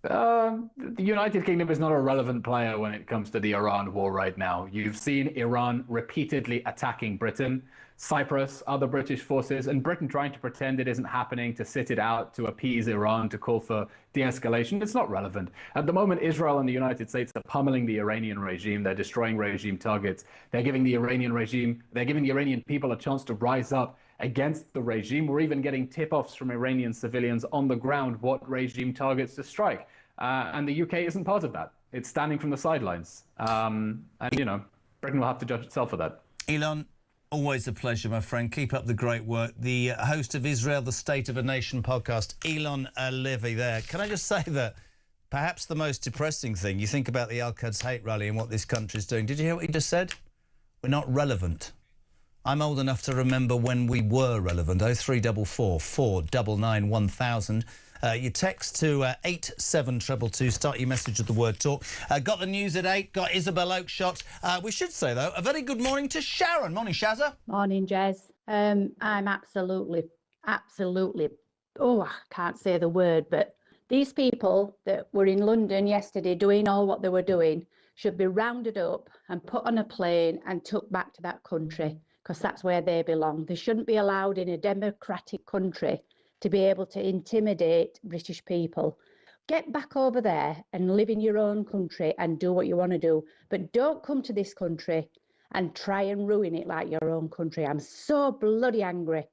The United Kingdom is not a relevant player when it comes to the Iran war right now. You've seen Iran repeatedly attacking Britain, Cyprus, other British forces, and Britain trying to pretend it isn't happening, to sit it out, to appease Iran, to call for de-escalation. It's not relevant. At the moment, Israel and the United States are pummeling the Iranian regime. They're destroying regime targets. They're giving the Iranian people a chance to rise up against the regime. We're even getting tip-offs from Iranian civilians on the ground what regime targets to strike. And the UK isn't part of that. It's standing from the sidelines. And, you know, Britain will have to judge itself for that. Elon, always a pleasure, my friend. Keep up the great work. The host of Israel, the State of a Nation podcast, Elon Levy there. Can I just say that perhaps the most depressing thing, you think about the Al-Quds hate rally and what this country's doing. Did you hear what he just said? We're not relevant. I'm old enough to remember when we were relevant. 0344 499 1000. You text to 87222. Start your message with the word talk. Got the news at 8. Got Isabel Oakeshott. We should say, though, a very good morning to Sharon. Morning, Shazza. Morning, Jez. I'm absolutely, oh, I can't say the word, but these people that were in London yesterday doing all what they were doing should be rounded up and put on a plane and took back to that country, because that's where they belong. They shouldn't be allowed in a democratic country to be able to intimidate British people. Get back over there and live in your own country and do what you want to do. But don't come to this country and try and ruin it like your own country. I'm so bloody angry.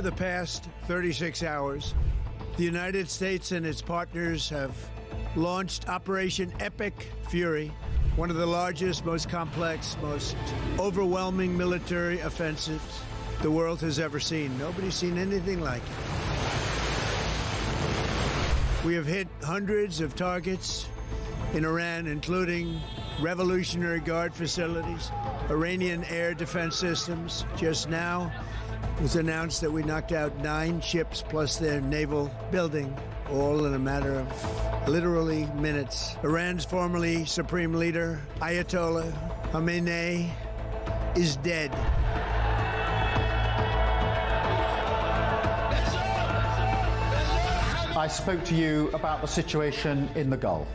Over the past 36 hours, the United States and its partners have launched Operation Epic Fury, one of the largest, most complex, most overwhelming military offensives the world has ever seen. Nobody's seen anything like it. We have hit hundreds of targets in Iran, including Revolutionary Guard facilities, Iranian air defense systems. Just now, it was announced that we knocked out 9 ships plus their naval building, all in a matter of literally minutes. Iran's formerly supreme leader, Ayatollah Khamenei, is dead. I spoke to you about the situation in the Gulf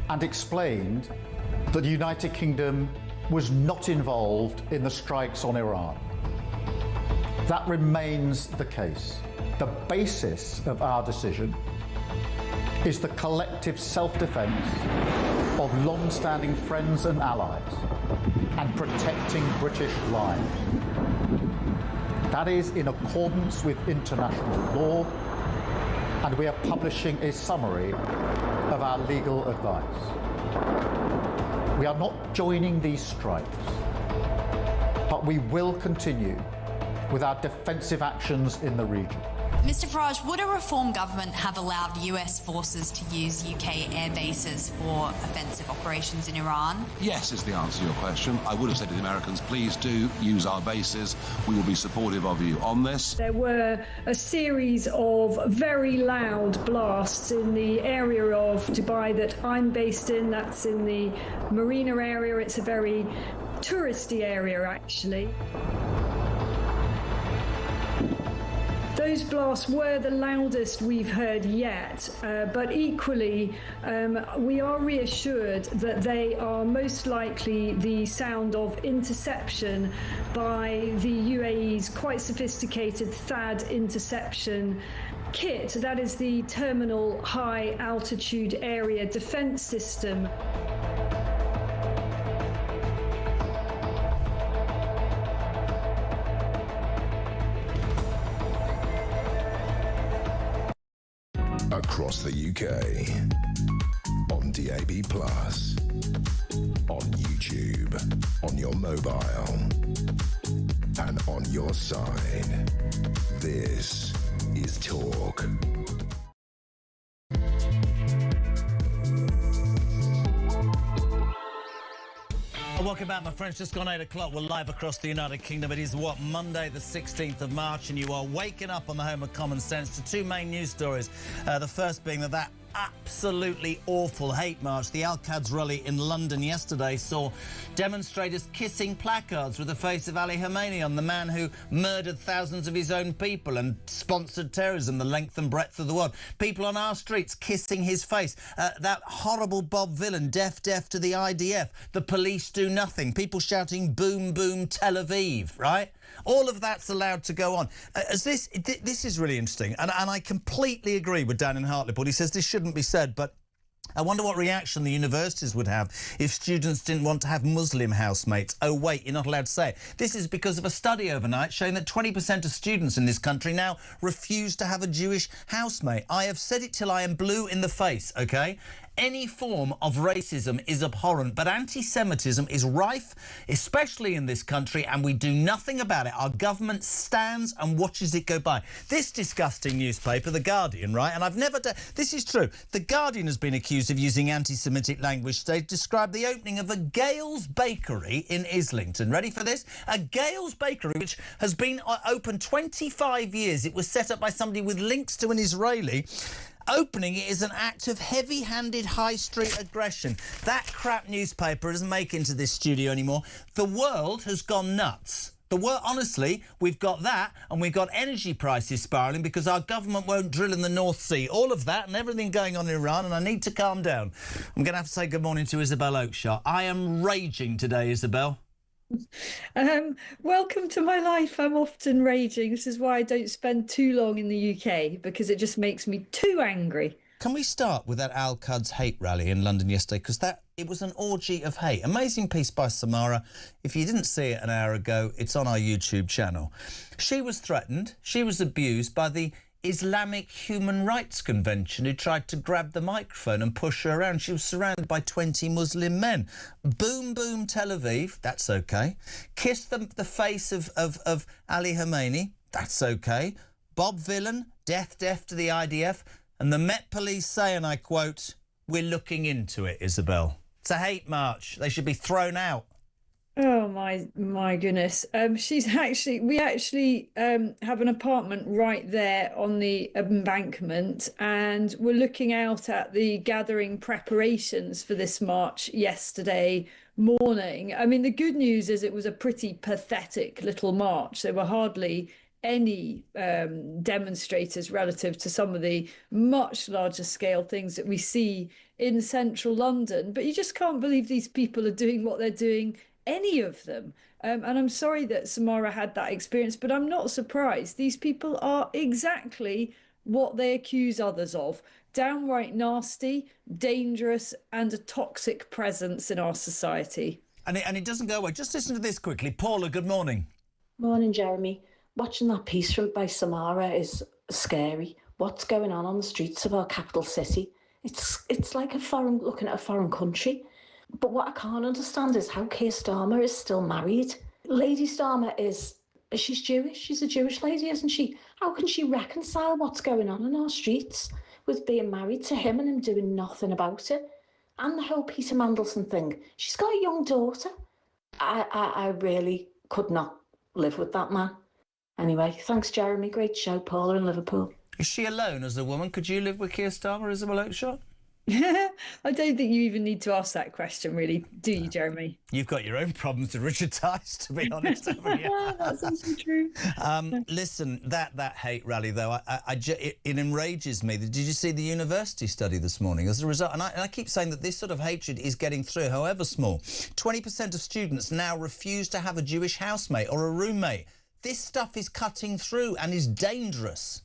and explained that the United Kingdom was not involved in the strikes on Iran. That remains the case. The basis of our decision is the collective self-defense of long-standing friends and allies and protecting British lives. That is in accordance with international law, and we are publishing a summary of our legal advice. We are not joining these strikes, but we will continue with our defensive actions in the region. Mr Farage, would a reform government have allowed US forces to use UK air bases for offensive operations in Iran? Yes is the answer to your question. I would have said to the Americans, please do use our bases. We will be supportive of you on this. There were a series of very loud blasts in the area of Dubai that I'm based in. That's in the marina area. It's a very touristy area, actually. Those blasts were the loudest we've heard yet, but equally we are reassured that they are most likely the sound of interception by the UAE's quite sophisticated THAAD interception kit. That is the Terminal High Altitude Area Defence System. Across the UK, on DAB+, on YouTube, on your mobile, and on your side. This is Talk. Welcome back, my friends. Just gone 8 o'clock. We're live across the United Kingdom. It is, Monday the 16th of March, and you are waking up on the home of common sense to 2 main news stories. The first being that absolutely awful hate march, the Al-Quds rally in London yesterday, saw demonstrators kissing placards with the face of Ali Khamenei on, the man who murdered thousands of his own people and sponsored terrorism the length and breadth of the world. People on our streets kissing his face. That horrible Bob Villain, deaf to the IDF. The police do nothing. People shouting boom, boom, Tel Aviv, right? All of that's allowed to go on. This is really interesting, and I completely agree with Dan in Hartlepool. He says this shouldn't be said, but I wonder what reaction the universities would have if students didn't want to have Muslim housemates. Oh, wait, you're not allowed to say it. This is because of a study overnight showing that 20% of students in this country now refuse to have a Jewish housemate. I have said it till I am blue in the face, OK? Any form of racism is abhorrent, but anti-Semitism is rife, especially in this country, and we do nothing about it. Our government stands and watches it go by. This disgusting newspaper, The Guardian, right, and I've never done... This is true. The Guardian has been accused of using anti-Semitic language to describe the opening of a Gales Bakery in Islington. Ready for this? A Gales Bakery, which has been open 25 years. It was set up by somebody with links to an Israeli. Opening it is an act of heavy-handed high street aggression. That crap newspaper doesn't make it into this studio anymore. The world has gone nuts. The world, honestly, we've got that, and we've got energy prices spiralling because our government won't drill in the North Sea. All of that and everything going on in Iran, and I need to calm down. I'm going to have to say good morning to Isabel Oakeshott. I am raging today, Isabel. Welcome to my life. I'm often raging. This is why I don't spend too long in the UK, because it just makes me too angry. can we start with that Al-Quds hate rally in London yesterday? Because it was an orgy of hate. Amazing piece by Samara. If you didn't see it an hour ago, it's on our YouTube channel. She was threatened, she was abused by the Islamic Human Rights Convention who tried to grab the microphone and push her around. She was surrounded by 20 Muslim men. Boom, boom, Tel Aviv, that's okay. Kiss the face of Ali Khamenei, that's okay. Bob Villan, death to the IDF. And the Met Police say, and I quote, "We're looking into it, Isabel." It's a hate march. They should be thrown out. Oh my goodness. We actually have an apartment right there on the embankment, and we're looking out at the gathering preparations for this march yesterday morning. I mean, the good news is it was a pretty pathetic little march. There were hardly any demonstrators relative to some of the much larger scale things that we see in central London. But you just can't believe these people are doing what they're doing, any of them. And I'm sorry that Samara had that experience, but I'm not surprised. These people are exactly what they accuse others of: downright nasty, dangerous, and a toxic presence in our society. And it doesn't go away. Just listen to this quickly. Paula, good morning. Morning, Jeremy. Watching that piece by Samara is scary. What's going on the streets of our capital city? It's like looking at a foreign country. But what I can't understand is how Keir Starmer is still married. Lady Starmer she's Jewish. She's a Jewish lady, isn't she? How can she reconcile what's going on in our streets with being married to him and him doing nothing about it? And the whole Peter Mandelson thing. She's got a young daughter. I really could not live with that man. Anyway, thanks, Jeremy. Great show, Paula in Liverpool. Is she alone as a woman? Could you live with Keir Starmer, Isabel Oakeshott? I don't think you even need to ask that question, really, do you, Jeremy? You've got your own problems with Richard Tice, to be honest, haven't you? That's also true. Listen, that hate rally, though, it enrages me. Did you see the university study this morning? As a result, and I keep saying that this sort of hatred is getting through, however small. 20% of students now refuse to have a Jewish housemate or a roommate. This stuff is cutting through and is dangerous.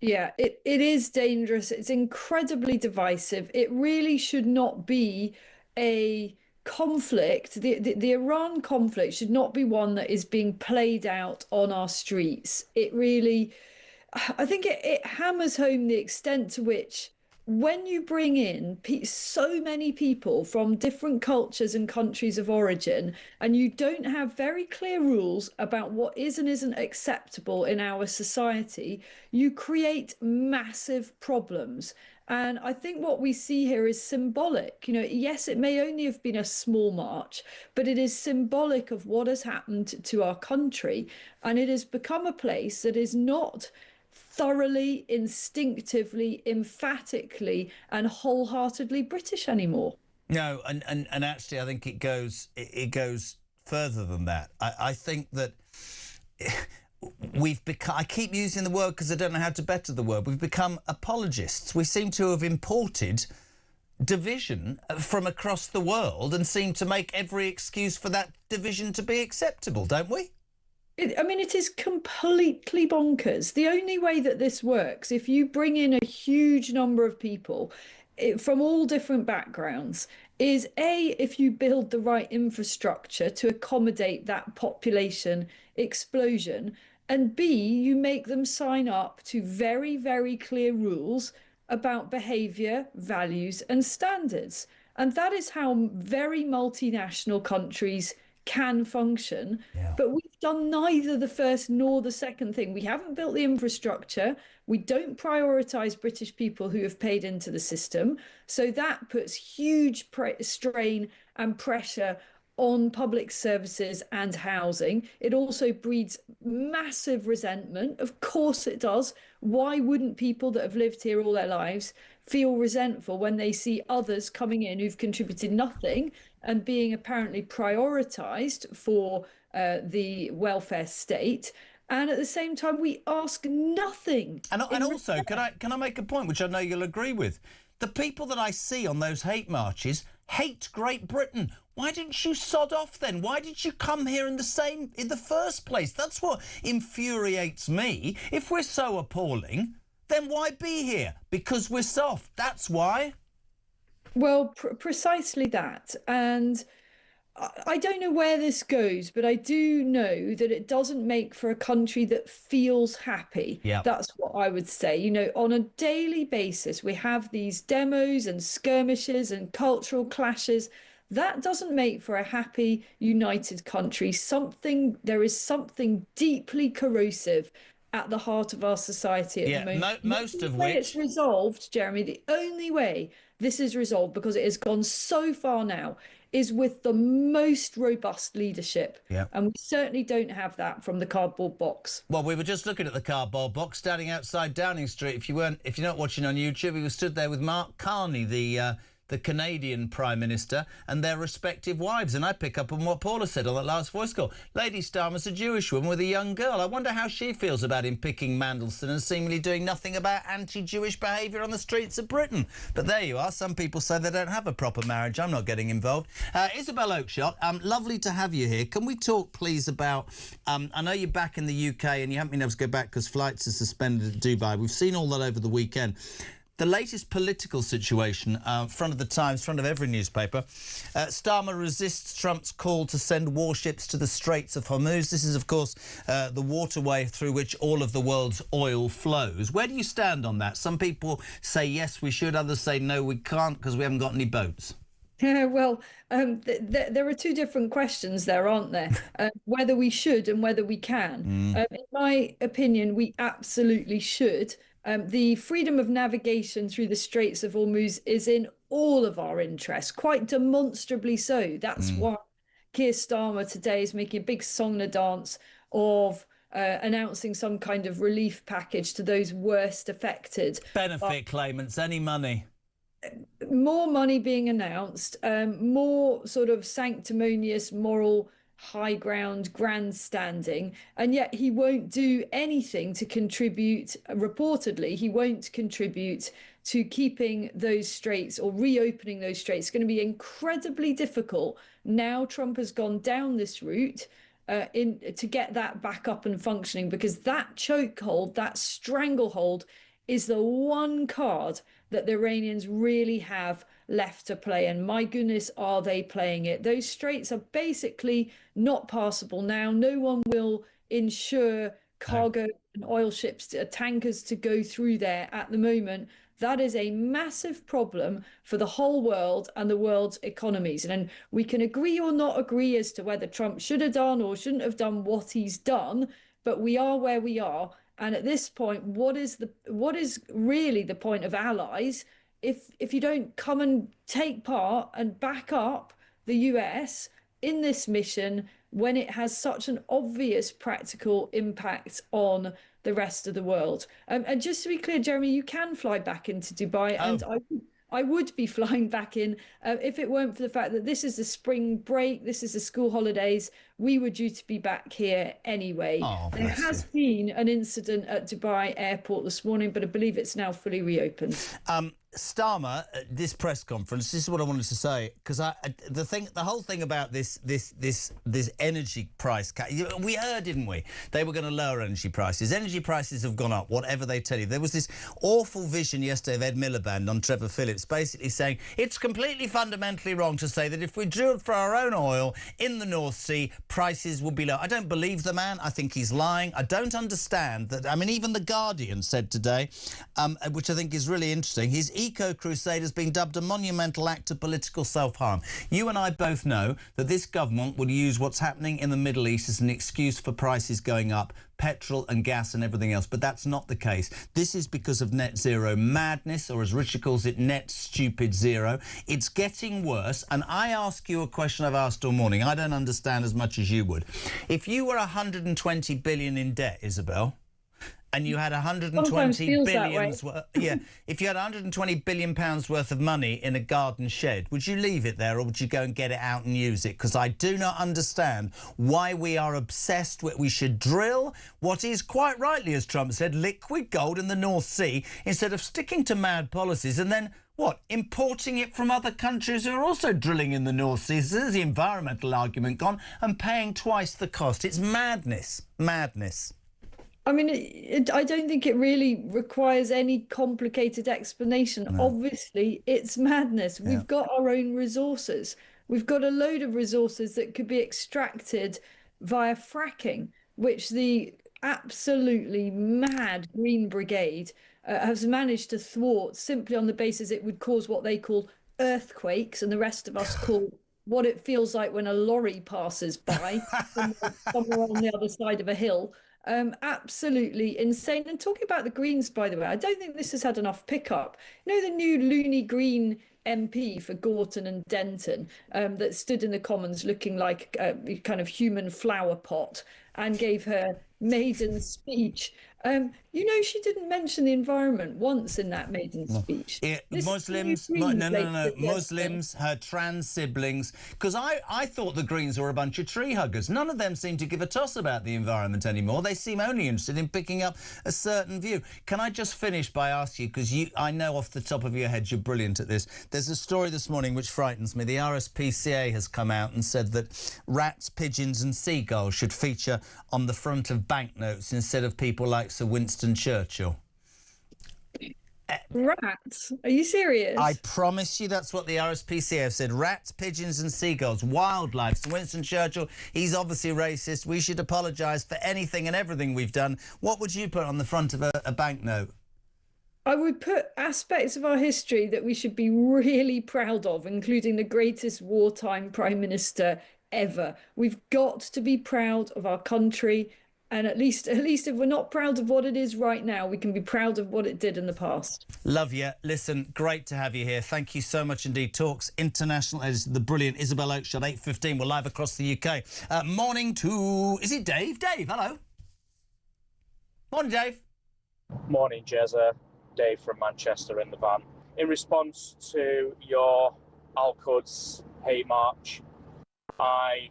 Yeah, it is dangerous. It's incredibly divisive. It really should not be a conflict. The Iran conflict should not be one that is being played out on our streets. It really, I think it hammers home the extent to which when you bring in so many people from different cultures and countries of origin, and you don't have very clear rules about what is and isn't acceptable in our society, you create massive problems. And I think what we see here is symbolic. You know, yes, it may only have been a small march, but it is symbolic of what has happened to our country. And it has become a place that is not thoroughly, instinctively, emphatically and wholeheartedly British anymore. No, and actually I think it goes further than that. I think that we've become, I keep using the word because I don't know how to better the word, we've become apologists. We seem to have imported division from across the world and seem to make every excuse for that division to be acceptable, don't we? It is completely bonkers. The only way that this works, if you bring in a huge number of people from all different backgrounds, is A, if you build the right infrastructure to accommodate that population explosion, and B, you make them sign up to very, very clear rules about behaviour, values and standards. And that is how very multinational countries can function. Yeah. But we've done neither the first nor the second thing. We haven't built the infrastructure. We don't prioritise British people who have paid into the system. So that puts huge strain and pressure on public services and housing. It also breeds massive resentment. Of course it does. Why wouldn't people that have lived here all their lives feel resentful when they see others coming in who've contributed nothing and being apparently prioritised for the welfare state? And at the same time, we ask nothing. And also, can I make a point, which I know you'll agree with? The people that I see on those hate marches hate Great Britain. Why didn't you sod off then? Why did you come here in the first place? That's what infuriates me. If we're so appalling, then why be here? Because we're soft. That's why. Well, precisely that. And I don't know where this goes, but I do know that it doesn't make for a country that feels happy. Yeah. That's what I would say. You know, on a daily basis, we have these demos and skirmishes and cultural clashes. That doesn't make for a happy, united country. There is something deeply corrosive at the heart of our society at the moment. Most of which it's resolved, Jeremy, the only way this is resolved, because it has gone so far now, is with the most robust leadership. Yeah. And we certainly don't have that from the cardboard box. Well, we were just looking at the cardboard box standing outside Downing Street. If you're not watching on YouTube, we were stood there with Mark Carney, the Canadian Prime Minister, and their respective wives. And I pick up on what Paula said on that last voice call. Lady Starmer's a Jewish woman with a young girl. I wonder how she feels about him picking Mandelson and seemingly doing nothing about anti-Jewish behaviour on the streets of Britain. But there you are. Some people say they don't have a proper marriage. I'm not getting involved. Isabel Oakeshott, lovely to have you here. Can we talk, please, about... I know you're back in the UK and you haven't been able to go back because flights are suspended to Dubai. We've seen all that over the weekend. The latest political situation, front of the Times, front of every newspaper. Starmer resists Trump's call to send warships to the Straits of Hormuz. This is, of course, the waterway through which all of the world's oil flows. Where do you stand on that? Some people say, yes, we should. Others say, no, we can't because we haven't got any boats. Yeah, well, there are two different questions there, aren't there? Whether we should and whether we can. In my opinion, we absolutely should. The freedom of navigation through the Straits of Hormuz is in all of our interests, quite demonstrably so. That's why Keir Starmer today is making a big song and dance of announcing some kind of relief package to those worst affected. Benefit claimants, any money? More money being announced, more sort of sanctimonious moral high ground grandstanding, and yet he won't do anything to contribute. Reportedly, he won't contribute to keeping those straits or reopening those straits. It's going to be incredibly difficult now Trump has gone down this route to get that back up and functioning, because that chokehold, that stranglehold, is the one card that the Iranians really have left to play. And my goodness, are they playing it? Those straits are basically not passable now. No one will insure cargo and oil ships, tankers to go through there at the moment. That is a massive problem for the whole world and the world's economies. And we can agree or not agree as to whether Trump should have done or shouldn't have done what he's done, but we are where we are. And at this point, what is really the point of allies if you don't come and take part and back up the US in this mission when it has such an obvious practical impact on the rest of the world? And just to be clear, Jeremy, you can fly back into Dubai, and I would be flying back in if it weren't for the fact that this is the spring break, this is the school holidays. We were due to be back here anyway. There has been an incident at Dubai airport this morning, but I believe it's now fully reopened. Starmer, this press conference, this is what I wanted to say, because the whole thing about this energy price cut, we heard, didn't we? They were going to lower energy prices. Energy prices have gone up, whatever they tell you. There was this awful vision yesterday of Ed Miliband on Trevor Phillips, basically saying it's completely fundamentally wrong to say that if we drilled for our own oil in the North Sea, prices would be low. I don't believe the man. I think he's lying. I don't understand that. I mean, even The Guardian said today, which I think is really interesting, his eco-crusade has been dubbed a monumental act of political self-harm. You and I both know that this government would use what's happening in the Middle East as an excuse for prices going up, petrol and gas and everything else, but that's not the case. This is because of net zero madness, or as Richard calls it, net stupid zero. It's getting worse, and I ask you a question I've asked all morning. I don't understand as much as you would. If you were 120 billion in debt, Isabel, and you had 120 billions if you had 120 billion pounds worth of money in a garden shed, would you leave it there or would you go and get it out and use it? Because I do not understand why we are obsessed with we should drill what is, quite rightly, as Trump said, liquid gold in the North Sea, instead of sticking to mad policies and then importing it from other countries who are also drilling in the North Sea. So there's the environmental argument gone, and paying twice the cost. It's madness. Madness. I mean, I don't think it really requires any complicated explanation. No. Obviously, it's madness. Yeah. We've got our own resources. We've got a load of resources that could be extracted via fracking, which the absolutely mad Green Brigade has managed to thwart simply on the basis it would cause what they call earthquakes, and the rest of us call what it feels like when a lorry passes by somewhere on the other side of a hill. Absolutely insane. And talking about the Greens, by the way, I don't think this has had enough pickup. You know, the new loony green MP for Gorton and Denton that stood in the Commons looking like a kind of human flower pot and gave her maiden speech. You know, she didn't mention the environment once in that maiden speech. Muslims, Muslims, her trans siblings, because I thought the Greens were a bunch of tree huggers. None of them seem to give a toss about the environment anymore. They seem only interested in picking up a certain view. Can I just finish by asking you, because I know off the top of your head you're brilliant at this. There's a story this morning which frightens me. The RSPCA has come out and said that rats, pigeons and seagulls should feature on the front of banknotes instead of people like Sir Winston Churchill. Rats? Are you serious? I promise you that's what the RSPCA have said. Rats, pigeons and seagulls, wildlife. Sir Winston Churchill, he's obviously racist. We should apologise for anything and everything we've done. What would you put on the front of a banknote? I would put aspects of our history that we should be really proud of, including the greatest wartime Prime Minister ever. We've got to be proud of our country. And at least if we're not proud of what it is right now, we can be proud of what it did in the past. Love you. Listen, great to have you here. Thank you so much indeed. Talks International Editor, the brilliant Isabel Oakeshott, 8:15. We're live across the UK. Morning to... Is it Dave? Dave, hello. Morning, Dave. Morning, Jezza. Dave from Manchester in the van. In response to your Al-Quds hate march, I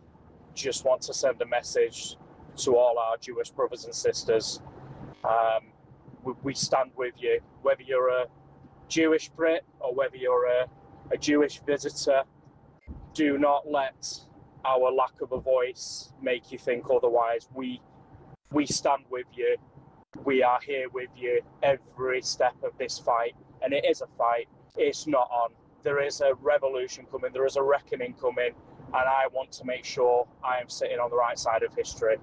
just want to send a message to all our Jewish brothers and sisters. We stand with you, whether you're a Jewish Brit or whether you're a Jewish visitor. Do not let our lack of a voice make you think otherwise. We stand with you. We are here with you every step of this fight, and it is a fight. It's not on. There is a revolution coming. There is a reckoning coming, and I want to make sure I am sitting on the right side of history.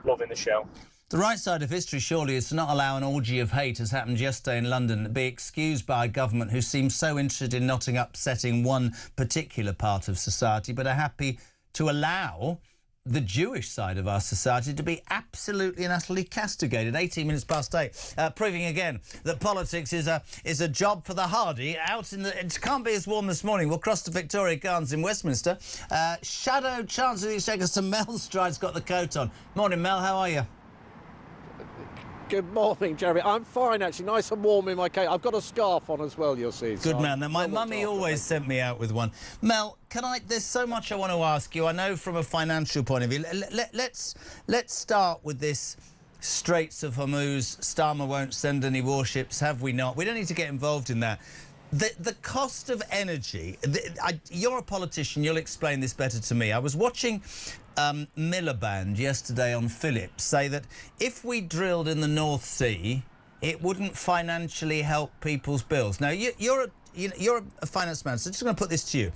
Loving the show. The right side of history, surely, is to not allow an orgy of hate, as happened yesterday in London, to be excused by a government who seems so interested in not upsetting one particular part of society, but are happy to allow the Jewish side of our society to be absolutely and utterly castigated. 18 minutes past 8, proving again that politics is a job for the hardy. Out in the... It can't be as warm this morning. We'll cross to Victoria Gardens in Westminster. Shadow Chancellor of the Exchequer, Sir Mel Stride's got the coat on. Morning, Mel. How are you? Good morning, Jeremy. I'm fine, actually. Nice and warm in my coat. I've got a scarf on as well, you'll see. Good man. Now, my mummy always sent me out with one. Mel, there's so much I want to ask you. I know from a financial point of view. Let's start with this Straits of Hormuz. Starmer won't send any warships, have we not? We don't need to get involved in that. The cost of energy, you're a politician, you'll explain this better to me. I was watching Miliband yesterday on Philips say that if we drilled in the North Sea, it wouldn't financially help people's bills. Now, you're a finance man, so I'm just going to put this to you.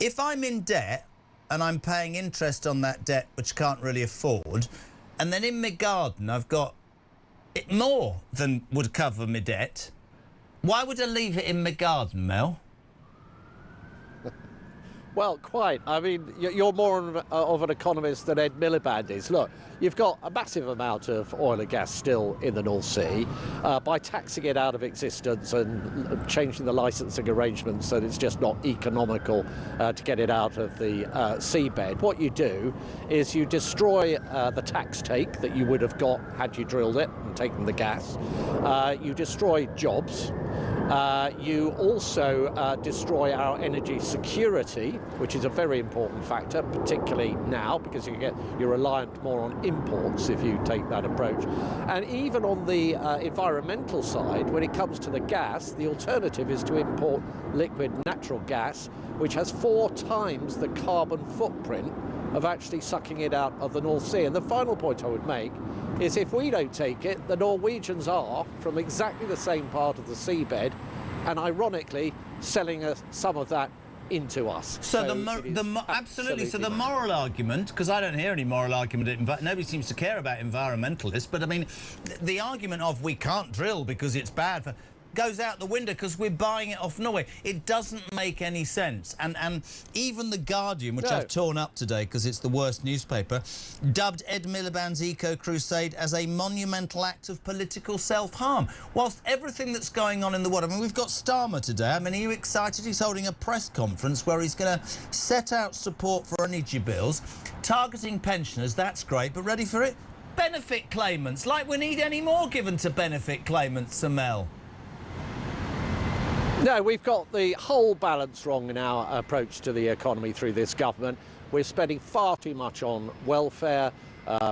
If I'm in debt and I'm paying interest on that debt, which I can't really afford, and then in my garden I've got it more than would cover my debt, why would I leave it in my garden, Mel? Well, quite. I mean, you're more of an economist than Ed Miliband is. Look, you've got a massive amount of oil and gas still in the North Sea. By taxing it out of existence and changing the licensing arrangements so that it's just not economical to get it out of the seabed, what you do is you destroy the tax take that you would have got had you drilled it and taken the gas. You destroy jobs. You also destroy our energy security, which is a very important factor, particularly now, because you're reliant more on imports if you take that approach. And even on the environmental side, when it comes to the gas, the alternative is to import liquid natural gas, which has 4 times the carbon footprint of actually sucking it out of the North Sea. And the final point I would make is if we don't take it, the Norwegians are from exactly the same part of the seabed, and ironically selling us some of that into us. So absolutely. So the moral argument, because I don't hear any moral argument. Nobody seems to care about environmentalists. But I mean, the argument of we can't drill because it's bad for goes out the window because we're buying it off Norway. It doesn't make any sense. And even The Guardian, which I've torn up today because it's the worst newspaper, dubbed Ed Miliband's eco-crusade as a monumental act of political self-harm. Whilst everything that's going on in the world, I mean, we've got Starmer today. I mean, are you excited? He's holding a press conference where he's going to set out support for energy bills, targeting pensioners. That's great, but ready for it? Benefit claimants. Like we need any more given to benefit claimants, Sir Mel. No, we've got the whole balance wrong in our approach to the economy through this government. We're spending far too much on welfare.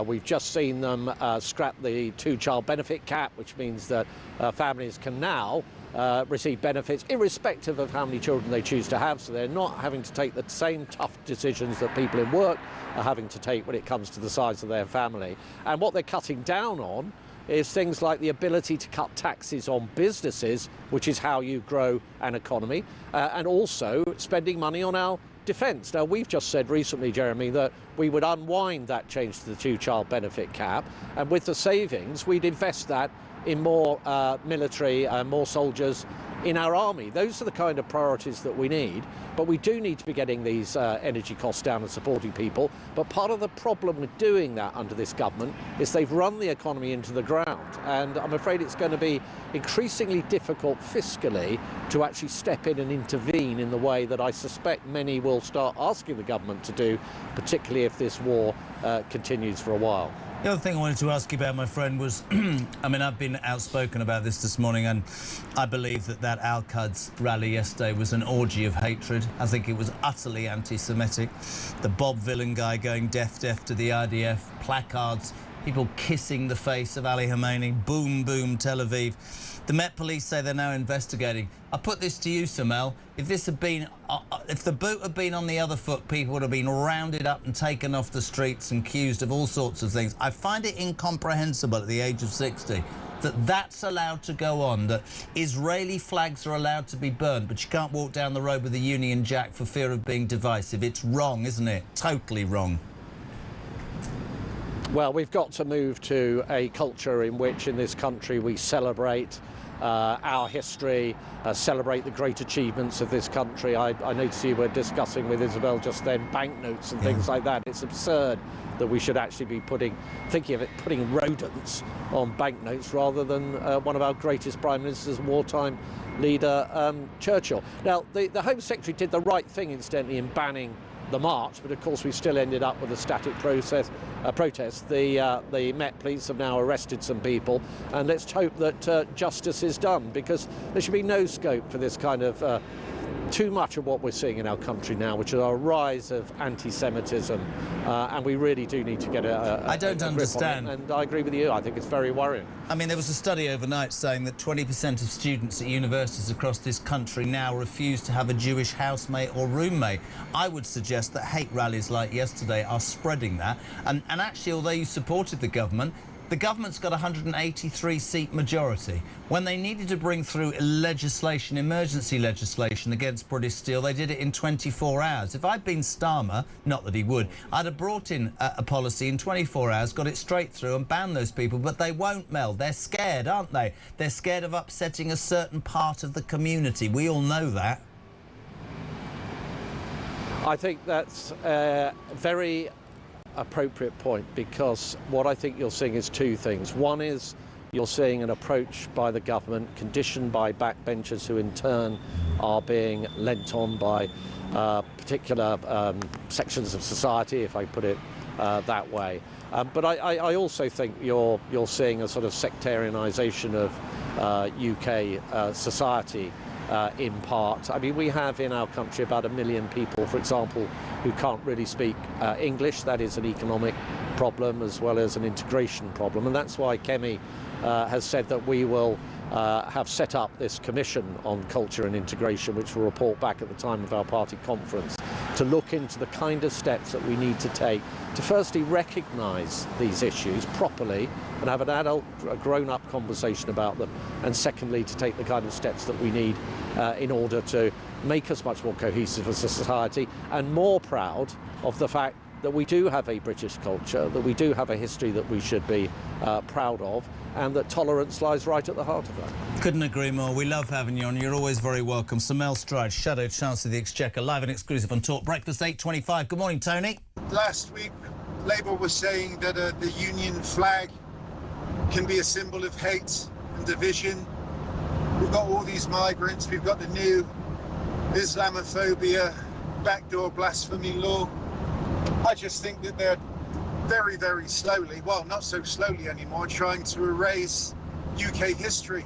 We've just seen them scrap the two-child benefit cap, which means that families can now receive benefits irrespective of how many children they choose to have, so they're not having to take the same tough decisions that people in work are having to take when it comes to the size of their family. And what they're cutting down on is things like the ability to cut taxes on businesses, which is how you grow an economy, and also spending money on our defence. Now, we've just said recently, Jeremy, that we would unwind that change to the two-child benefit cap, and with the savings, we'd invest that in more military and more soldiers in our army. Those are the kind of priorities that we need, but we do need to be getting these energy costs down and supporting people. But part of the problem with doing that under this government is they've run the economy into the ground, and I'm afraid it's going to be increasingly difficult fiscally to actually step in and intervene in the way that I suspect many will start asking the government to do, particularly if this war continues for a while. The other thing I wanted to ask you about, my friend, was, I mean, I've been outspoken about this morning, and I believe that Al-Quds rally yesterday was an orgy of hatred. I think it was utterly anti-Semitic. The Bob Villain guy going deaf to the IDF, placards, people kissing the face of Ali Khamenei, boom, boom, Tel Aviv. The Met Police say they're now investigating. I put this to you, Sir Mel. If this had been, if the boot had been on the other foot, people would have been rounded up and taken off the streets and accused of all sorts of things. I find it incomprehensible at the age of 60 that that's allowed to go on, that Israeli flags are allowed to be burned, but you can't walk down the road with a Union Jack for fear of being divisive. It's wrong, isn't it? Totally wrong. Well, we've got to move to a culture in which, in this country, we celebrate our history, celebrate the great achievements of this country. I noticed you were discussing with Isabel just then banknotes and things like that. It's absurd that we should actually be putting rodents on banknotes rather than one of our greatest prime ministers, wartime leader, Churchill. Now, the Home Secretary did the right thing, incidentally, in banning the march, but of course we still ended up with a static protest. The Met Police have now arrested some people, and let's hope that justice is done, because there should be no scope for this kind of too much of what we're seeing in our country now, which is a rise of anti-Semitism, and we really do need to get I don't understand. And I agree with you. I think it's very worrying. I mean, there was a study overnight saying that 20% of students at universities across this country now refuse to have a Jewish housemate or roommate. I would suggest that hate rallies like yesterday are spreading that. And actually, although you supported the government's got a 183-seat majority. When they needed to bring through legislation, emergency legislation against British Steel, they did it in 24 hours. If I'd been Starmer, not that he would, I'd have brought in a policy in 24 hours, got it straight through and banned those people. But they won't, Mel. They're scared, aren't they? They're scared of upsetting a certain part of the community. We all know that. I think that's very appropriate point, because what I think you're seeing is two things. One is you're seeing an approach by the government conditioned by backbenchers who in turn are being lent on by particular sections of society, if I put it that way. But I also think you're seeing a sort of sectarianisation of UK society in part. I mean, we have in our country about 1 million people, for example, who can't really speak English. That is an economic problem as well as an integration problem, and that's why Kemi has said that we will have set up this commission on culture and integration, which will report back at the time of our party conference. to look into the kind of steps that we need to take to firstly recognise these issues properly and have an adult, a grown-up conversation about them, and secondly to take the kind of steps that we need in order to make us much more cohesive as a society and more proud of the fact that we do have a British culture, that we do have a history that we should be proud of, and that tolerance lies right at the heart of that. Couldn't agree more. We love having you on. You're always very welcome. Sir Mel Stride, Shadow Chancellor of the Exchequer, live and exclusive on Talk Breakfast, 8:25. Good morning, Tony. Last week, Labour was saying that the Union flag can be a symbol of hate and division. We've got all these migrants. We've got the new Islamophobia, backdoor blasphemy law. I just think that they're very, very slowly, well, not so slowly anymore, trying to erase UK history.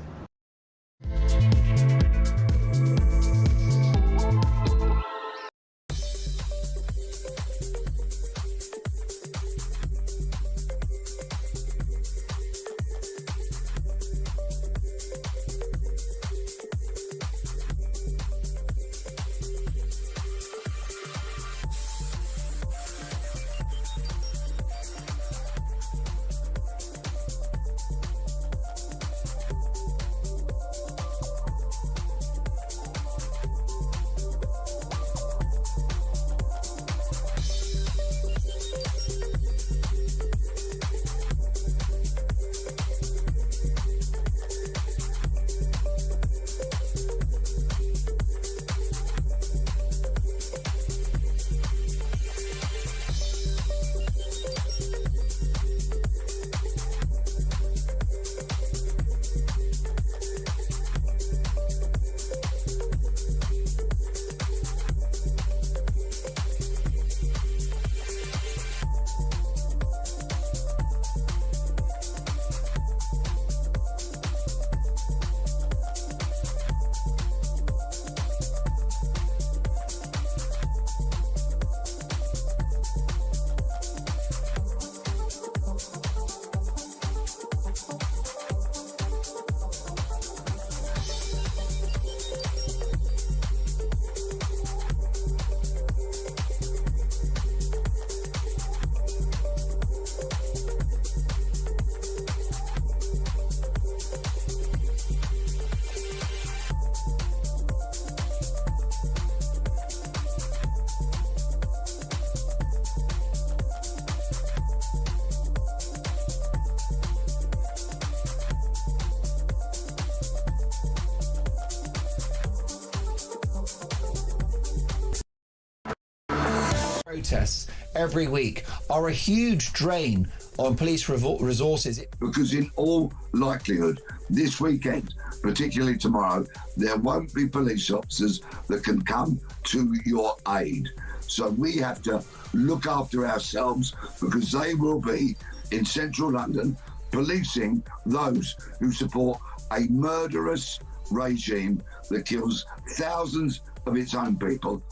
Protests every week are a huge drain on police resources. Because in all likelihood, this weekend, particularly tomorrow, there won't be police officers that can come to your aid. So we have to look after ourselves because they will be in central London policing those who support a murderous regime that kills thousands of its own people.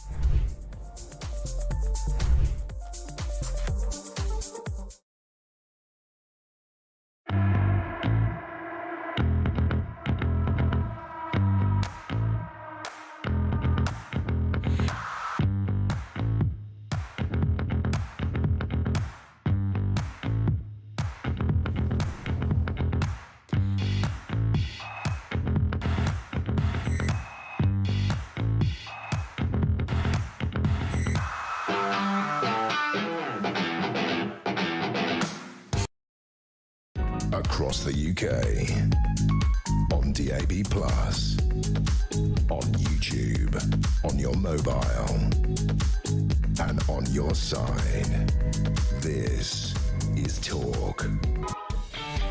Across the UK, on DAB+, on YouTube, on your mobile, and on your side. This is Talk.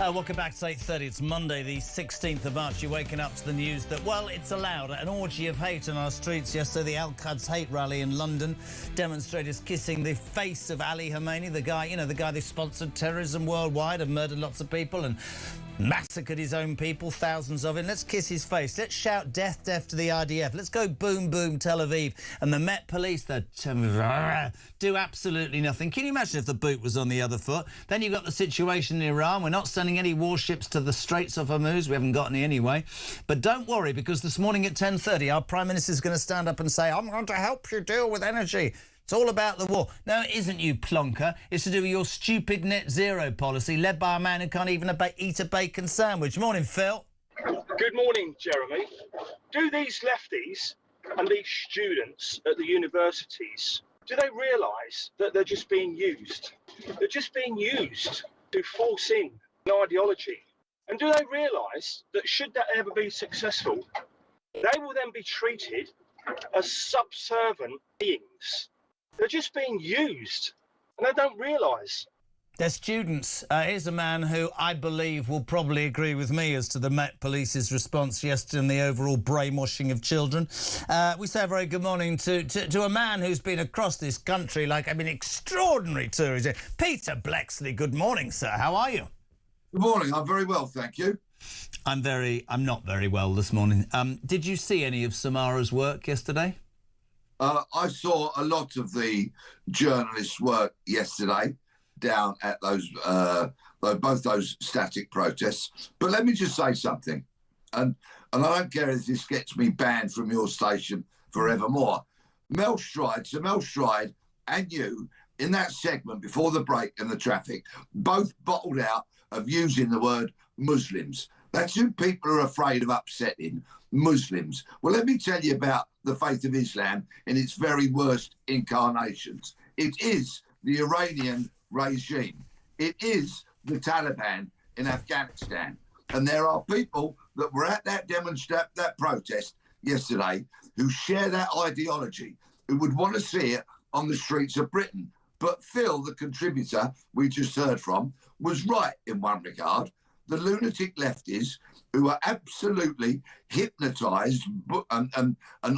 Welcome back to 8:30. It's Monday, the 16th of March. You're waking up to the news that, well, it's allowed. An orgy of hate on our streets yesterday. The Al-Quds hate rally in London. Demonstrators kissing the face of Ali Khamenei, the guy, the guy that sponsored terrorism worldwide and murdered lots of people and massacred his own people, thousands of him. Let's kiss his face. Let's shout death, death to the IDF. Let's go boom, boom, Tel Aviv. And the Met Police, they do absolutely nothing. Can you imagine if the boot was on the other foot? Then you've got the situation in Iran. We're not sending any warships to the Straits of Hormuz. We haven't got any anyway. But don't worry, because this morning at 10:30, our Prime Minister is going to stand up and say, I'm going to help you deal with energy. It's all about the war. No, it isn't, you plonker. It's to do with your stupid net zero policy led by a man who can't even eat a bacon sandwich. Morning, Phil. Good morning, Jeremy. Do these lefties and these students at the universities, do they realise that they're just being used? They're just being used to force in an ideology. And do they realise that should that ever be successful, they will then be treated as subservient beings? They're just being used, and they don't realise. They're students. Here's a man who I believe will probably agree with me as to the Met Police's response yesterday and the overall brainwashing of children. We say a very good morning to a man who's been across this country like, extraordinary tourism. Peter Blexley, good morning, sir. How are you? Good morning. I'm very well, thank you. I'm not very well this morning. Did you see any of Samara's work yesterday? I saw a lot of the journalists' work yesterday down at those both those static protests. But let me just say something, and I don't care if this gets me banned from your station forevermore. Sir Mel Stride and you, in that segment before the break and the traffic, both bottled out of using the word Muslims. That's who people are afraid of upsetting, Muslims. Well, let me tell you about the faith of Islam in its very worst incarnations. It is the Iranian regime. It is the Taliban in Afghanistan. And there are people that were at that protest yesterday who share that ideology, who would want to see it on the streets of Britain. But Phil, the contributor we just heard from, was right in one regard. The lunatic lefties who are absolutely hypnotised and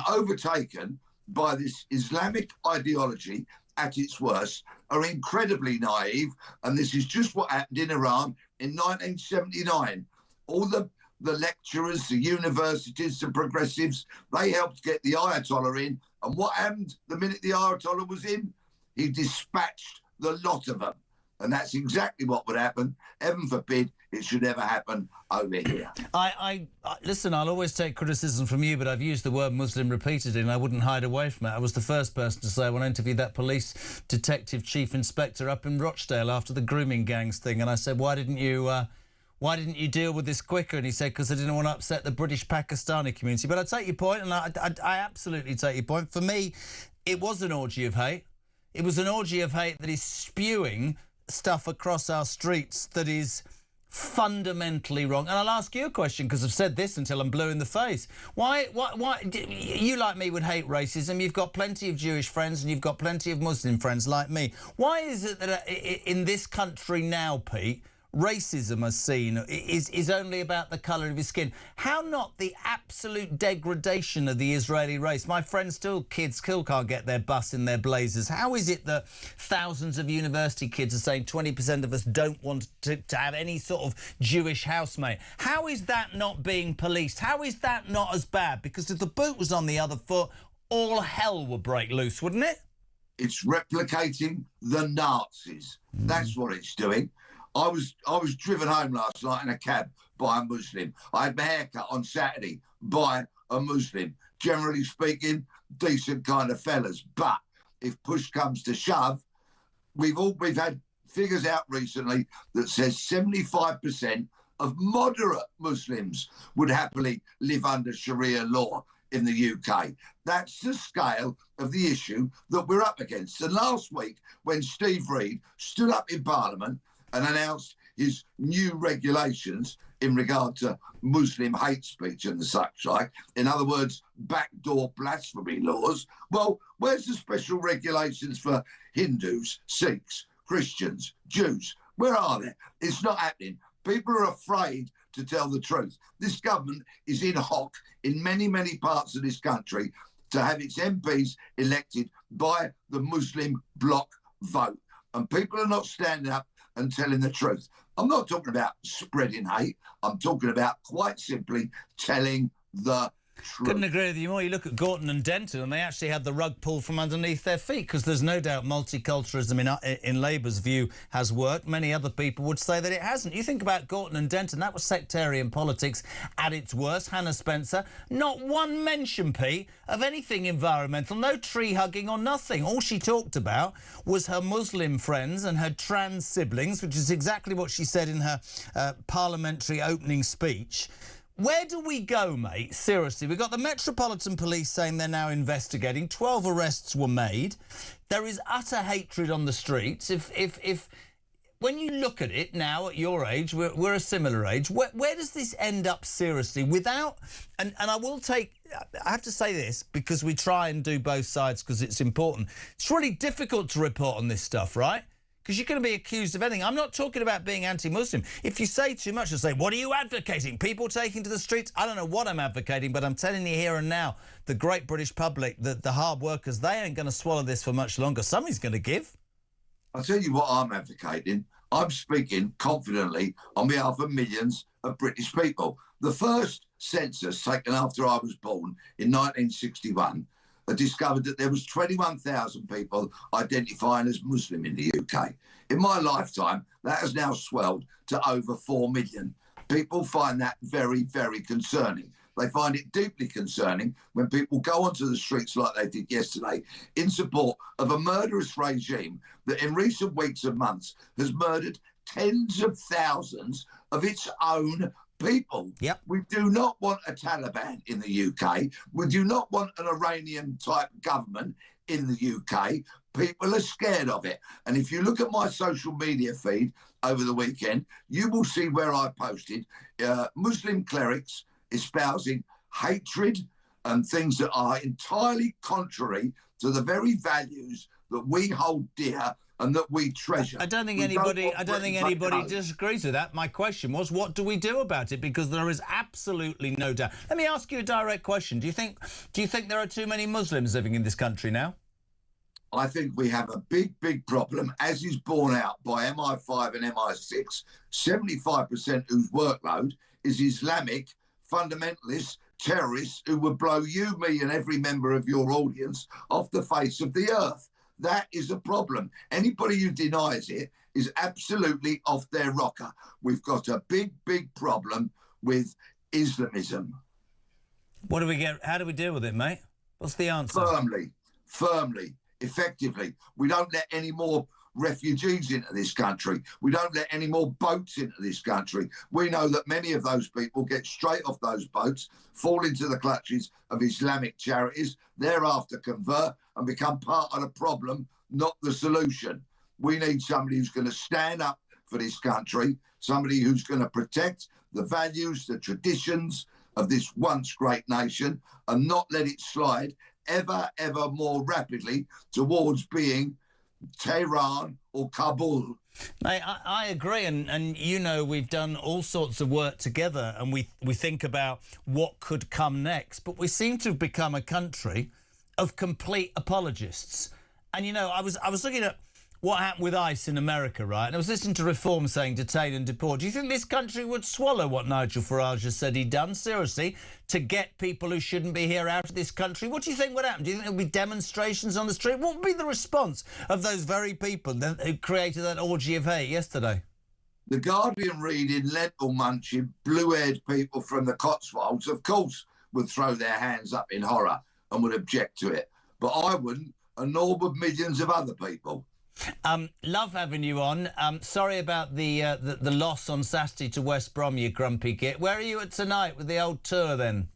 overtaken by this Islamic ideology at its worst are incredibly naive, and this is just what happened in Iran in 1979. All the lecturers, the universities, the progressives, they helped get the Ayatollah in, and what happened the minute the Ayatollah was in? He dispatched the lot of them, and that's exactly what would happen. Heaven forbid it should ever happen over here. Listen, I'll always take criticism from you, but I've used the word Muslim repeatedly and I wouldn't hide away from it. I was the first person to say when I interviewed that police detective chief inspector up in Rochdale after the grooming gangs thing, and I said, why didn't you deal with this quicker? And he said, because I didn't want to upset the British Pakistani community. But I take your point, and I absolutely take your point. For me, it was an orgy of hate. It was an orgy of hate that is spewing stuff across our streets that is fundamentally wrong. And I'll ask you a question, because I've said this until I'm blue in the face. Why you, like me, would hate racism? You've got plenty of Jewish friends and you've got plenty of Muslim friends like me. Why is it that in this country now, Pete, racism is seen is only about the colour of his skin? How not the absolute degradation of the Israeli race? My friends kids still can't get their bus in their blazers. How is it that thousands of university kids are saying 20% of us don't want to have any sort of Jewish housemate? How is that not being policed? How is that not as bad? Because if the boot was on the other foot, all hell would break loose, wouldn't it? It's replicating the Nazis. That's what it's doing. I was driven home last night in a cab by a Muslim. I had my hair cut on Saturday by a Muslim. Generally speaking, decent kind of fellas. But if push comes to shove, we've had figures out recently that says 75% of moderate Muslims would happily live under Sharia law in the UK. That's the scale of the issue that we're up against. And last week, when Steve Reid stood up in Parliament and announced his new regulations in regard to Muslim hate speech and the such like, in other words, backdoor blasphemy laws, well, where's the special regulations for Hindus, Sikhs, Christians, Jews? Where are they? It's not happening. People are afraid to tell the truth. This government is in hock in many, many parts of this country to have its MPs elected by the Muslim bloc vote. And people are not standing up and telling the truth. I'm not talking about spreading hate. I'm talking about quite simply telling the Couldn't agree with you more. You look at Gorton and Denton, and they actually had the rug pulled from underneath their feet, because there's no doubt multiculturalism in Labour's view has worked. Many other people would say that it hasn't. You think about Gorton and Denton, that was sectarian politics at its worst. Hannah Spencer, not one mention, Pete, of anything environmental, no tree hugging or nothing. All she talked about was her Muslim friends and her trans siblings, which is exactly what she said in her parliamentary opening speech. Where do we go, mate? Seriously, we've got the Metropolitan Police saying they're now investigating. 12 arrests were made. There is utter hatred on the streets. If when you look at it now, at your age, we're a similar age, where does this end up seriously? Without, and I have to say this, because we try and do both sides because it's important. It's really difficult to report on this stuff, right? Because you're going to be accused of anything. I'm not talking about being anti-Muslim. If you say too much, you'll say, what are you advocating? People taking to the streets? I don't know what I'm advocating, but I'm telling you here and now, the great British public, the hard workers, they ain't going to swallow this for much longer. Somebody's going to give. I'll tell you what I'm advocating. I'm speaking confidently on behalf of millions of British people. The first census taken after I was born in 1961 discovered that there was 21,000 people identifying as Muslim in the UK. In my lifetime, that has now swelled to over 4 million. People find that very, very concerning. They find it deeply concerning when people go onto the streets like they did yesterday in support of a murderous regime that in recent weeks and months has murdered tens of thousands of its own people. Yep. We do not want a Taliban in the UK. We do not want an Iranian-type government in the UK. People are scared of it. And if you look at my social media feed over the weekend, you will see where I posted Muslim clerics espousing hatred and things that are entirely contrary to the very values that we hold dear and that we treasure. I don't think anybody disagrees with that. My question was, what do we do about it? Because there is absolutely no doubt. Let me ask you a direct question. Do you think there are too many Muslims living in this country now? I think we have a big, big problem, as is borne out by MI5 and MI6. 75% whose workload is Islamic fundamentalists, terrorists who would blow you, me and every member of your audience off the face of the earth. That is a problem. Anybody who denies it is absolutely off their rocker. We've got a big, big problem with Islamism. What do we get? How do we deal with it, mate? What's the answer? Firmly, effectively. We don't let any more refugees into this country. We don't let any more boats into this country. We know that many of those people get straight off those boats, fall into the clutches of Islamic charities, thereafter convert and become part of the problem, not the solution. We need somebody who's going to stand up for this country, somebody who's going to protect the values, the traditions of this once great nation and not let it slide ever more rapidly towards being Tehran or Kabul. Mate, I agree, and you know, we've done all sorts of work together and we think about what could come next, but we seem to have become a country of complete apologists. And you know, I was looking at what happened with ICE in America, right? And I was listening to Reform saying detain and deport. Do you think this country would swallow what Nigel Farage has said he'd done, seriously, to get people who shouldn't be here out of this country? What do you think would happen? Do you think there would be demonstrations on the street? What would be the response of those very people who created that orgy of hate yesterday? The Guardian reading lentil-munching, blue-haired people from the Cotswolds, of course, would throw their hands up in horror and would object to it. But I wouldn't, and nor would millions of other people. Love having you on. Sorry about the loss on Saturday to West Brom, you grumpy git. Where are you at tonight with the old tour then?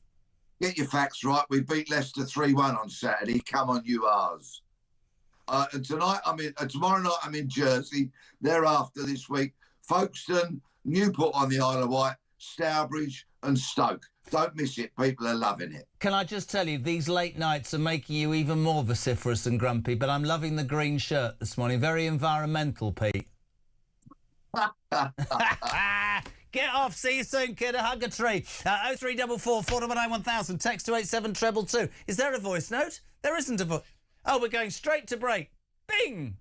Get your facts right. We beat Leicester 3-1 on Saturday. Come on, you ours. And tonight tomorrow night I'm in Jersey. Thereafter this week, Folkestone, Newport on the Isle of Wight, Stourbridge and Stoke. Don't miss it. People are loving it. Can I just tell you, these late nights are making you even more vociferous and grumpy, but I'm loving the green shirt this morning. Very environmental, Pete. Get off. See you soon, kid. A hug a tree. 0344 499 1000. Text to 87222. Is there a voice note? There isn't a voice. Oh, we're going straight to break. Bing!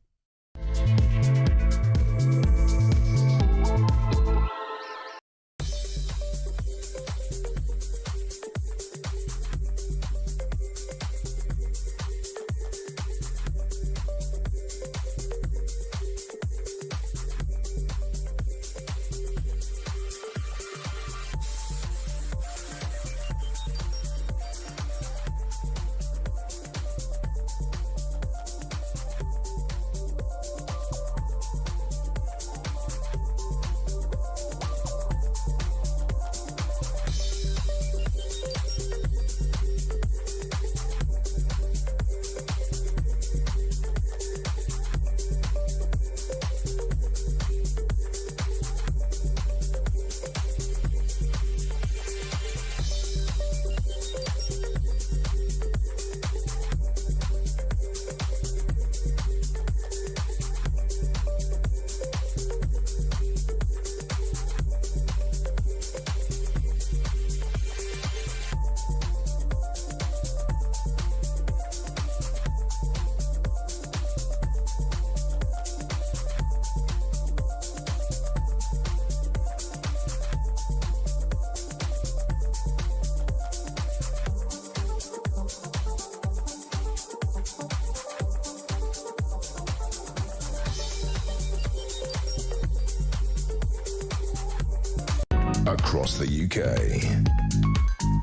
Across the UK.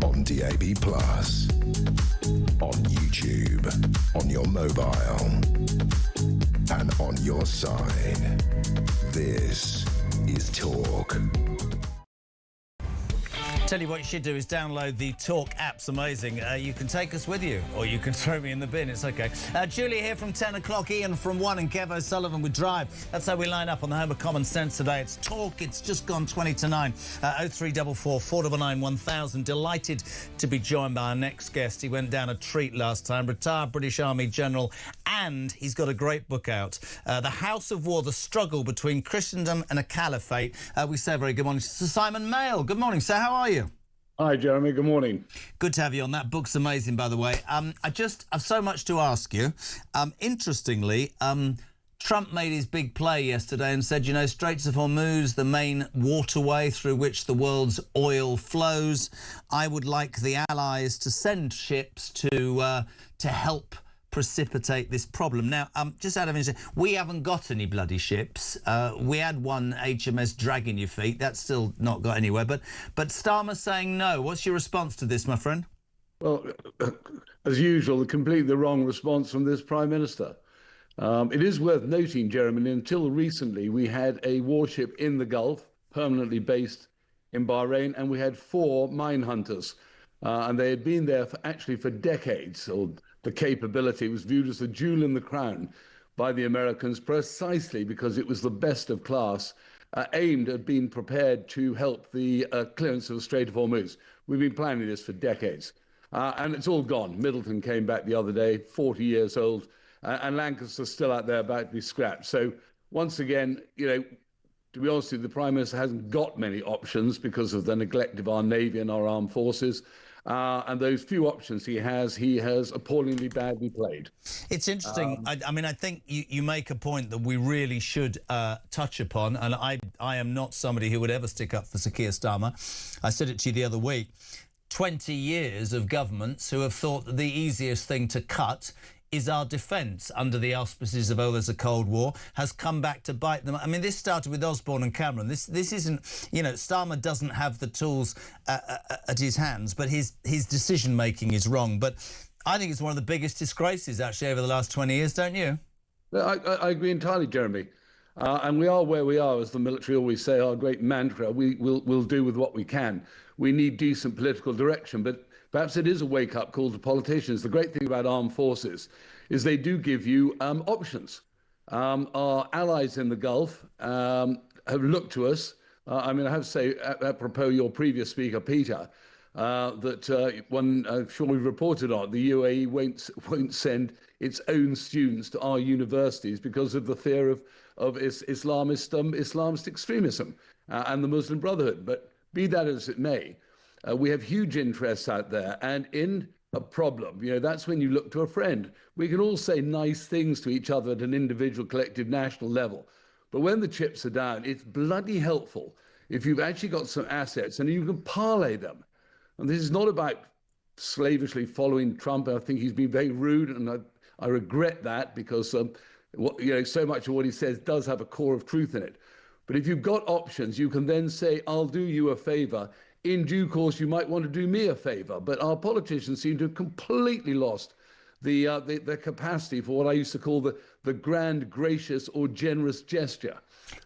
On DAB+. On YouTube. On your mobile. And on your side. This is Talk. Tell you what you should do is download the Talk app. It's amazing. You can take us with you, or you can throw me in the bin. It's okay. Julia here from 10 o'clock, Ian from 1, and Kev O'Sullivan with Drive. That's how we line up on the home of common sense today. It's Talk. It's just gone 20 to 9. 0344 499 1000. Delighted to be joined by our next guest. He went down a treat last time. Retired British Army General, and he's got a great book out. The House of War, The Struggle Between Christendom and a Caliphate. We say a very good morning to Sir Simon Mail. Good morning, sir. How are you? Hi, Jeremy. Good morning. Good to have you on. That book's amazing, by the way. I've so much to ask you. Interestingly, Trump made his big play yesterday and said, you know, Straits of Hormuz, the main waterway through which the world's oil flows. I would like the Allies to send ships to help precipitate this problem. Now, just out of interest, we haven't got any bloody ships. We had one HMS dragging your feet. That's still not got anywhere. But Starmer's saying no. What's your response to this, my friend? Well, as usual, completely the wrong response from this Prime Minister. It is worth noting, Jeremy, until recently we had a warship in the Gulf, permanently based in Bahrain, and we had 4 mine hunters. And they had been there for decades, or the capability was viewed as a jewel in the crown by the Americans precisely because it was the best of class, aimed at being prepared to help the clearance of the Strait of Hormuz. We've been planning this for decades, and it's all gone. Middleton came back the other day, 40 years old, and Lancaster's still out there about to be scrapped. So once again, you know, to be honest with you, the Prime Minister hasn't got many options because of the neglect of our Navy and our armed forces. And those few options he has appallingly badly played. It's interesting. I mean, I think you make a point that we really should touch upon, and I am not somebody who would ever stick up for Sir Keir Starmer. I said it to you the other week. 20 years of governments who have thought that the easiest thing to cut is our defence under the auspices of, oh, there's a Cold War, has come back to bite them. I mean, this started with Osborne and Cameron. This isn't, you know, Starmer doesn't have the tools at his hands, but his decision-making is wrong. But I think it's one of the biggest disgraces, actually, over the last 20 years, don't you? I agree entirely, Jeremy. And we are where we are, as the military always say, our great mantra. We'll do with what we can. We need decent political direction, but perhaps it is a wake-up call to politicians. The great thing about armed forces is they do give you options. Our allies in the Gulf have looked to us. I mean, I have to say, apropos your previous speaker, Peter, that one I'm sure we've reported on, the UAE won't send its own students to our universities because of the fear of Islamist extremism and the Muslim Brotherhood. But be that as it may, we have huge interests out there, and in a problem, you know, that's when you look to a friend. We can all say nice things to each other at an individual, collective, national level, but when the chips are down, it's bloody helpful if you've actually got some assets and you can parlay them. And this is not about slavishly following Trump. I think he's been very rude, and I regret that because so much of what he says does have a core of truth in it. But if you've got options, you can then say, I'll do you a favor. In due course, you might want to do me a favor. But our politicians seem to have completely lost the capacity for what I used to call the grand, gracious or generous gesture.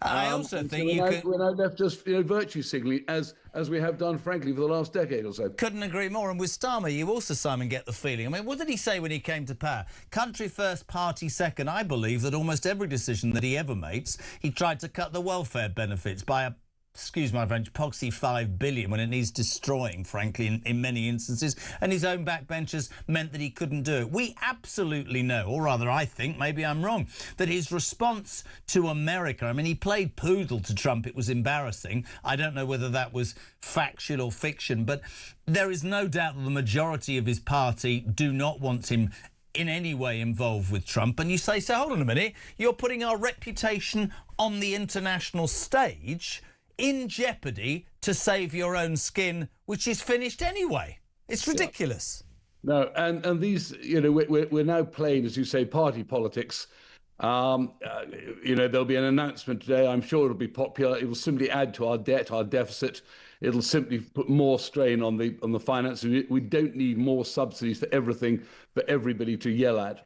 I also think we're now left just virtue signaling, as we have done, frankly, for the last decade or so. Couldn't agree more. And with Starmer, you also, Simon, get the feeling. I mean, what did he say when he came to power? Country first, party second. I believe that almost every decision that he ever makes, he tried to cut the welfare benefits by a, excuse my French, poxy 5 billion when it needs destroying, frankly, in many instances. And his own backbenchers meant that he couldn't do it. We absolutely know, or rather I think, maybe I'm wrong, that his response to America, I mean, he played poodle to Trump. It was embarrassing. I don't know whether that was factual or fiction, but there is no doubt that the majority of his party do not want him in any way involved with Trump. And you say, so hold on a minute, you're putting our reputation on the international stage in jeopardy to save your own skin, which is finished anyway. It's ridiculous. No, and these, we're now playing, as you say, party politics. There'll be an announcement today. I'm sure it'll be popular. It will simply add to our debt, our deficit. It'll simply put more strain on the finances. We don't need more subsidies for everything for everybody to yell at.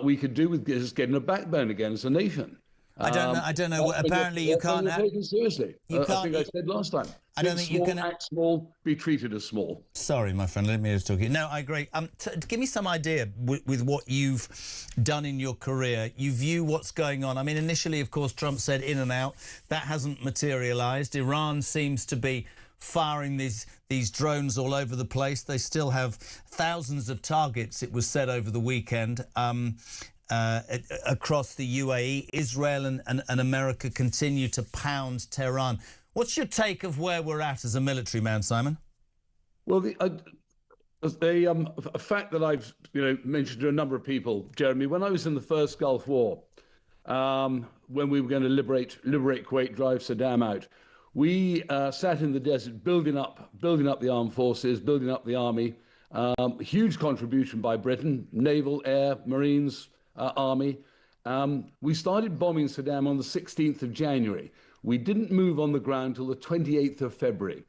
We could do with just getting a backbone again as a nation. I don't know. Apparently, you can't. Take it seriously. I think I said last time. I don't think you can act small, be treated as small. Sorry, my friend. Let me just talk. No, I agree. Give me some idea with what you've done in your career. You view what's going on. I mean, initially, of course, Trump said in and out. That hasn't materialised. Iran seems to be firing these drones all over the place. They still have thousands of targets, it was said over the weekend, across the UAE. Israel and America continue to pound Tehran. What's your take of where we're at as a military man, Simon? Well, a fact that I've mentioned to a number of people, Jeremy, when I was in the first Gulf War, when we were going to liberate Kuwait, drive Saddam out, we sat in the desert building up the armed forces, building up the army. Huge contribution by Britain, naval, air, marines, army. We started bombing Saddam on the 16th of January. We didn't move on the ground till the 28th of February.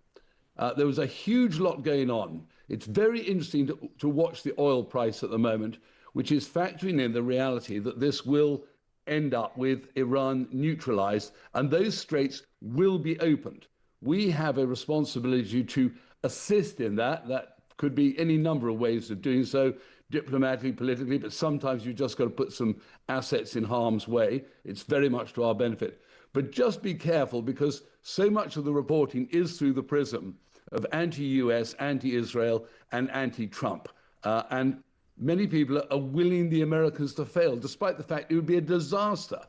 There was a huge lot going on. It's very interesting to watch the oil price at the moment, which is factoring in the reality that this will end up with Iran neutralized, and those straits will be opened. We have a responsibility to assist in that. That could be any number of ways of doing so, diplomatically, politically, but sometimes you've just got to put some assets in harm's way. It's very much to our benefit. But just be careful, because so much of the reporting is through the prism of anti-US, anti-Israel, and anti-Trump. And many people are willing the Americans to fail, despite the fact it would be a disaster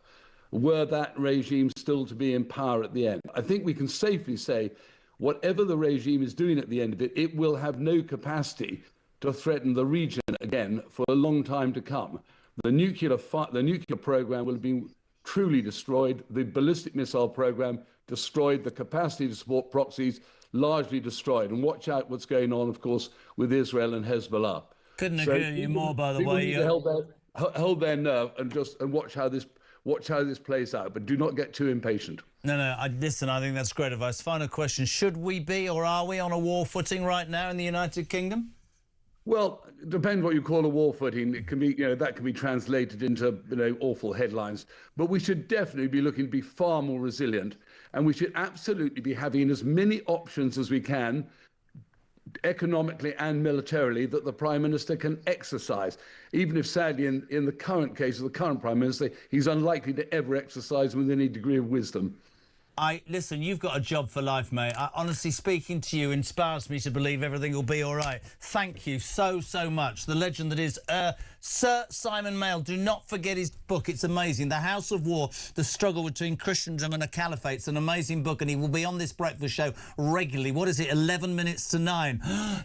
were that regime still to be in power at the end. I think we can safely say, whatever the regime is doing at the end of it, it will have no capacity to threaten the region again for a long time to come. The nuclear program will have been truly destroyed. The ballistic missile program destroyed. The capacity to support proxies largely destroyed. And watch out what's going on, of course, with Israel and Hezbollah. Couldn't agree with you more, by the way. Hold their nerve and watch how this plays out, but do not get too impatient. No, listen, I think that's great advice. Final question: should we be, or are we, on a war footing right now in the United Kingdom? Well, it depends what you call a war footing. It can be, that can be translated into, awful headlines. But we should definitely be looking to be far more resilient, and we should absolutely be having as many options as we can, economically and militarily, that the Prime Minister can exercise. Even if, sadly, in the current case of the current Prime Minister, he's unlikely to ever exercise with any degree of wisdom. Listen, you've got a job for life, mate. Honestly, speaking to you inspires me to believe everything will be all right. Thank you so much. The legend that is Sir Simon Mail. Do not forget his book. It's amazing. The House of War, The Struggle Between Christendom and a Caliphate. It's an amazing book, and he will be on this breakfast show regularly. What is it, 11 minutes to 9?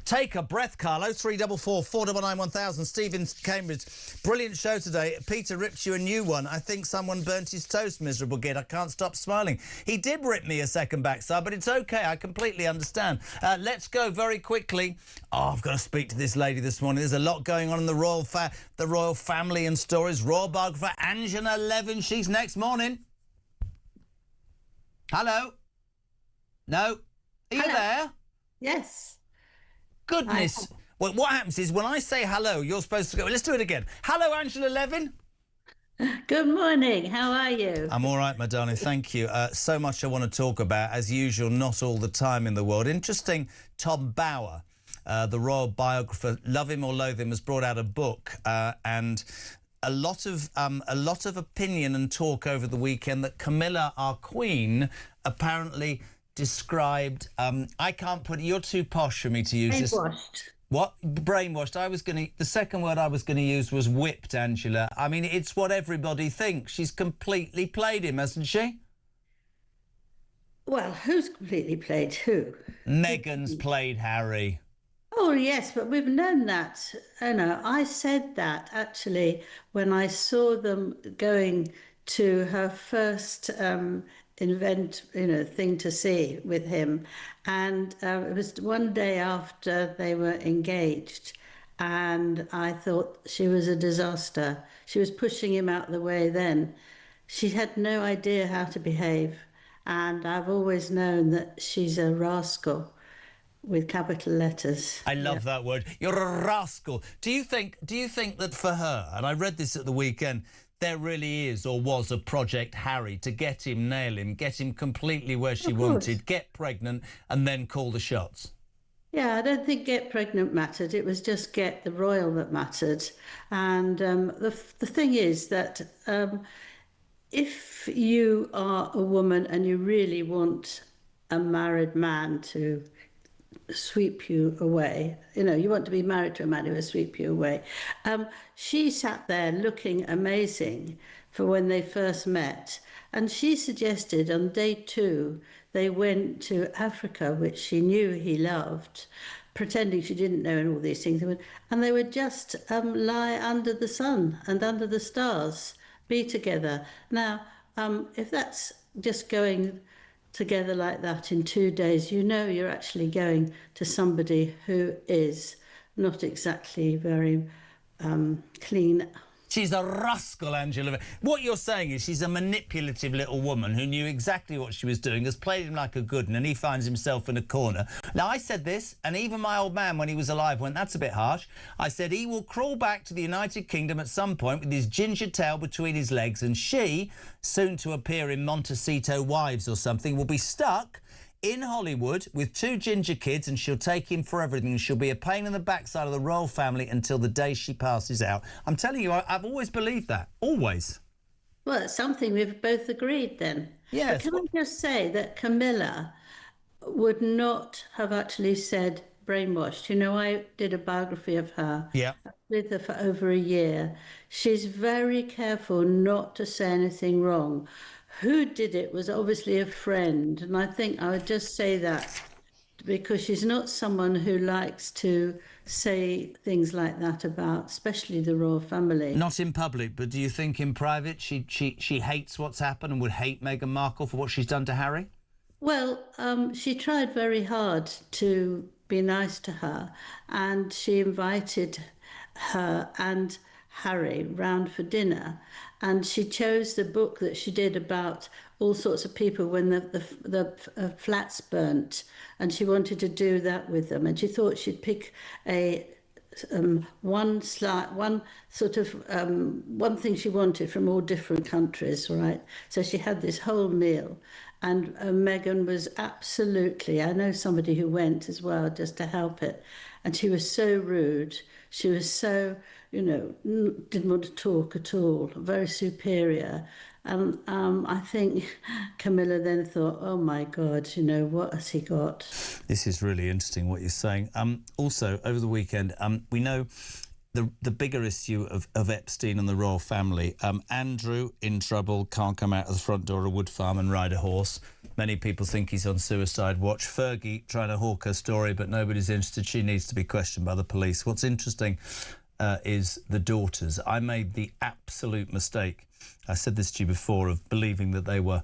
Take a breath, Carlo. 344 499 1000. Stephen Cambridge. Brilliant show today. Peter ripped you a new one. I think someone burnt his toast, miserable git. I can't stop smiling. He did rip me a second backside, but it's okay. I completely understand. Let's go very quickly. Oh, I've got to speak to this lady this morning. There's a lot going on in the royal family and stories. Royal biographer Angela Levin. She's next. Morning. Hello? No? Are you there? Yes. Goodness. Well, what happens is when I say hello, you're supposed to go. Let's do it again. Hello, Angela Levin. Good morning. How are you? I'm all right, my darling. Thank you. So much I want to talk about. As usual, not all the time in the world. Interesting, Tom Bower, the royal biographer, love him or loathe him, has brought out a book and a lot of opinion and talk over the weekend that Camilla, our Queen, apparently described. I can't put it. You're too posh for me to use this. Brainwashed. What? Brainwashed. The second word I was going to use was whipped, Angela. I mean, it's what everybody thinks. She's completely played him, hasn't she? Well, who's completely played who? Meghan's played Harry. Oh, yes, but we've known that. I said that, actually, when I saw them going to her first thing to see with him. And it was one day after they were engaged. And I thought she was a disaster. She was pushing him out of the way then. She had no idea how to behave. And I've always known that she's a rascal with capital letters. I love that word. You're a rascal. Do you think that for her, and I read this at the weekend, there really is or was a Project Harry to get him, nail him, get him completely where she wanted, get pregnant, and then call the shots? Yeah, I don't think get pregnant mattered. It was just get the royal that mattered. And the thing is that if you are a woman and you really want a married man to sweep you away, you want to be married to a man who will sweep you away. She sat there looking amazing for when they first met. And she suggested on day 2, they went to Africa, which she knew he loved, pretending she didn't know and all these things. And they would just lie under the sun and under the stars, be together. Now, if that's just going together like that in 2 days, you're actually going to somebody who is not exactly very clean. She's a rascal, Angela. What you're saying is she's a manipulative little woman who knew exactly what she was doing, has played him like a good one, and he finds himself in a corner. Now, I said this, and even my old man, when he was alive, went, that's a bit harsh. I said he will crawl back to the United Kingdom at some point with his ginger tail between his legs, and she, soon to appear in Montecito Wives or something, will be stuck in Hollywood with 2 ginger kids, and she'll take him for everything. She'll be a pain in the backside of the royal family until the day she passes out. I'm telling you, I've always believed that. Always. Well, it's something we've both agreed then. Yes. But can I just say that Camilla would not have actually said brainwashed. I did a biography of her. Yeah. With her for over a year. She's very careful not to say anything wrong. Who did it was obviously a friend, and I think I would just say that because she's not someone who likes to say things like that about, especially the royal family. Not in public, but do you think in private she hates what's happened and would hate Meghan Markle for what she's done to Harry? Well, she tried very hard to be nice to her, and she invited her and Harry round for dinner, and she chose the book that she did about all sorts of people when the flats burnt, and she wanted to do that with them, and she thought she'd pick one thing she wanted from all different countries, right? So she had this whole meal, and Meghan was absolutely, I know somebody who went as well just to help it, and she was so rude. She was so, didn't want to talk at all, very superior. And I think Camilla then thought, oh my God, what has he got? This is really interesting what you're saying. Also, over the weekend, we know the bigger issue of Epstein and the royal family. Andrew in trouble, can't come out of the front door of a wood farm and ride a horse. Many people think he's on suicide watch. Fergie trying to hawk her story, but nobody's interested. She needs to be questioned by the police. What's interesting is the daughters. I made the absolute mistake, I said this to you before, of believing that they were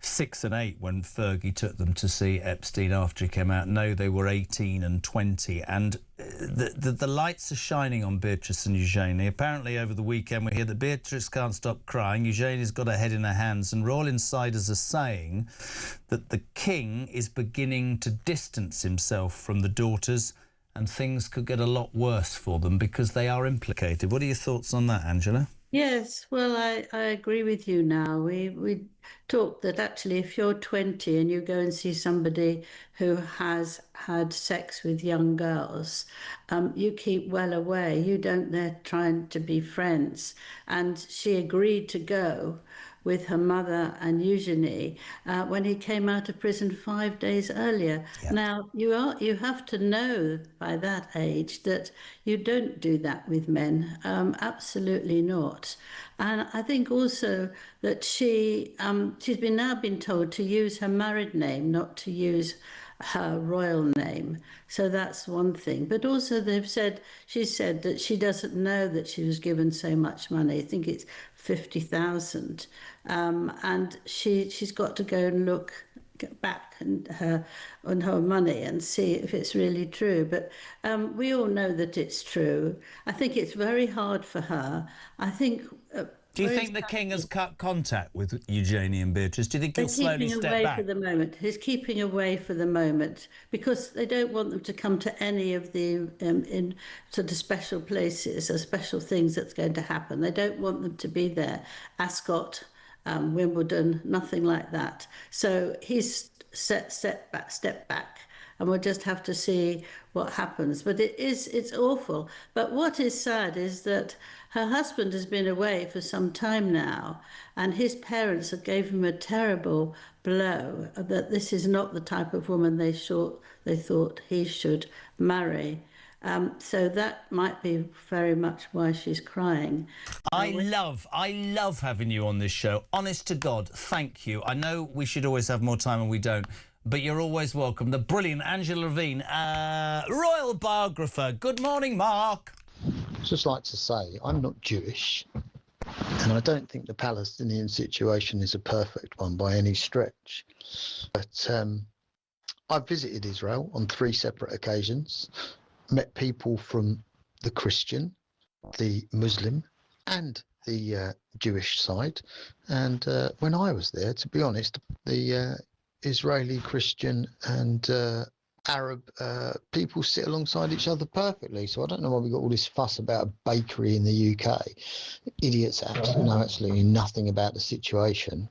6 and 8 when Fergie took them to see Epstein after he came out. No, they were 18 and 20, and the lights are shining on Beatrice and Eugenie. Apparently over the weekend we hear that Beatrice can't stop crying, Eugenie's got her head in her hands, and royal insiders are saying that the king is beginning to distance himself from the daughters, and things could get a lot worse for them because they are implicated. What are your thoughts on that, Angela? Yes, well, I agree with you now. We talked that actually if you're 20 and you go and see somebody who has had sex with young girls, you keep well away. You don't dare trying to be friends. And she agreed to go with her mother and Eugenie when he came out of prison 5 days earlier. Yeah. Now, you have to know by that age that you don't do that with men. Absolutely not. And I think also that she's now been told to use her married name, not to use her royal name. So that's one thing. But also she said that she doesn't know that she was given so much money. I think it's 50,000. And she's got to go and get back on her money and see if it's really true. But we all know that it's true. I think it's very hard for her. I think Do you think the king has cut contact with Eugenie and Beatrice? Do you think he'll slowly step back? For the moment. He's keeping away for the moment because they don't want them to come to any of the in sort of special places or special things that's going to happen. They don't want them to be there. Ascot, Wimbledon, nothing like that. So he's step back. And we'll just have to see what happens. But it's awful. But what is sad is that her husband has been away for some time now, and his parents have gave him a terrible blow, that this is not the type of woman they thought he should marry. So that might be very much why she's crying. I love having you on this show. Honest to God, thank you. I know we should always have more time and we don't. But you're always welcome. The brilliant Angela Levine, royal biographer. Good morning, Mark. I'd just like to say I'm not Jewish, and I don't think the Palestinian situation is a perfect one by any stretch. But I've visited Israel on 3 separate occasions, met people from the Christian, the Muslim, and the Jewish side. And when I was there, to be honest, the Israeli, Christian and Arab people sit alongside each other perfectly. So I don't know why we got all this fuss about a bakery in the UK. Idiots know absolutely nothing about the situation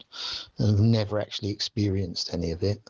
and have never actually experienced any of it.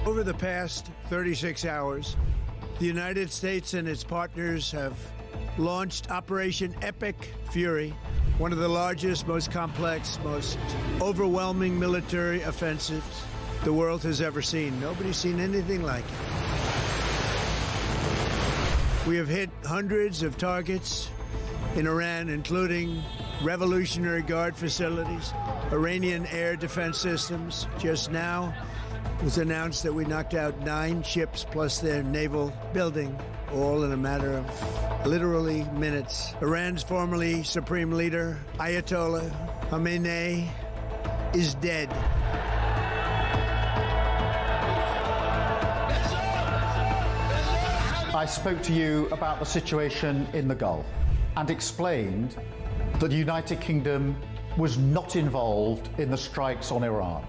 Over the past 36 hours, the United States and its partners have launched Operation Epic Fury, one of the largest, most complex, most overwhelming military offensives the world has ever seen. Nobody's seen anything like it. We have hit hundreds of targets in Iran, including Revolutionary Guard facilities, Iranian air defense systems. Just now, It was announced that we knocked out 9 ships plus their naval building, all in a matter of literally minutes. Iran's formerly supreme leader, Ayatollah Khamenei, is dead. I spoke to you about the situation in the Gulf and explained that the United Kingdom was not involved in the strikes on Iran.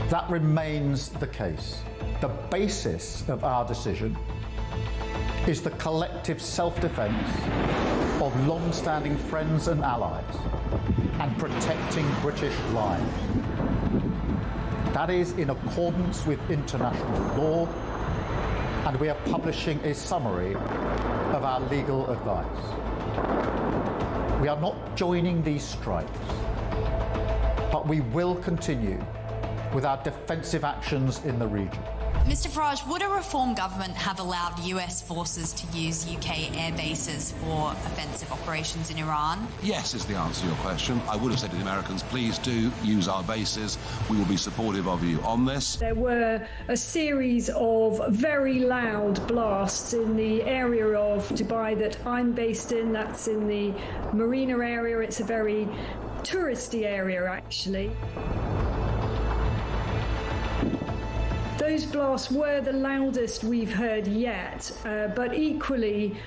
That remains the case. The basis of our decision is the collective self-defense of long-standing friends and allies and protecting British lives. That is in accordance with international law, and we are publishing a summary of our legal advice. We are not joining these strikes, but we will continue with our defensive actions in the region. Mr Farage, would a reform government have allowed US forces to use UK air bases for offensive operations in Iran? Yes is the answer to your question. I would have said to the Americans, please do use our bases. We will be supportive of you on this. There were a series of very loud blasts in the area of Dubai that I'm based in. That's in the Marina area. It's a very touristy area, actually. Those blasts were the loudest we've heard yet, but equally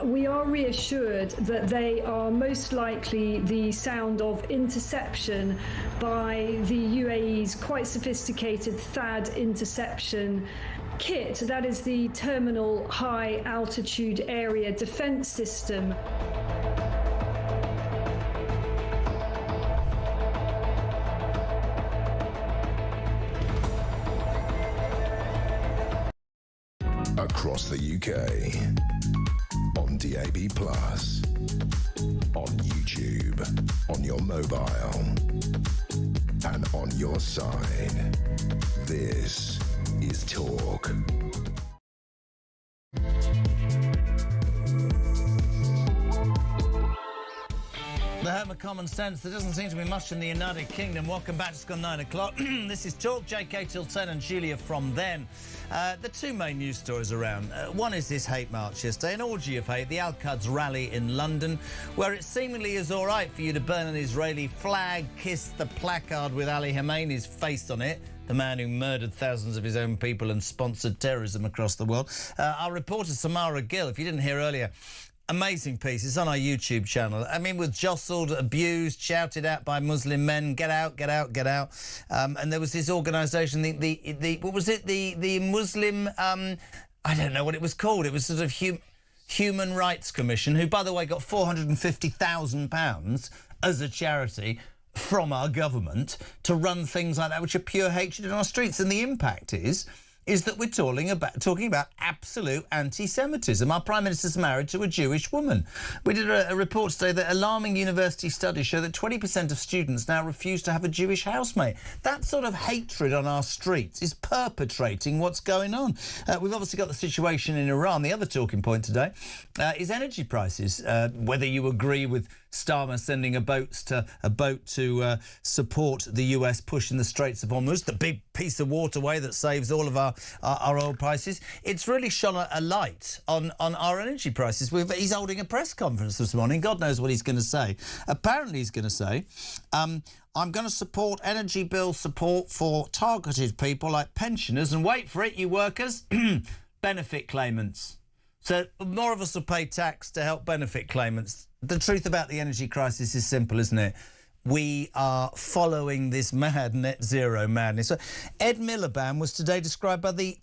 we are reassured that they are most likely the sound of interception by the UAE's quite sophisticated THAAD interception kit. That is the Terminal High Altitude Area Defence System. Across the UK, on DAB+, on YouTube, on your mobile, and on your side. This is Talk. The home of common sense. There doesn't seem to be much in the United Kingdom. Welcome back. It's gone 9 o'clock. This is Talk. JK till 10 and Julia from then. The two main news stories around. One is this hate march yesterday, an orgy of hate, the Al-Quds rally in London, where it seemingly is all right for you to burn an Israeli flag, kiss the placard with Ali Khamenei's face on it, the man who murdered thousands of his own people and sponsored terrorism across the world. Our reporter Samara Gill, if you didn't hear earlier, amazing piece. It's on our YouTube channel. I mean, was jostled, abused, shouted at by Muslim men, get out, get out, get out. And there was this organisation, the what was it? The Muslim, I don't know what it was called. It was sort of Human Rights Commission, who, by the way, got £450,000 as a charity from our government to run things like that, which are pure hatred in our streets. And the impact is that we're talking about absolute anti-Semitism. Our Prime Minister's married to a Jewish woman. We did a report today that alarming university studies show that 20% of students now refuse to have a Jewish housemate. That sort of hatred on our streets is perpetrating what's going on. We've obviously got the situation in Iran. The other talking point today is energy prices. Whether you agree with Starmer sending a boat to support the US push in the Straits of Hormuz, the big piece of waterway that saves all of our oil prices. It's really shone a light on our energy prices. He's holding a press conference this morning. God knows what he's going to say. Apparently he's going to say, I'm going to support energy bill support for targeted people like pensioners, and wait for it, you workers, benefit claimants. So more of us will pay tax to help benefit claimants. The truth about the energy crisis is simple, isn't it? We are following this mad net zero madness. So Ed Miliband was today described by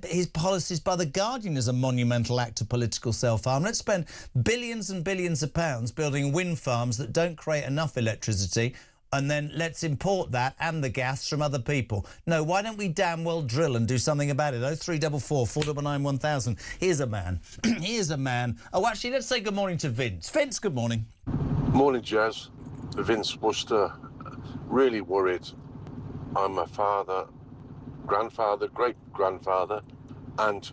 his policies by The Guardian as a monumental act of political self-harm. Let's spend billions and billions of pounds building wind farms that don't create enough electricity, and then let's import that and the gas from other people. No, why don't we damn well drill and do something about it? 0344 499 1000. Here's a man. Here's a man. Oh, actually, let's say good morning to Vince. Vince, good morning. Morning, Jazz. Vince Worcester. Really worried. I'm a father, grandfather, great-grandfather, and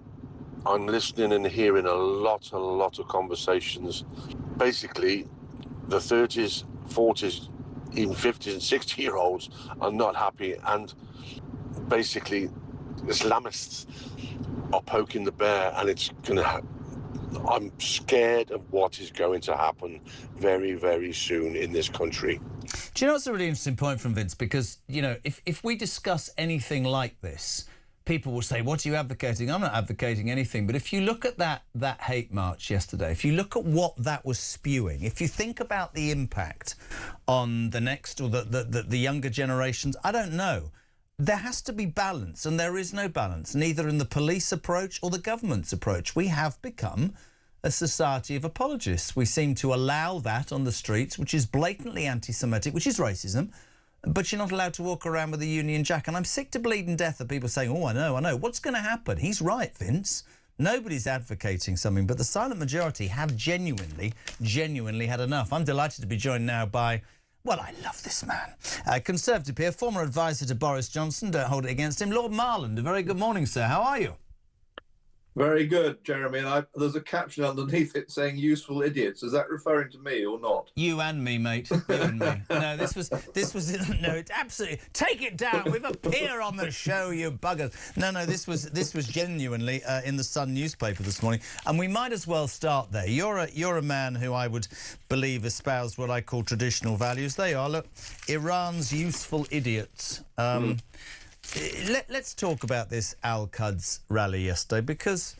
I'm listening and hearing a lot of conversations. Basically, the 30s, 40s, even 50s and 60-year-olds are not happy, and basically Islamists are poking the bear, and it's going to I'm scared of what is going to happen very, very soon in this country. Do you know what's a really interesting point from Vince? Because, you know, if we discuss anything like this, people will say, what are you advocating? I'm not advocating anything. But if you look at that hate march yesterday, if you look at what that was spewing, if you think about the impact on the next or the younger generations, I don't know. There has to be balance, and there is no balance, neither in the police approach or the government's approach. We have become a society of apologists. We seem to allow that on the streets, which is blatantly anti-Semitic, which is racism, but you're not allowed to walk around with a Union Jack. And I'm sick to bleeding death of people saying, oh, I know. What's going to happen? He's right, Vince. Nobody's advocating something, but the silent majority have genuinely had enough. I'm delighted to be joined now by... well, I love this man. Conservative peer, former advisor to Boris Johnson. Don't hold it against him. Lord Marland, a very good morning, sir. How are you? Very good, Jeremy. And there's a caption underneath it saying useful idiots. Is that referring to me or not? You and me, mate. You and me. No, this was no, it's absolutely... take it down. We've a peer on the show, you buggers. No, this was genuinely in the Sun newspaper this morning. And we might as well start there. You're a man who I would believe espoused what I call traditional values. They are, look, Iran's useful idiots. Let's talk about this Al-Quds rally yesterday, because,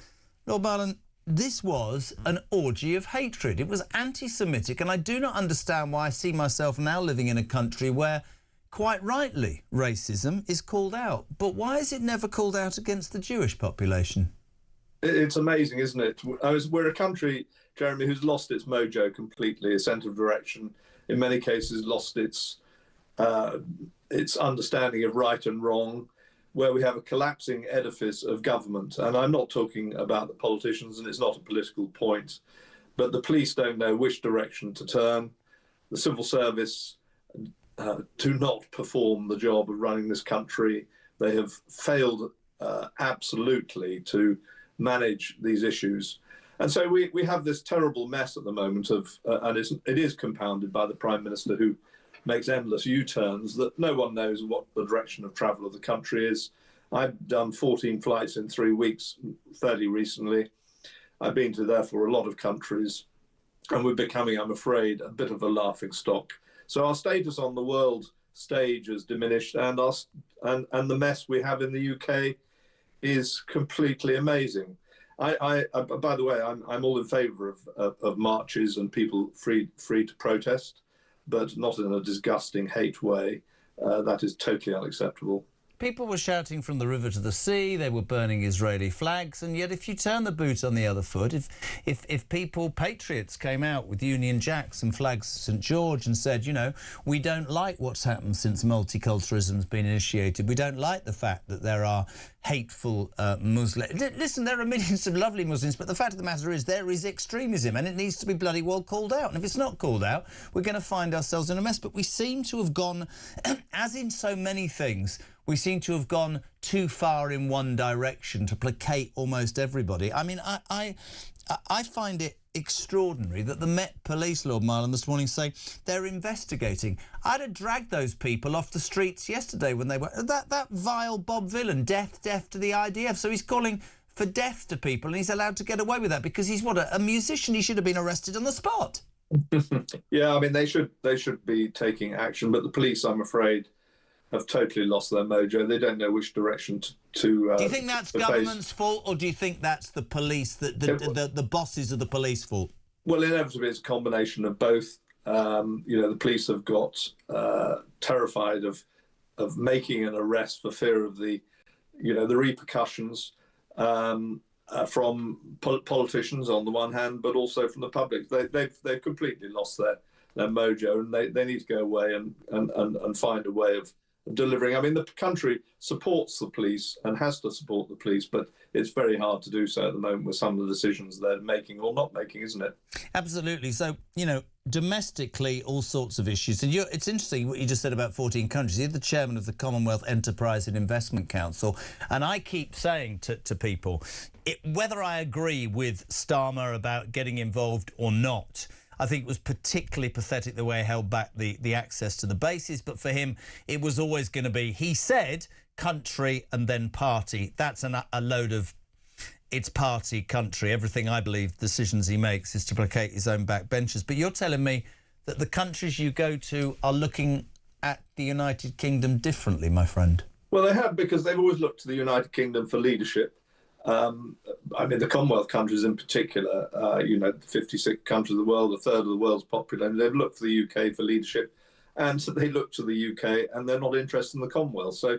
Lord Marland, this was an orgy of hatred. It was anti-Semitic, and I do not understand why I see myself now living in a country where, quite rightly, racism is called out. But why is it never called out against the Jewish population? It's amazing, isn't it? We're a country, Jeremy, who's lost its mojo completely, its centre of direction, in many cases lost its understanding of right and wrong, where we have a collapsing edifice of government. And I'm not talking about the politicians, and it's not a political point, but the police don't know which direction to turn. The civil service do not perform the job of running this country. They have failed absolutely to manage these issues. And so we have this terrible mess at the moment and it is compounded by the Prime Minister, who makes endless U-turns that no one knows what the direction of travel of the country is. I've done 14 flights in 3 weeks, fairly recently. I've been to, therefore, a lot of countries, and we're becoming, I'm afraid, a bit of a laughing stock. So our status on the world stage has diminished, and the mess we have in the UK is completely amazing. By the way, I'm all in favour of marches and people free to protest, but not in a disgusting hate way. That is totally unacceptable. People were shouting from the river to the sea, they were burning Israeli flags, and yet if you turn the boot on the other foot, if people, patriots, came out with Union Jacks and flags of St George and said, you know, we don't like what's happened since multiculturalism's been initiated, we don't like the fact that there are hateful Muslims. Listen, there are millions of lovely Muslims, but the fact of the matter is there is extremism, and it needs to be bloody well called out. And if it's not called out, we're going to find ourselves in a mess. But we seem to have gone, as in so many things, we seem to have gone too far in one direction to placate almost everybody. I mean, I find it extraordinary that the Met Police, Lord Marland, this morning say they're investigating. I'd have dragged those people off the streets yesterday when they were... That vile Bob Villan, death to the IDF. So he's calling for death to people, and he's allowed to get away with that because he's, what, a musician? He should have been arrested on the spot. Yeah, I mean, they should be taking action, but the police, I'm afraid, have totally lost their mojo. They don't know which direction to do you think that's government's fault, or do you think that's the police, the bosses of the police fault? Well, inevitably, it's a combination of both. You know, the police have got terrified of making an arrest for fear of the repercussions from politicians on the one hand, but also from the public. They've completely lost their mojo, and they need to go away and find a way of delivering. I mean, the country supports the police and has to support the police, but it's very hard to do so at the moment with some of the decisions they're making or not making, isn't it? Absolutely. So, you know, domestically, all sorts of issues. And it's interesting what you just said about 14 countries. You're the chairman of the Commonwealth Enterprise and Investment Council. And I keep saying to people, whether I agree with Starmer about getting involved or not, I think it was particularly pathetic the way he held back the access to the bases. But for him, it was always going to be, he said, country and then party. That's a load of... It's party, country. Everything, I believe, decisions he makes is to placate his own backbenchers. But you're telling me that the countries you go to are looking at the United Kingdom differently, my friend? Well, they have, because they've always looked to the United Kingdom for leadership. I mean, the Commonwealth countries in particular, 56 countries of the world, a third of the world's population, they've looked for the UK for leadership, and so they look to the UK and they're not interested in the Commonwealth. So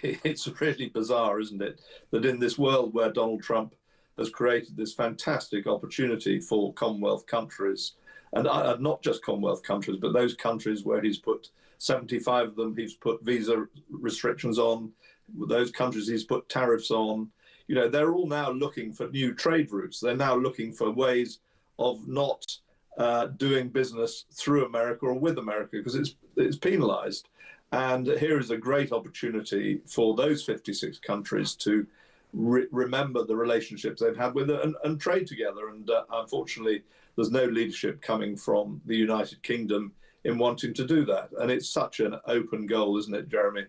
it's really bizarre, isn't it, that in this world where Donald Trump has created this fantastic opportunity for Commonwealth countries, and not just Commonwealth countries, but those countries where he's put 75 of them, he's put visa restrictions on, those countries he's put tariffs on. They're all now looking for new trade routes. They're now looking for ways of not doing business through America or with America, because it's penalized. And here is a great opportunity for those 56 countries to remember the relationships they've had with it and trade together. And unfortunately, there's no leadership coming from the United Kingdom in wanting to do that. And it's such an open goal, isn't it, Jeremy?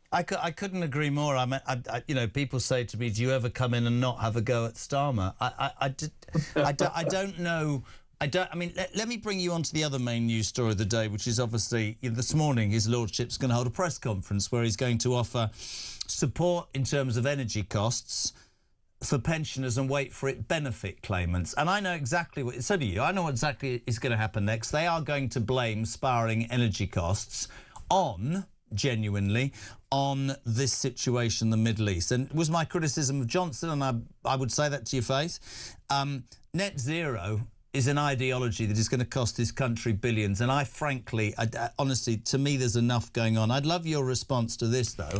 I couldn't agree more. I mean, people say to me, "Do you ever come in and not have a go at Starmer?" I don't know. I mean, let me bring you on to the other main news story of the day, which is obviously this morning His Lordship's going to hold a press conference where he's going to offer support in terms of energy costs for pensioners and, wait for it, benefit claimants. And I know exactly what... So do you. I know what exactly is going to happen next. They are going to blame spiralling energy costs genuinely on this situation in the Middle East. And it was my criticism of Johnson, and I would say that to your face. Net zero is an ideology that is going to cost this country billions. And honestly, to me, there's enough going on. I'd love your response to this, though,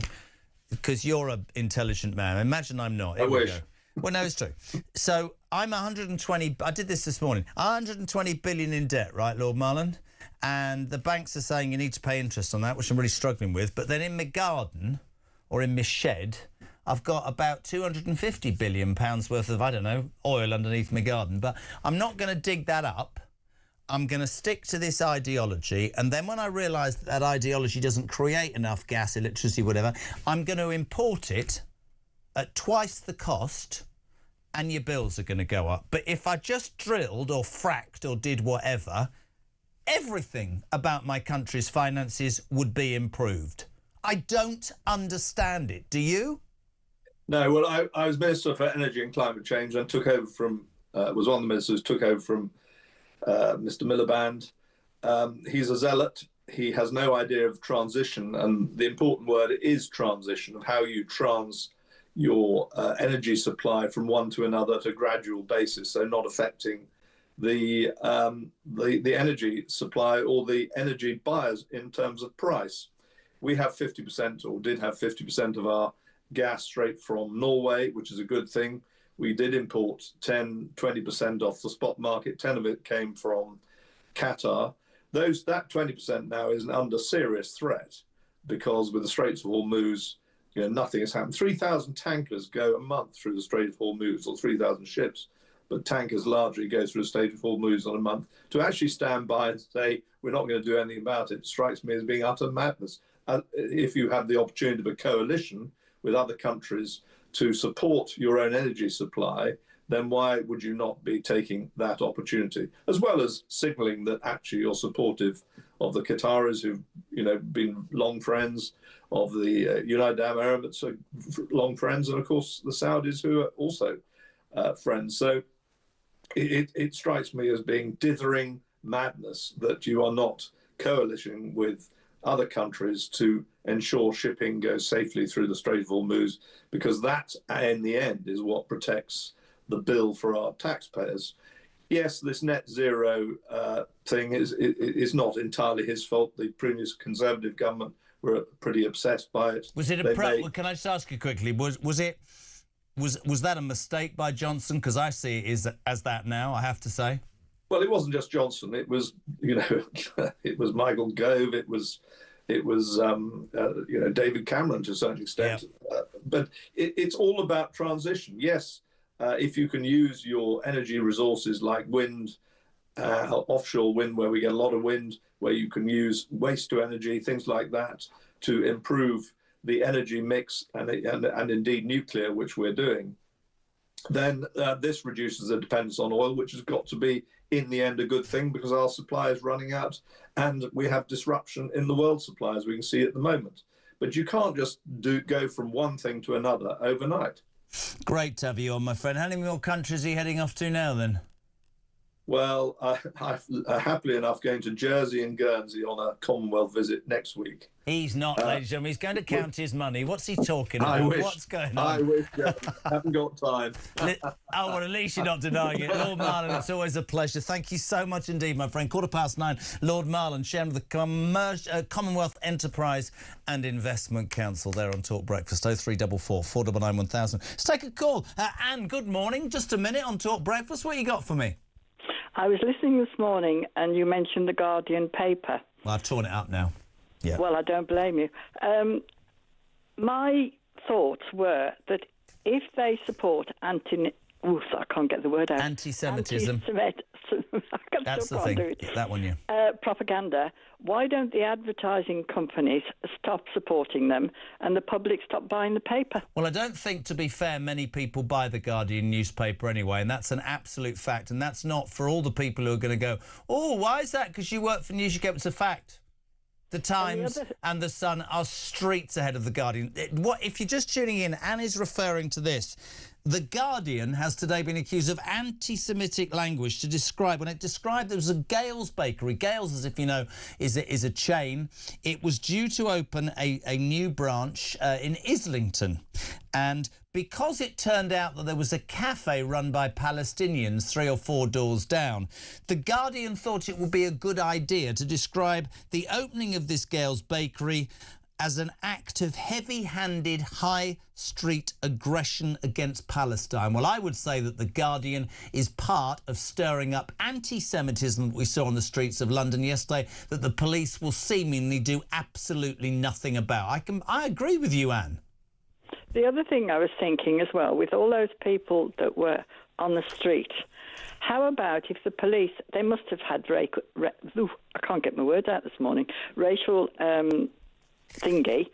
because you're an intelligent man. Imagine I'm not. I wish. Well, no, it's true. So I'm 120... I did this morning. 120 billion in debt, right, Lord Marland? And the banks are saying you need to pay interest on that, which I'm really struggling with. But then in my garden, or in my shed, I've got about £250 billion worth of, I don't know, oil underneath my garden. But I'm not going to dig that up. I'm going to stick to this ideology. And then when I realise that ideology doesn't create enough gas, electricity, whatever, I'm going to import it at twice the cost, and your bills are going to go up. But if I just drilled or fracked or did whatever, everything about my country's finances would be improved. I don't understand it. Do you? No, well, I was Minister for Energy and Climate Change and took over from, was one of the ministers, took over from Mr. Miliband. He's a zealot. He has no idea of transition. And the important word is transition, of how you your energy supply from one to another at a gradual basis, so not affecting the energy supply or the energy buyers in terms of price. We have 50%, or did have 50% of our gas straight from Norway, which is a good thing. We did import 20% off the spot market. 10 of it came from Qatar. That 20% now is under serious threat, because with the Straits of Hormuz, nothing has happened. 3,000 tankers go a month through the Strait of Hormuz, or 3,000 ships, but tankers largely go through the Strait of Hormuz on a month. To actually stand by and say, we're not going to do anything about it, strikes me as being utter madness. If you have the opportunity of a coalition with other countries to support your own energy supply, then why would you not be taking that opportunity, as well as signalling that actually you're supportive of the Qataris, who've been long friends, of the United Arab Emirates, are long friends, and of course the Saudis, who are also friends. So it strikes me as being dithering madness that you are not coalitioning with other countries to ensure shipping goes safely through the Strait of Hormuz, because that, in the end, is what protects the bill for our taxpayers. Yes, this net zero thing is not entirely his fault. The previous Conservative government were pretty obsessed by it. Was it can I just ask you quickly? Was that a mistake by Johnson? Because I see it as that now, I have to say. Well, it wasn't just Johnson. It was it was Michael Gove. It was David Cameron to a certain extent. Yeah. But it's all about transition. Yes. If you can use your energy resources like wind, offshore wind, where we get a lot of wind, where you can use waste to energy, things like that, to improve the energy mix and indeed nuclear, which we're doing, then this reduces the dependence on oil, which has got to be, in the end, a good thing, because our supply is running out and we have disruption in the world supply, as we can see at the moment. But you can't just go from one thing to another overnight. Great to have you on, my friend. How many more countries are you heading off to now, then? Well, I'm happily enough going to Jersey and Guernsey on a Commonwealth visit next week. He's not, ladies and gentlemen. He's going to count his money. What's he talking about? I wish. What's going on? I wish. Haven't got time. Oh, well, at least you're not denying it. Lord Marland, it's always a pleasure. Thank you so much indeed, my friend. 9:15, Lord Marland, chairman of the Commonwealth Enterprise and Investment Council, there on Talk Breakfast. 0344 499 1000. Let's take a call. Anne, good morning. Just a minute on Talk Breakfast. What you got for me? I was listening this morning and you mentioned the Guardian paper. Well, I've torn it up now. Yeah. Well, I don't blame you. My thoughts were that if they support I can't get the word out. Anti-Semitism. That's the thing. That one, yeah. Propaganda. Why don't the advertising companies stop supporting them and the public stop buying the paper? Well, I don't think, to be fair, many people buy the Guardian newspaper anyway, and that's an absolute fact. And that's not for all the people who are going to go, oh, why is that? Because you work for News UK. It's a fact. The Times and the Sun are streets ahead of the Guardian. If you're just tuning in, Anne is referring to this. The Guardian has today been accused of anti-Semitic language to describe, when it described there was a Gales bakery. Gales, as if you know, is a chain. It was due to open a new branch in Islington. And because it turned out that there was a cafe run by Palestinians 3 or 4 doors down, the Guardian thought it would be a good idea to describe the opening of this Gales bakery as an act of heavy-handed high street aggression against Palestine. Well, I would say that the Guardian is part of stirring up anti-Semitism that we saw on the streets of London yesterday, that the police will seemingly do absolutely nothing about. I agree with you, Anne. The other thing I was thinking as well, with all those people that were on the street, how about if the police, they must have had, I can't get my words out this morning, racial thingy.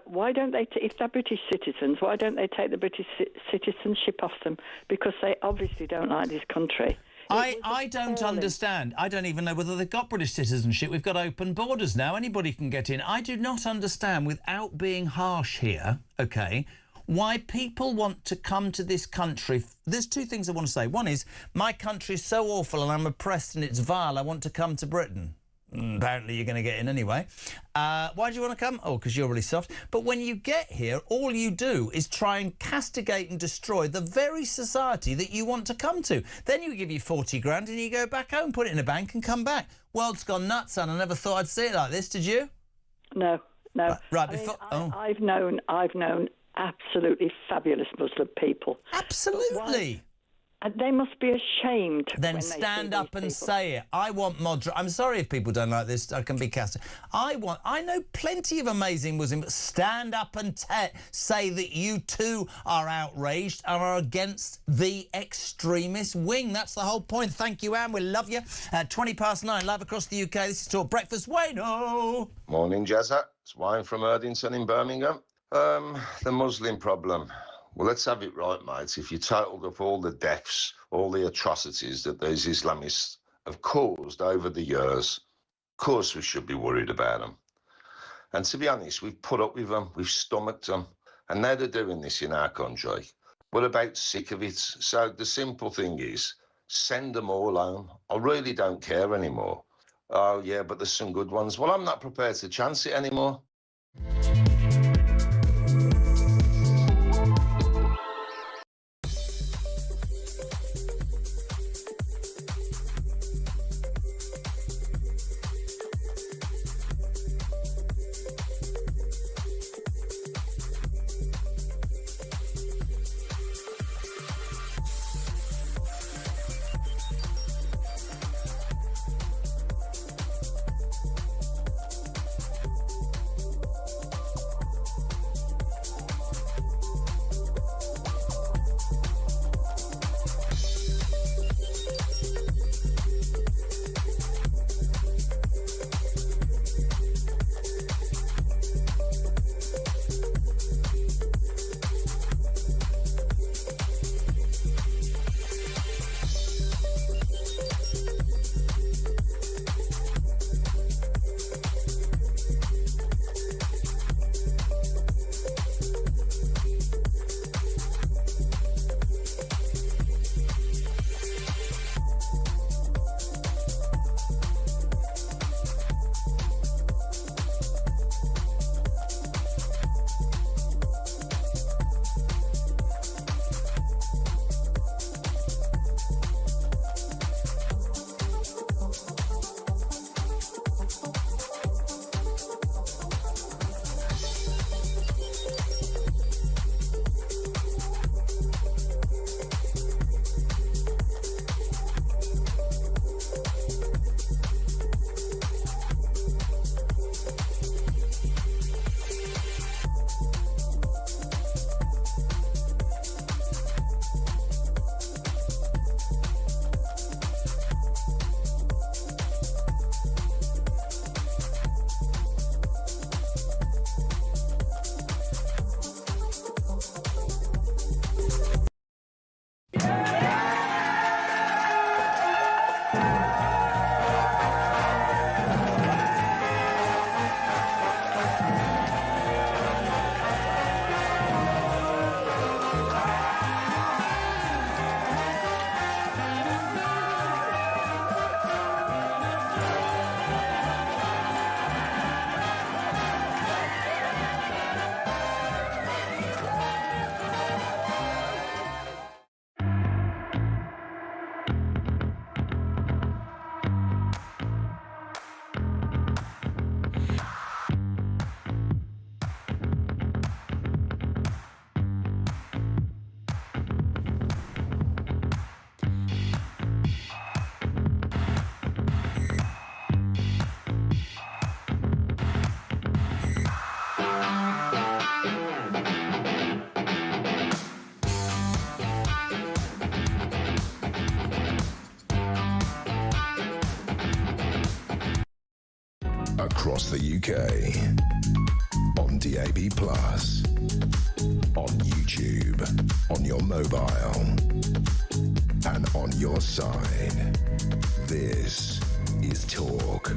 Why don't they, if they're British citizens, why don't they take the British citizenship off them? Because they obviously don't like this country. I don't understand. I don't even know whether they've got British citizenship. We've got open borders now. Anybody can get in. I do not understand, without being harsh here, OK, why people want to come to this country. There's 2 things I want to say. One is, my country is so awful and I'm oppressed and it's vile, I want to come to Britain. Apparently you're going to get in anyway. Why do you want to come? Oh, because you're really soft. But when you get here, all you do is try and castigate and destroy the very society that you want to come to. Then you give you 40 grand and you go back home, put it in a bank and come back. World's gone nuts, son. I never thought I'd see it like this, did you? No. Right, I've known absolutely fabulous Muslim people. Absolutely. They must be ashamed. Then stand up and say it. I want moderate. I'm sorry if people don't like this. I can be cast. I know plenty of amazing Muslims. Stand up and say that you too are outraged and are against the extremist wing. That's the whole point. Thank you, Anne. We love you. 9:20, live across the UK. This is Talk Breakfast. Wayno. Morning, Jazza. It's Wayne from Erdington in Birmingham. The Muslim problem. Well, let's have it right, mates. If you totaled up all the deaths, all the atrocities that these Islamists have caused over the years, of course we should be worried about them. And to be honest, we've put up with them, we've stomached them, and now they're doing this in our country. We're about sick of it. So the simple thing is, send them all home. I really don't care anymore. Oh, yeah, but there's some good ones. Well, I'm not prepared to chance it anymore. Across the UK. On DAB+. On YouTube. On your mobile. And on your side. This is Talk.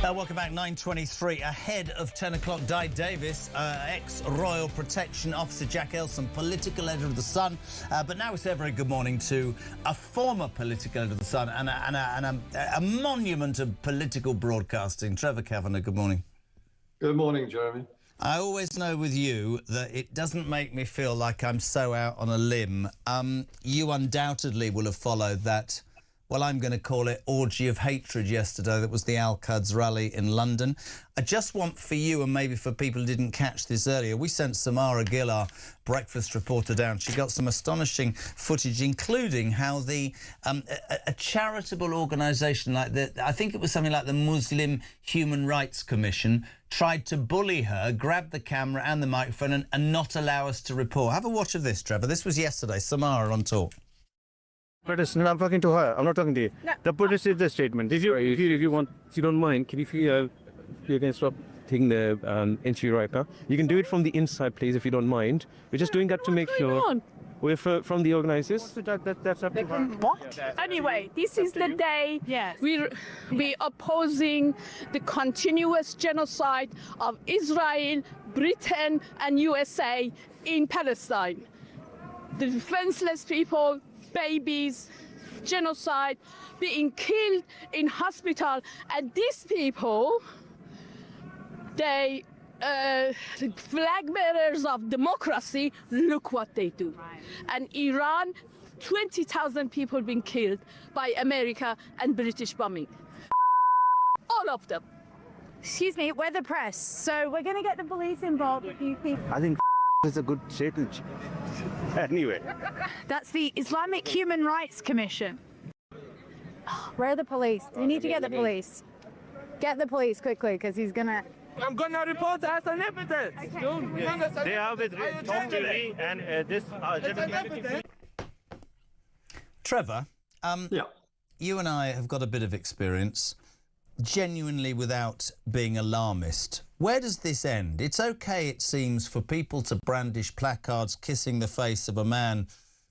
Welcome back, 9:23. Ahead of 10 o'clock, Di Davis, ex-Royal Protection Officer Jack Elson, political editor of The Sun. But now we say a very good morning to a former political editor of The Sun and a monument of political broadcasting. Trevor Kavanagh, good morning. Good morning, Jeremy. I always know with you that it doesn't make me feel like I'm so out on a limb. You undoubtedly will have followed that, well, I'm going to call it orgy of hatred yesterday. That was the Al-Quds rally in London. I just want for you, and maybe for people who didn't catch this earlier, we sent Samara Gill, our breakfast reporter, down. She got some astonishing footage, including how the a charitable organisation like I think it was something like the Muslim Human Rights Commission, tried to bully her, grab the camera and the microphone and not allow us to report. Have a watch of this, Trevor. This was yesterday. Samara on Talk. But I'm talking to her. I'm not talking to you. No. The British is the statement. If you want, if you don't mind, can you can stop taking the interview right now? You can do it from the inside, please, if you don't mind. We're just doing that to make sure. We're from the organisers. That's up to her. What? Anyway, this is the day we're opposing the continuous genocide of Israel, Britain, and USA in Palestine. The defenseless people, babies, genocide, being killed in hospital, and these people, they the flag bearers of democracy, look what they do. Right. And Iran, 20,000 people being killed by America and British bombing. All of them. Excuse me, we're the press, so we're going to get the police involved if you think. I think is a good strategy. Anyway. That's the Islamic Human Rights Commission. Where are the police? We need to get the police. Get the police quickly, because he's going to... I'm going to report as an evidence. Okay. They are with talkTV and this... Trevor, you and I have got a bit of experience, genuinely without being alarmist. Where does this end? It's okay, it seems, for people to brandish placards kissing the face of a man,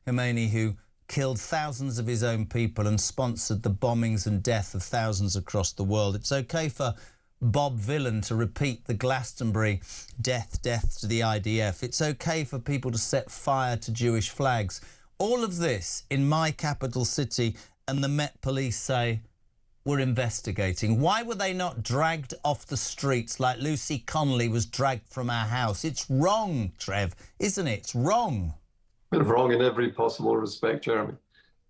Khomeini, who killed thousands of his own people and sponsored the bombings and death of thousands across the world. It's okay for Bob Villan to repeat the Glastonbury death to the IDF. It's okay for people to set fire to Jewish flags. All of this in my capital city, and the Met Police say, we're investigating. Why were they not dragged off the streets like Lucy Connolly was dragged from our house? It's wrong, Trev, isn't it? It's wrong. It's wrong in every possible respect, Jeremy.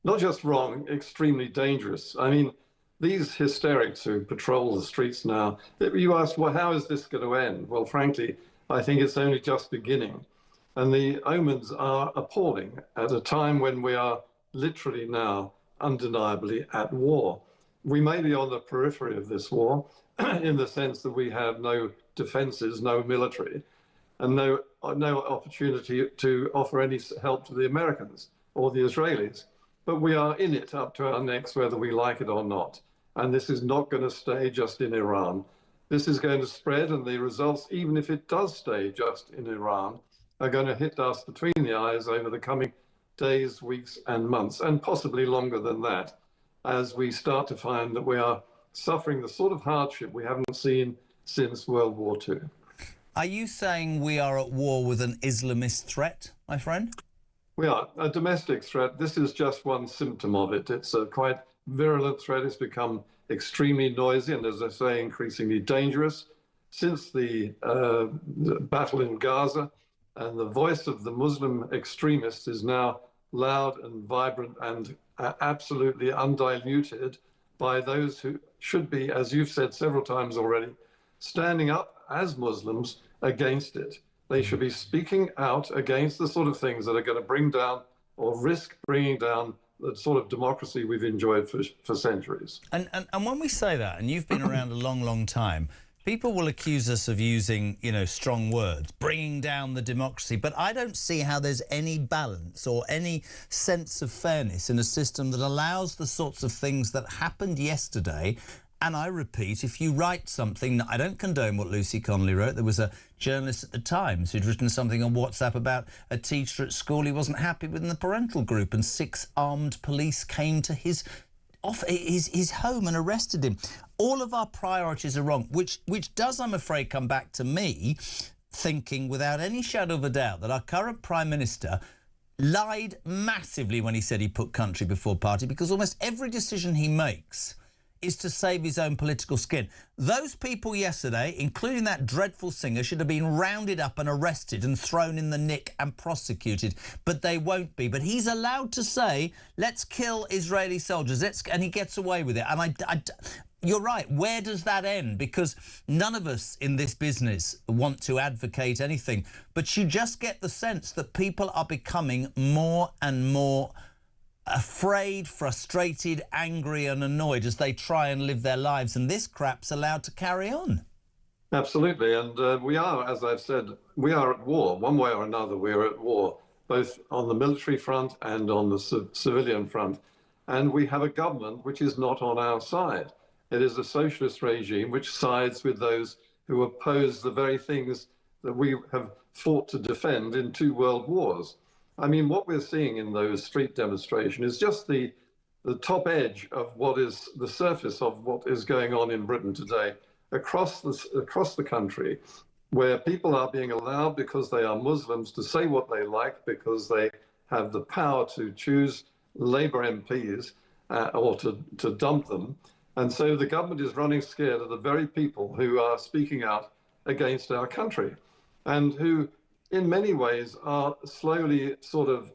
Not just wrong, extremely dangerous. I mean, these hysterics who patrol the streets now, you ask, well, how is this going to end? Well, frankly, I think it's only just beginning. And the omens are appalling at a time when we are literally now undeniably at war. We may be on the periphery of this war in the sense that we have no defenses, no military, and no opportunity to offer any help to the Americans or the Israelis. But we are in it up to our necks, whether we like it or not. And this is not going to stay just in Iran. This is going to spread, and the results, even if it does stay just in Iran, are going to hit us between the eyes over the coming days, weeks, and months, and possibly longer than that, as we start to find that we are suffering the sort of hardship we haven't seen since World War II. Are you saying we are at war with an Islamist threat, my friend? We are. A domestic threat. This is just one symptom of it. It's a quite virulent threat. It's become extremely noisy and, as I say, increasingly dangerous since the battle in Gaza. And the voice of the Muslim extremists is now loud and vibrant and absolutely undiluted by those who should be, as you've said several times already, standing up as Muslims against it. They should be speaking out against the sort of things that are going to bring down or risk bringing down the sort of democracy we've enjoyed for centuries. And when we say that, and you've been around a long, long time, people will accuse us of using, you know, strong words, bringing down the democracy, but I don't see how there's any balance or any sense of fairness in a system that allows the sorts of things that happened yesterday And I repeat, if you write something, I don't condone what Lucy Connolly wrote. There was a journalist at the Times who'd written something on WhatsApp about a teacher at school he wasn't happy with in the parental group, and 6 armed police came to his home and arrested him. All of our priorities are wrong, which does, I'm afraid, come back to me thinking without any shadow of a doubt that our current Prime Minister lied massively when he said he put country before party, because almost every decision he makes is to save his own political skin. Those people yesterday, including that dreadful singer, should have been rounded up and arrested and thrown in the nick and prosecuted, but they won't be. But he's allowed to say, let's kill Israeli soldiers, and he gets away with it. And you're right, where does that end? Because none of us in this business want to advocate anything, but you just get the sense that people are becoming more and more afraid, frustrated, angry and annoyed as they try and live their lives, and this crap's allowed to carry on. Absolutely, and we are, as I've said, we are at war. One way or another, we're at war, both on the military front and on the civilian front. And we have a government which is not on our side. It is a socialist regime which sides with those who oppose the very things that we have fought to defend in 2 world wars. I mean, what we're seeing in those street demonstrations is just the top edge of what is the surface of what is going on in Britain today, across the country, where people are being allowed, because they are Muslims, to say what they like, because they have the power to choose Labour MPs or to dump them. And so the government is running scared of the very people who are speaking out against our country, and who in many ways are slowly sort of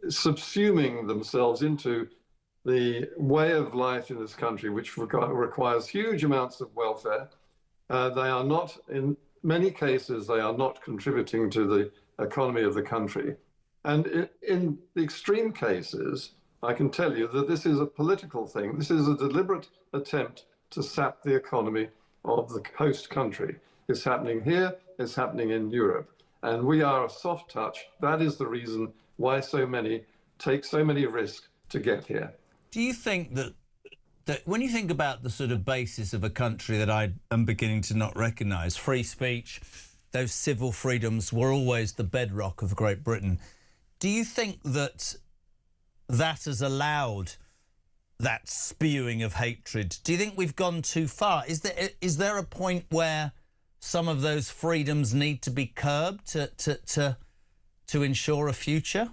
subsuming themselves into the way of life in this country, which requires huge amounts of welfare. They are not, in many cases, they are not contributing to the economy of the country. And in the extreme cases, I can tell you that this is a political thing. This is a deliberate attempt to sap the economy of the host country. It's happening here, it's happening in Europe. And we are a soft touch. That is the reason why so many take so many risks to get here. Do you think that when you think about the sort of basis of a country that I am beginning to not recognise, free speech, those civil freedoms were always the bedrock of Great Britain, do you think that that has allowed that spewing of hatred? Do you think we've gone too far? Is there a point where some of those freedoms need to be curbed to ensure a future?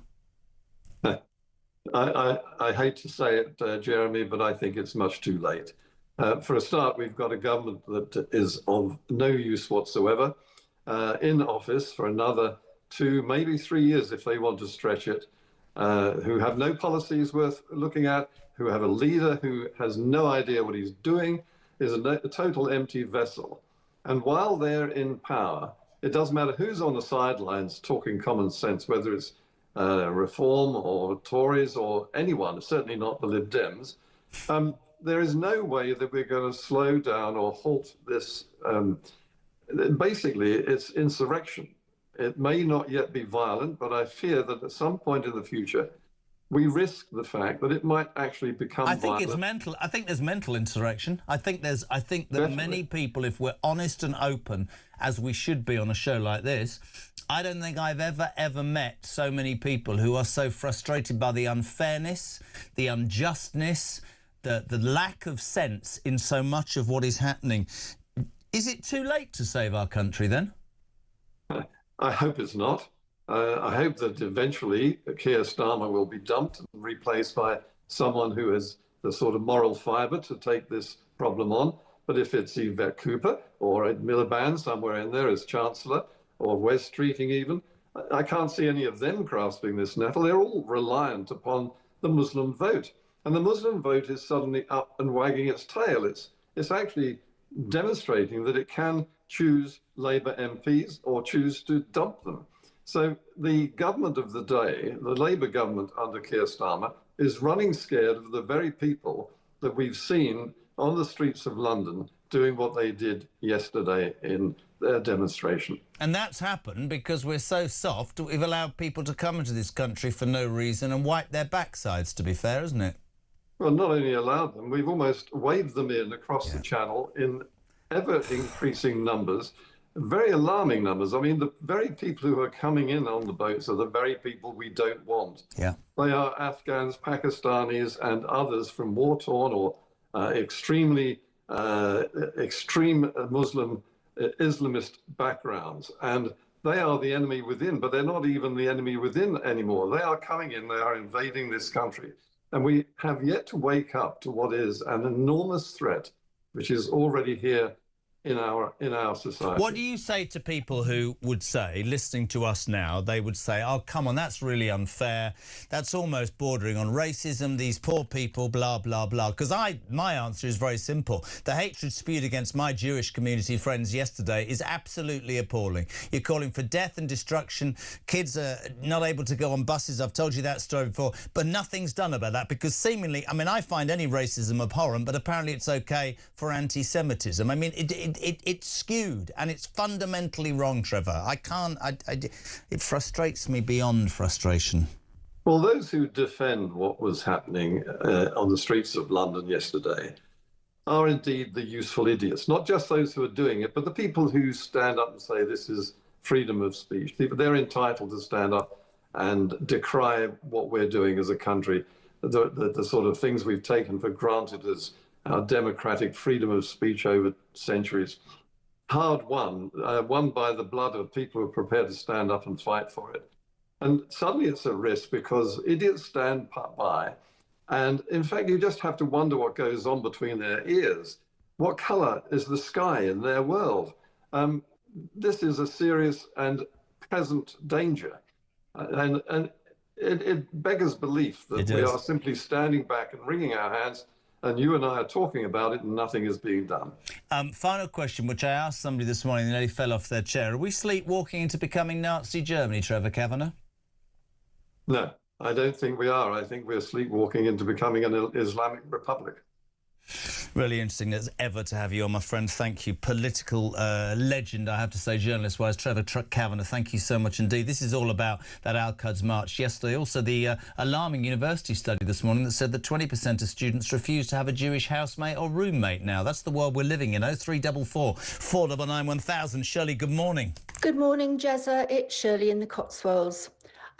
I hate to say it, Jeremy, but I think it's much too late. For a start, we've got a government that is of no use whatsoever, in office for another 2, maybe 3 years if they want to stretch it, who have no policies worth looking at, who have a leader who has no idea what he's doing, is a total empty vessel. And while they're in power, it doesn't matter who's on the sidelines talking common sense, whether it's Reform or Tories or anyone, certainly not the Lib Dems. There is no way that we're going to slow down or halt this. Basically, it's insurrection. It may not yet be violent, but I fear that at some point in the future, we risk the fact that it might actually become violent. I think it's mental. I think there's mental insurrection. I think that many people, if we're honest and open, as we should be on a show like this, I don't think I've ever met so many people who are so frustrated by the unfairness, the unjustness, the lack of sense in so much of what is happening. Is it too late to save our country then? I hope it's not. I hope that eventually Keir Starmer will be dumped and replaced by someone who has the sort of moral fibre to take this problem on. But if it's Yvette Cooper or Ed Miliband somewhere in there as Chancellor, or Wes Streeting even, I can't see any of them grasping this nettle. They're all reliant upon the Muslim vote. And the Muslim vote is suddenly up and wagging its tail. It's actually demonstrating that it can choose Labour MPs or choose to dump them. So the government of the day, the Labour government under Keir Starmer, is running scared of the very people that we've seen on the streets of London doing what they did yesterday in their demonstration. And that's happened because we're so soft that we've allowed people to come into this country for no reason and wipe their backsides, to be fair, isn't it? Well, not only allowed them, we've almost waved them in across the channel in ever-increasing numbers, very alarming numbers. I mean, the very people who are coming in on the boats are the very people we don't want. Yeah. They are Afghans, Pakistanis, and others from war-torn or extreme Muslim Islamist backgrounds. And they are the enemy within, but they're not even the enemy within anymore. They are coming in, they are invading this country. And we have yet to wake up to what is an enormous threat, which is already here in our society. What do you say to people who would say, listening to us now, they would say, oh, come on, that's really unfair. That's almost bordering on racism, these poor people, blah, blah, blah. Because my answer is very simple. The hatred spewed against my Jewish community friends yesterday is absolutely appalling. You're calling for death and destruction. Kids are not able to go on buses. I've told you that story before. But nothing's done about that because seemingly, I mean, I find any racism abhorrent, but apparently it's okay for anti-Semitism. I mean, it's skewed and it's fundamentally wrong, Trevor. It frustrates me beyond frustration. Well, those who defend what was happening on the streets of London yesterday are indeed the useful idiots, not just those who are doing it, but the people who stand up and say this is freedom of speech. They're entitled to stand up and decry what we're doing as a country, the sort of things we've taken for granted as our democratic freedom of speech over centuries. Hard won, won by the blood of people who are prepared to stand up and fight for it. And suddenly it's at risk because idiots stand by. And in fact, you just have to wonder what goes on between their ears. What color is the sky in their world? This is a serious and present danger. And it beggars belief that we are simply standing back and wringing our hands. And you and I are talking about it and nothing is being done. Final question, which I asked somebody this morning and they fell off their chair. Are we sleepwalking into becoming Nazi Germany, Trevor Kavanagh? No, I don't think we are. I think we're sleepwalking into becoming an Islamic republic. Really interesting as ever to have you on, my friend. Thank you. Political legend, I have to say, journalist-wise. Trevor Kavanagh, thank you so much indeed. This is all about that Al-Quds march yesterday. Also, the alarming university study this morning that said that 20% of students refuse to have a Jewish housemate or roommate now. That's the world we're living in. 0344 499 1000. Shirley, good morning. Good morning, Jezza. It's Shirley in the Cotswolds.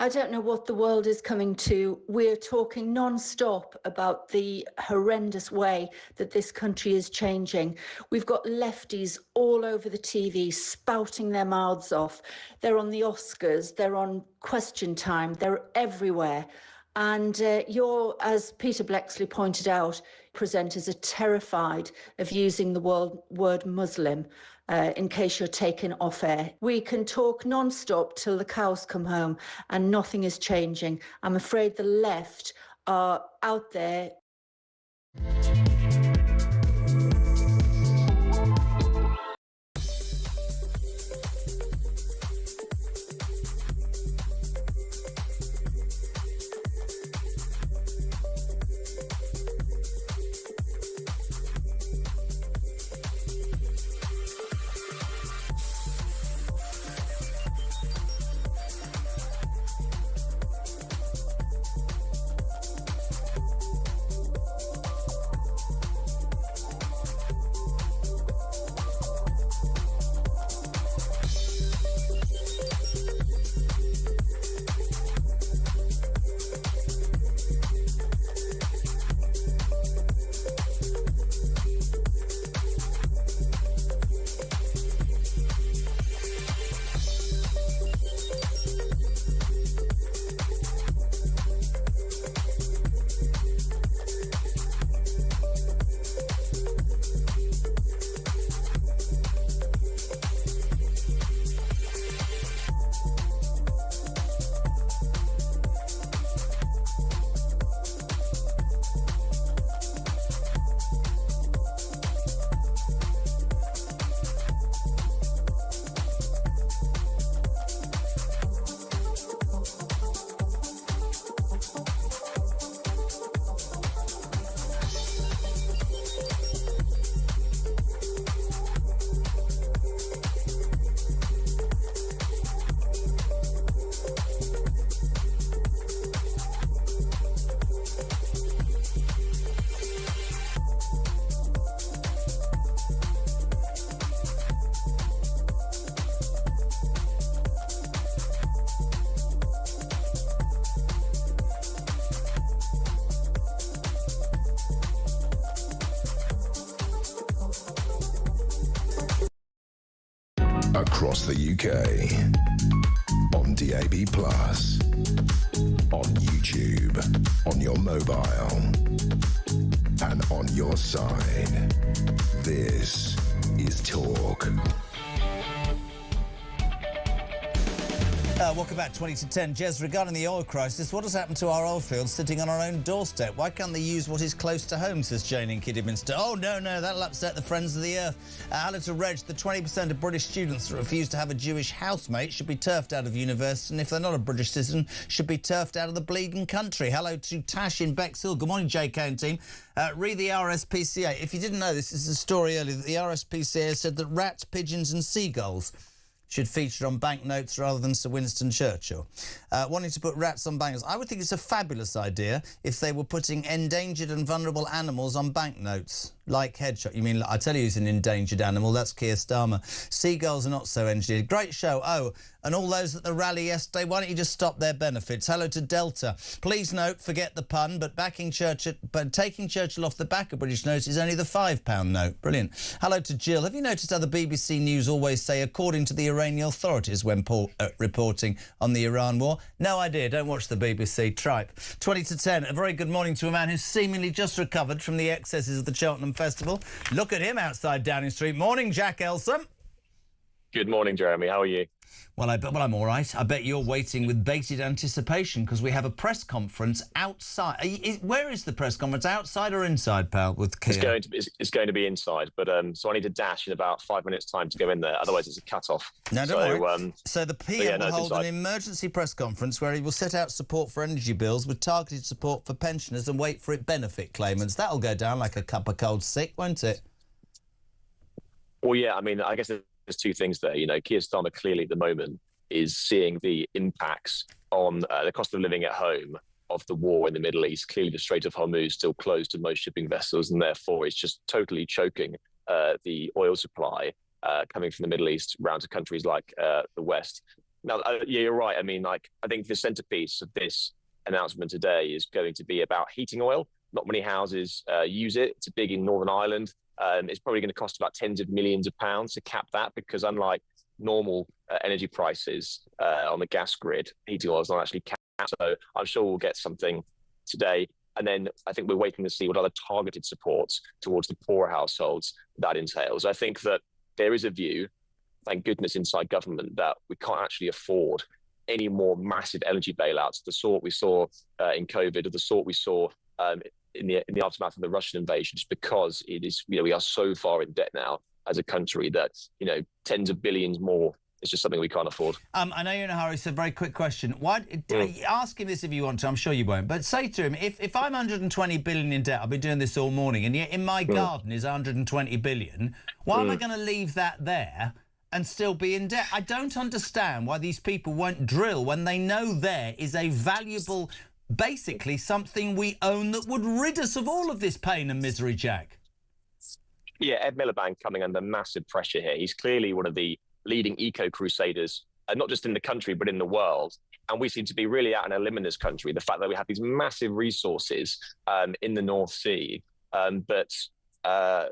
I don't know what the world is coming to. We're talking non-stop about the horrendous way that this country is changing. We've got lefties all over the TV spouting their mouths off. They're on the Oscars, they're on Question Time, they're everywhere. And you're, as Peter Blexley pointed out, presenters are terrified of using the word Muslim. In case you're taken off air. We can talk non-stop till the cows come home and nothing is changing. I'm afraid the left are out there. across the UK, on DAB+, on YouTube, on your mobile, and on your side. This is Talk. Welcome back, 20 to 10. Jez, regarding the oil crisis, what has happened to our oil fields sitting on our own doorstep? Why can't they use what is close to home, says Jane in Kidderminster. Oh, no, that'll upset the Friends of the Earth. Hello to Reg. The 20% of British students that refuse to have a Jewish housemate should be turfed out of university, and if they're not a British citizen, should be turfed out of the bleeding country. Hello to Tash in Bexhill. Good morning, JK and team. Read the RSPCA. If you didn't know, this is a story earlier that the RSPCA said that rats, pigeons and seagulls should feature on banknotes rather than Sir Winston Churchill. Wanting to put rats on banknotes. I would think it's a fabulous idea if they were putting endangered and vulnerable animals on banknotes, like hedgehog. You mean, I tell you who's an endangered animal, that's Keir Starmer. Seagulls are not so endangered. Great show. Oh, and all those at the rally yesterday, why don't you just stop their benefits? Hello to Delta. Please note, forget the pun, but taking Churchill off the back of British notes is only the £5 note. Brilliant. Hello to Jill. Have you noticed how the BBC News always say, according to the Iranian authorities, when reporting on the Iran war? No idea. Don't watch the BBC. Tripe. 20 to 10. A very good morning to a man who's seemingly just recovered from the excesses of the Cheltenham Festival. Look at him outside Downing Street. Morning, Jack Elsom. Good morning, Jeremy. How are you? Well, I'm all right. I bet you're waiting with bated anticipation because we have a press conference outside. Where is the press conference? Outside or inside, pal? With Keir? It's going to be inside, but so I need to dash in about 5 minutes' time to go in there. Otherwise, it's a cut-off. No, don't worry. So the PM will hold an emergency press conference where he will set out support for energy bills with targeted support for pensioners and wait for it benefit claimants. That'll go down like a cup of cold sick, won't it? Well, yeah. I mean, I guess there's two things there. You know, Keir Starmer clearly at the moment is seeing the impacts on the cost of living at home of the war in the Middle East. Clearly, the Strait of Hormuz still closed to most shipping vessels, and therefore it's just totally choking the oil supply coming from the Middle East round to countries like the West. Now, yeah, you're right. I mean, I think the centerpiece of this announcement today is going to be about heating oil. Not many houses use it. It's big in Northern Ireland. It's probably going to cost about tens of millions of pounds to cap that, because unlike normal energy prices on the gas grid, heating oil is not actually capped. So I'm sure we'll get something today. And then I think we're waiting to see what other targeted supports towards the poorer households that entails. I think that there is a view, thank goodness, inside government that we can't actually afford any more massive energy bailouts, the sort we saw in COVID, or the sort we saw in the aftermath of the Russian invasion, just because it is, we are so far in debt now as a country that, tens of billions more is just something we can't afford. I know you're in a hurry, so very quick question. Ask him this if you want to, I'm sure you won't, but say to him, if I'm 120 billion in debt, I've been doing this all morning, and yet in my garden is 120 billion, why am I going to leave that there and still be in debt? I don't understand why these people won't drill when they know there is a valuable, basically something we own that would rid us of all of this pain and misery, Jack. Yeah, Ed Miliband coming under massive pressure here. He's clearly one of the leading eco-crusaders, not just in the country, but in the world. And we seem to be really out on a limb in this country. The fact that we have these massive resources in the North Sea, but Ed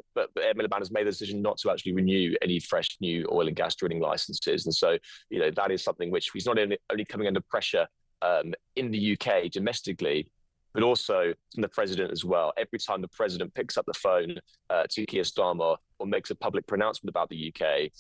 Miliband has made the decision not to actually renew any fresh new oil and gas drilling licenses. And so, that is something which he's not only coming under pressure in the UK domestically, but also from the president as well. Every time the president picks up the phone to Keir Starmer or makes a public pronouncement about the UK,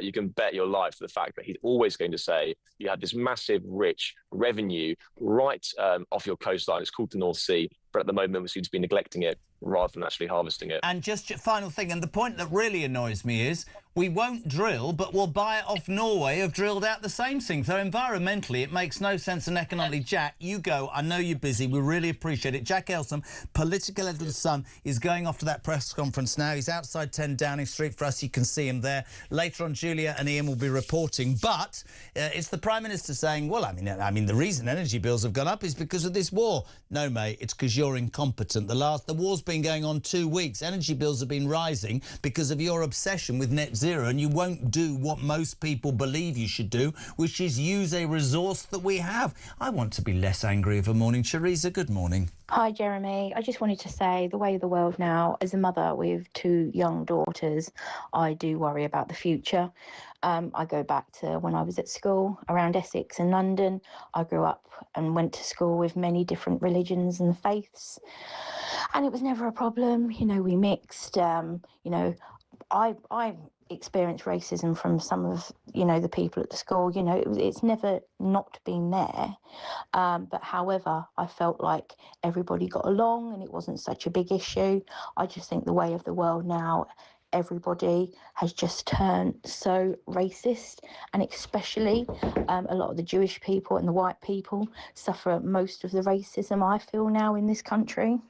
you can bet your life for the fact that he's always going to say, you have this massive, rich revenue right off your coastline. It's called the North Sea, but at the moment we seem to be neglecting it rather than actually harvesting it. And just final thing, and the point that really annoys me is we won't drill, but we'll buy it off Norway who've drilled out the same thing. So environmentally, it makes no sense, and economically, Jack, you go. I know you're busy. We really appreciate it. Jack Elsom, political editor of The Sun, is going off to that press conference now. He's outside 10 Downing Street for us. You can see him there. Later on, Julia and Ian will be reporting. But it's the Prime Minister saying, well, I mean, the reason energy bills have gone up is because of this war. No, mate, it's because you're incompetent. The war's been going on 2 weeks. Energy bills have been rising because of your obsession with net zero, and you won't do what most people believe you should do, which is use a resource that we have. I want to be less angry of a morning. Teresa, good morning. Hi, Jeremy. I just wanted to say the way of the world now, as a mother with 2 young daughters, factors, I do worry about the future. I go back to when I was at school around Essex and London. I grew up and went to school with many different religions and faiths, and it was never a problem. You know, we mixed. You know, I experienced racism from some of, you know, the people at the school. You know, it's never not been there. But however, I felt like everybody got along and it wasn't such a big issue. I just think the way of the world now, everybody has just turned so racist, and especially a lot of the Jewish people and the white people suffer most of the racism, I feel, now in this country.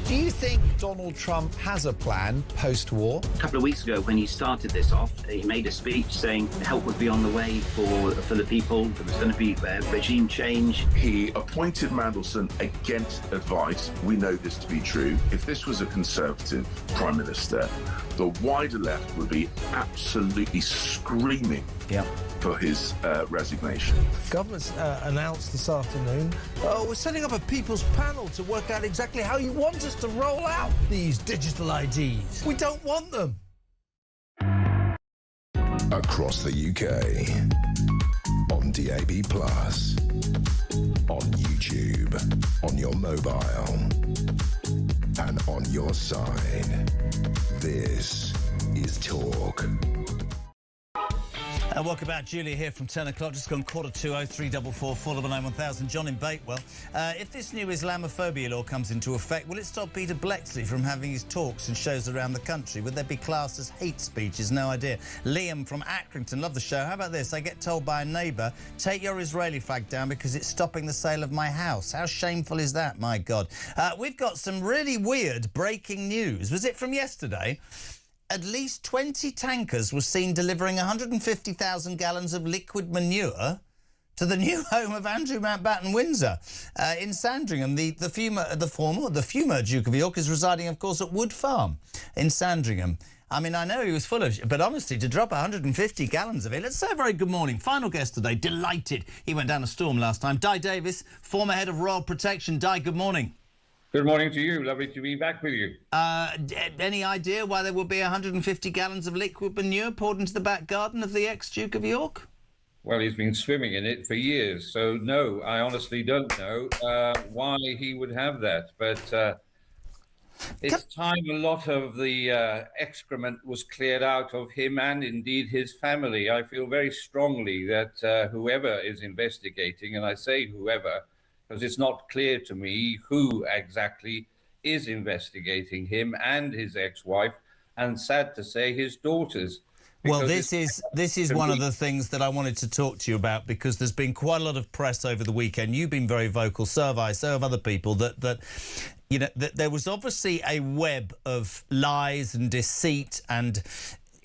Do you think Donald Trump has a plan post-war? A couple of weeks ago, when he started this off, he made a speech saying help would be on the way for the people. There was going to be regime change. He appointed Mandelson against advice. We know this to be true. If this was a Conservative Prime Minister, the wider left would be absolutely screaming for his resignation. Government's announced this afternoon, we're setting up a people's panel to work out exactly how you want us to roll out these digital IDs. We don't want them. Across the UK, on DAB+, on YouTube, on your mobile, and on your side. This is Talk. Welcome back. Julia here from 10 o'clock. Just gone 2:02 4991000. John in Bakewell. If this new Islamophobia law comes into effect, will it stop Peter Blexley from having his talks and shows around the country? Would they be classed as hate speeches? No idea. Liam from Accrington. Love the show. How about this? I get told by a neighbour, take your Israeli flag down because it's stopping the sale of my house. How shameful is that? My God. We've got some really weird breaking news. Was it from yesterday? At least 20 tankers were seen delivering 150,000 gallons of liquid manure to the new home of Andrew Mountbatten Windsor in Sandringham. The former Duke of York is residing, of course, at Wood Farm in Sandringham. I mean, I know he was full of... But honestly, to drop 150 gallons of it... Let's say a very good morning. Final guest today, delighted. He went down a storm last time. Di Davis, former head of Royal Protection. Di, good morning. Good morning to you. Lovely to be back with you. Any idea why there will be 150 gallons of liquid manure poured into the back garden of the ex-Duke of York? Well, he's been swimming in it for years, so no, I honestly don't know why he would have that. But it's time a lot of the excrement was cleared out of him and indeed his family. I feel very strongly that whoever is investigating, and I say whoever, because it's not clear to me who exactly is investigating him and his ex-wife, and sad to say, his daughters. Well, this is one of the things that I wanted to talk to you about, because there's been quite a lot of press over the weekend. You've been very vocal, so have I, so have other people, that you know, that there was obviously a web of lies and deceit and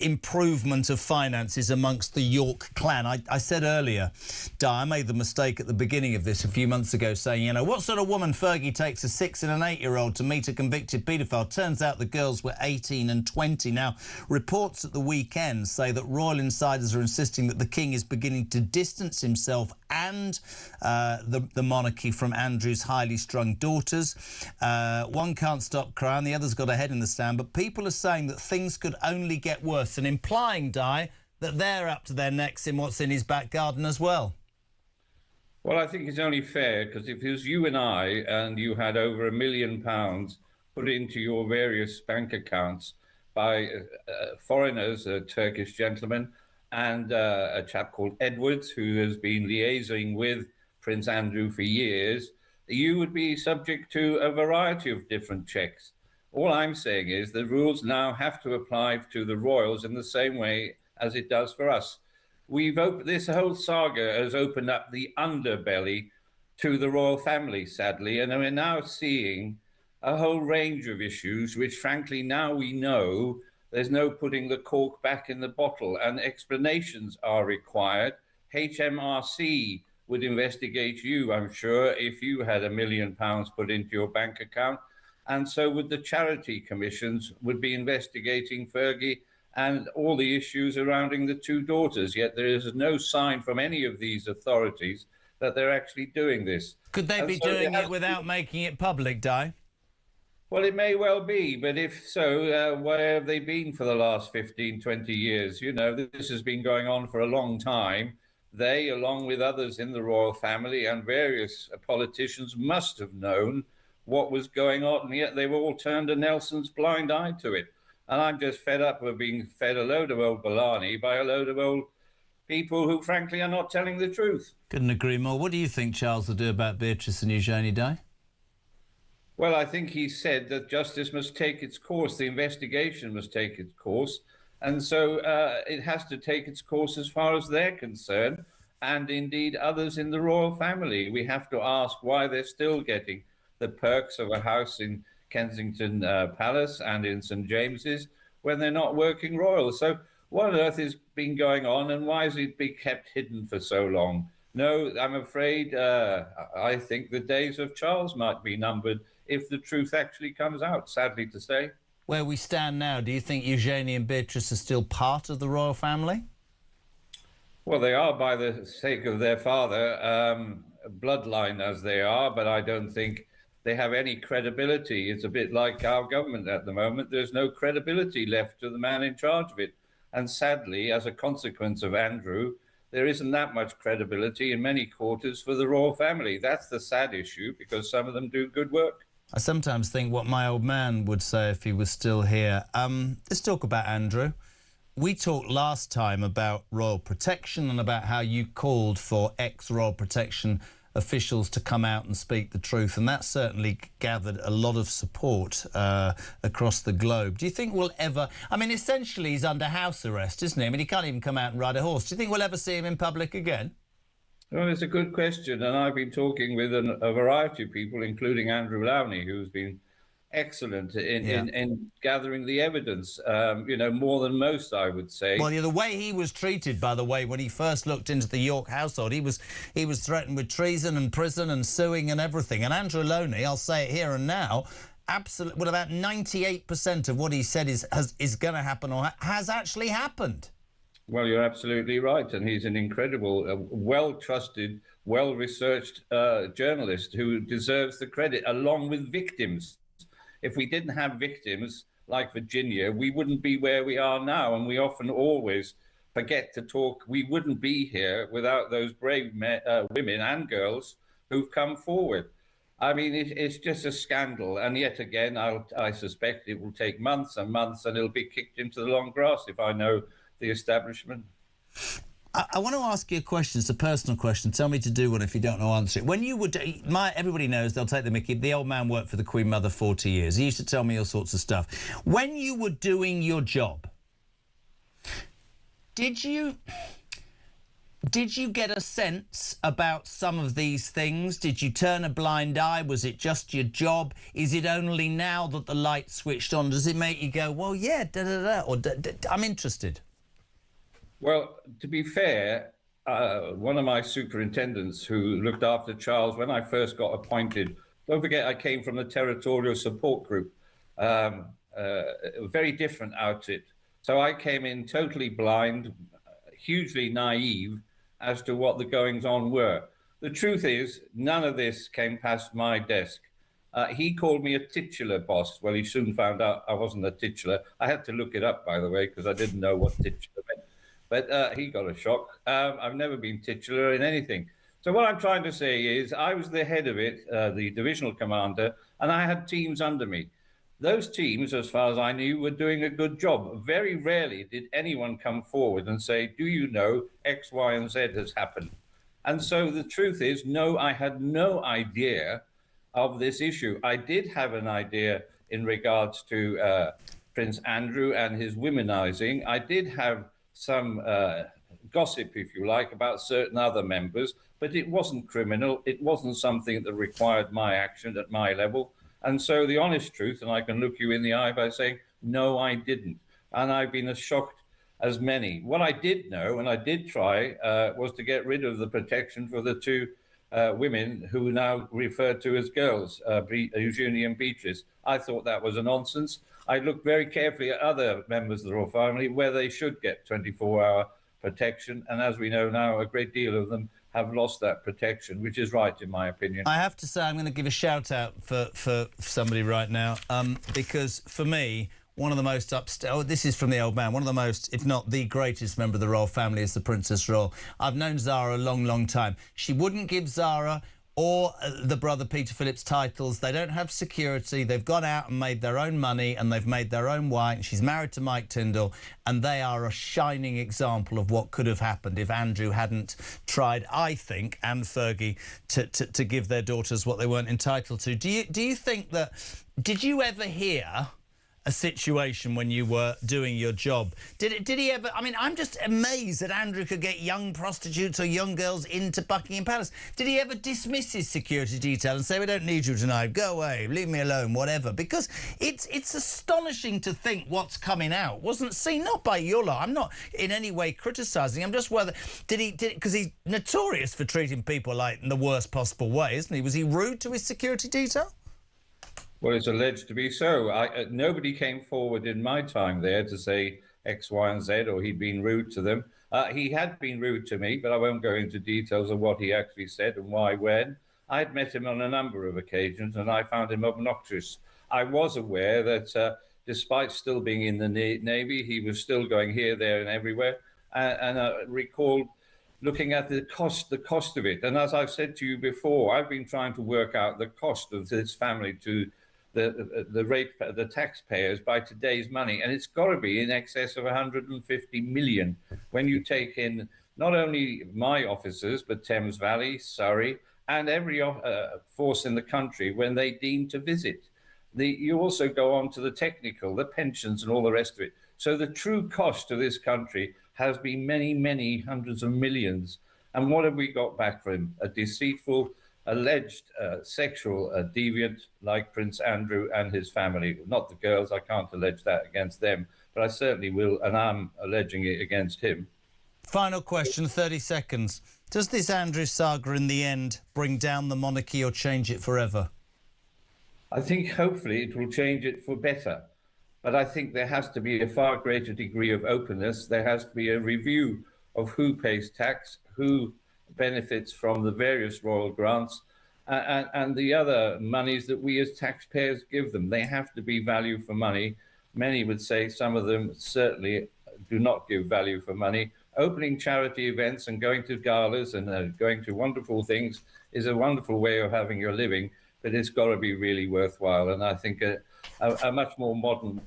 improvement of finances amongst the York clan. I said earlier, Di, I made the mistake at the beginning of this a few months ago saying, you know, what sort of woman Fergie takes a 6 and an 8-year-old to meet a convicted paedophile? Turns out the girls were 18 and 20. Now, reports at the weekend say that royal insiders are insisting that the king is beginning to distance himself and the monarchy from Andrew's highly strung daughters. One can't stop crying, the other's got a head in the sand, but people are saying that things could only get worse and implying, Di, that they're up to their necks in what's in his back garden as well. Well, I think it's only fair, because if it was you and I and you had over £1 million put into your various bank accounts by foreigners, a Turkish gentleman, and a chap called Edwards, who has been liaising with Prince Andrew for years, you would be subject to a variety of different checks. All I'm saying is the rules now have to apply to the royals in the same way as it does for us. This whole saga has opened up the underbelly to the royal family, sadly, and we're now seeing a whole range of issues which, frankly, now we know there's no putting the cork back in the bottle, and explanations are required. HMRC would investigate you, I'm sure, if you had £1 million put into your bank account. And so would the charity commissions would be investigating Fergie and all the issues surrounding the two daughters. Yet there is no sign from any of these authorities that they're actually doing this. Could they be doing it without making it public, Di? Well, it may well be, but if so, where have they been for the last 15, 20 years? You know, this has been going on for a long time. They, along with others in the royal family and various politicians, must have known what was going on, and yet they've all turned a Nelson's blind eye to it. And I'm just fed up with being fed a load of old baloney by a load of old people who, frankly, are not telling the truth. Couldn't agree more. What do you think Charles will do about Beatrice and Eugenie, Di? Well, I think he said that justice must take its course, the investigation must take its course, and so it has to take its course as far as they're concerned, and indeed others in the royal family. We have to ask why they're still getting the perks of a house in Kensington Palace and in St James's when they're not working royal. So what on earth has been going on, and why has it been kept hidden for so long? No, I'm afraid I think the days of Charles might be numbered if the truth actually comes out, sadly to say. Where we stand now, do you think Eugenie and Beatrice are still part of the royal family? Well, they are by the sake of their father, bloodline as they are, but I don't think they have any credibility. It's a bit like our government at the moment. There's no credibility left to the man in charge of it. And sadly, as a consequence of Andrew, there isn't that much credibility in many quarters for the royal family. That's the sad issue, because some of them do good work. I sometimes think what my old man would say if he was still here. Let's talk about Andrew. We talked last time about royal protection and about how you called for ex-royal protection officials to come out and speak the truth, and that certainly gathered a lot of support across the globe. Do you think we'll ever... I mean, essentially he's under house arrest, isn't he? I mean, he can't even come out and ride a horse. Do you think we'll ever see him in public again? Well, it's a good question, and I've been talking with a variety of people, including Andrew Lowney, who's been excellent in gathering the evidence, you know, more than most, I would say. Well, the way he was treated, by the way, when he first looked into the York household, he was threatened with treason and prison and suing and everything. And Andrew Lowney, I'll say it here and now, absolutely, well, about 98% of what he said is going to happen or has actually happened. Well, you're absolutely right, and he's an incredible, well-trusted, well-researched journalist who deserves the credit, along with victims. If we didn't have victims like Virginia, we wouldn't be where we are now, and we often always forget to talk. We wouldn't be here without those brave women and girls who've come forward. I mean, it's just a scandal, and yet again, I suspect it will take months and months, and it'll be kicked into the long grass if I know the establishment. I want to ask you a question. It's a personal question. Tell me to do one if you don't know answer it. When you would, everybody knows, they'll take the mickey. The old man worked for the Queen Mother 40 years. He used to tell me all sorts of stuff. When you were doing your job, did you Did you get a sense about some of these things? Did you turn a blind eye? Was it just your job? Is it only now that the light switched on? Does it make you go, well, yeah, da-da-da, or I'm interested? Well, to be fair, one of my superintendents who looked after Charles when I first got appointed, don't forget I came from the Territorial Support Group, a very different outfit. So I came in totally blind, hugely naive as to what the goings-on were. The truth is, none of this came past my desk. He called me a titular boss. Well, he soon found out I wasn't a titular. I had to look it up, by the way, because I didn't know what titular meant. But he got a shock. I've never been titular in anything. So what I'm trying to say is I was the head of it, the divisional commander, and I had teams under me. Those teams, as far as I knew, were doing a good job. Very rarely did anyone come forward and say, do you know X, Y, and Z has happened? And so the truth is, no, I had no idea of this issue. I did have an idea in regards to Prince Andrew and his womenizing. I did have some gossip, if you like, about certain other members, but it wasn't criminal. It wasn't something that required my action at my level. And so the honest truth, and I can look you in the eye by saying, no, I didn't. And I've been as shocked as many. What I did know, and I did try, was to get rid of the protection for the two women who are now referred to as girls, Eugenie and Beatrice. I thought that was a nonsense. I looked very carefully at other members of the royal family where they should get 24-hour protection. And as we know now, a great deal of them have lost that protection, which is right, in my opinion. I have to say I'm going to give a shout-out for somebody right now, because for me, one of the most this is from the old man, one of the most, if not the greatest member of the royal family is the Princess Royal. I've known Zara a long, long time. She wouldn't give Zara or the brother Peter Phillips titles. They don't have security. They've gone out and made their own money and they've made their own wine. She's married to Mike Tyndall and they are a shining example of what could have happened if Andrew hadn't tried, I think, and Fergie, to give their daughters what they weren't entitled to. Do you think that... Did you ever hear a situation when you were doing your job? Did he ever... I mean, I'm just amazed that Andrew could get young prostitutes or young girls into Buckingham Palace. Did he ever dismiss his security detail and say, we don't need you tonight, go away, leave me alone, whatever? Because it's astonishing to think what's coming out wasn't seen, not by your lot. I'm not in any way criticising. I'm just whether... Because he's notorious for treating people like in the worst possible way, isn't he? Was he rude to his security detail? Well, it's alleged to be so. Nobody came forward in my time there to say X, Y, and Z, or he'd been rude to them. He had been rude to me, but I won't go into details of what he actually said and why, when. I'd met him on a number of occasions, and I found him obnoxious. I was aware that despite still being in the Navy, he was still going here, there, and everywhere. And I recalled looking at the cost of it. And as I've said to you before, I've been trying to work out the cost of this family to the taxpayers by today's money, and it's got to be in excess of 150 million when you take in not only my officers but Thames Valley, Surrey, and every force in the country when they deem to visit. You also go on to the technical, the pensions, and all the rest of it. So the true cost to this country has been many, many hundreds of millions. And what have we got back for him? A deceitful, alleged sexual deviant like Prince Andrew and his family. Not the girls, I can't allege that against them, but I certainly will, and I'm alleging it against him. Final question, 30 seconds. Does this Andrew saga in the end bring down the monarchy or change it forever? I think hopefully it will change it for better, but I think there has to be a far greater degree of openness. There has to be a review of who pays tax, who benefits from the various royal grants and the other monies that we as taxpayers give them. They have to be value for money. Many would say some of them certainly do not give value for money. Opening charity events and going to galas and going to wonderful things is a wonderful way of having your living, but it's got to be really worthwhile. And I think a much more modern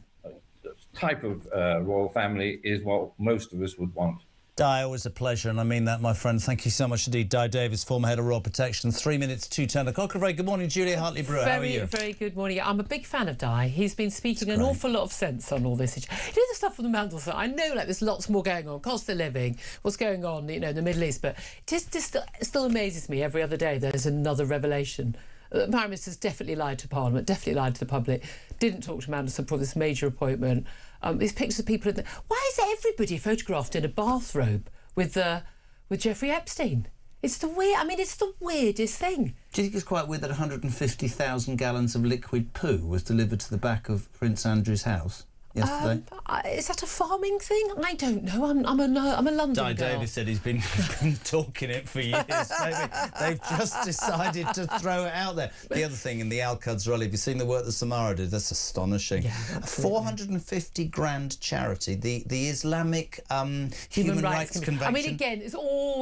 type of royal family is what most of us would want. Di, always a pleasure, and I mean that, my friend. Thank you so much indeed. Di Davis, former head of Royal Protection. 3 minutes to 10 o'clock. A very good morning, Julia Hartley-Brewer. How are you? Very good morning. I'm a big fan of Di. He's been speaking an awful lot of sense on all this. You know, the stuff on the Mandelson, I know, like, there's lots more going on. Cost of living, what's going on, you know, in the Middle East, but it still amazes me every other day there's another revelation. The Prime Minister's definitely lied to Parliament, definitely lied to the public, didn't talk to Mandelson for this major appointment. These pictures of people... Why is everybody photographed in a bathrobe with Jeffrey Epstein? It's the weirdest thing. Do you think it's quite weird that 150,000 gallons of liquid poo was delivered to the back of Prince Andrew's house yesterday? Is that a farming thing? I don't know. I'm a London Di girl. Davis said he's been talking it for years. Maybe they've just decided to throw it out there. The other thing in the Al-Quds rally, have you seen the work that Samara did? That's astonishing. Yeah, 450 grand charity, the Islamic Human Rights Convention. I mean, again, it's all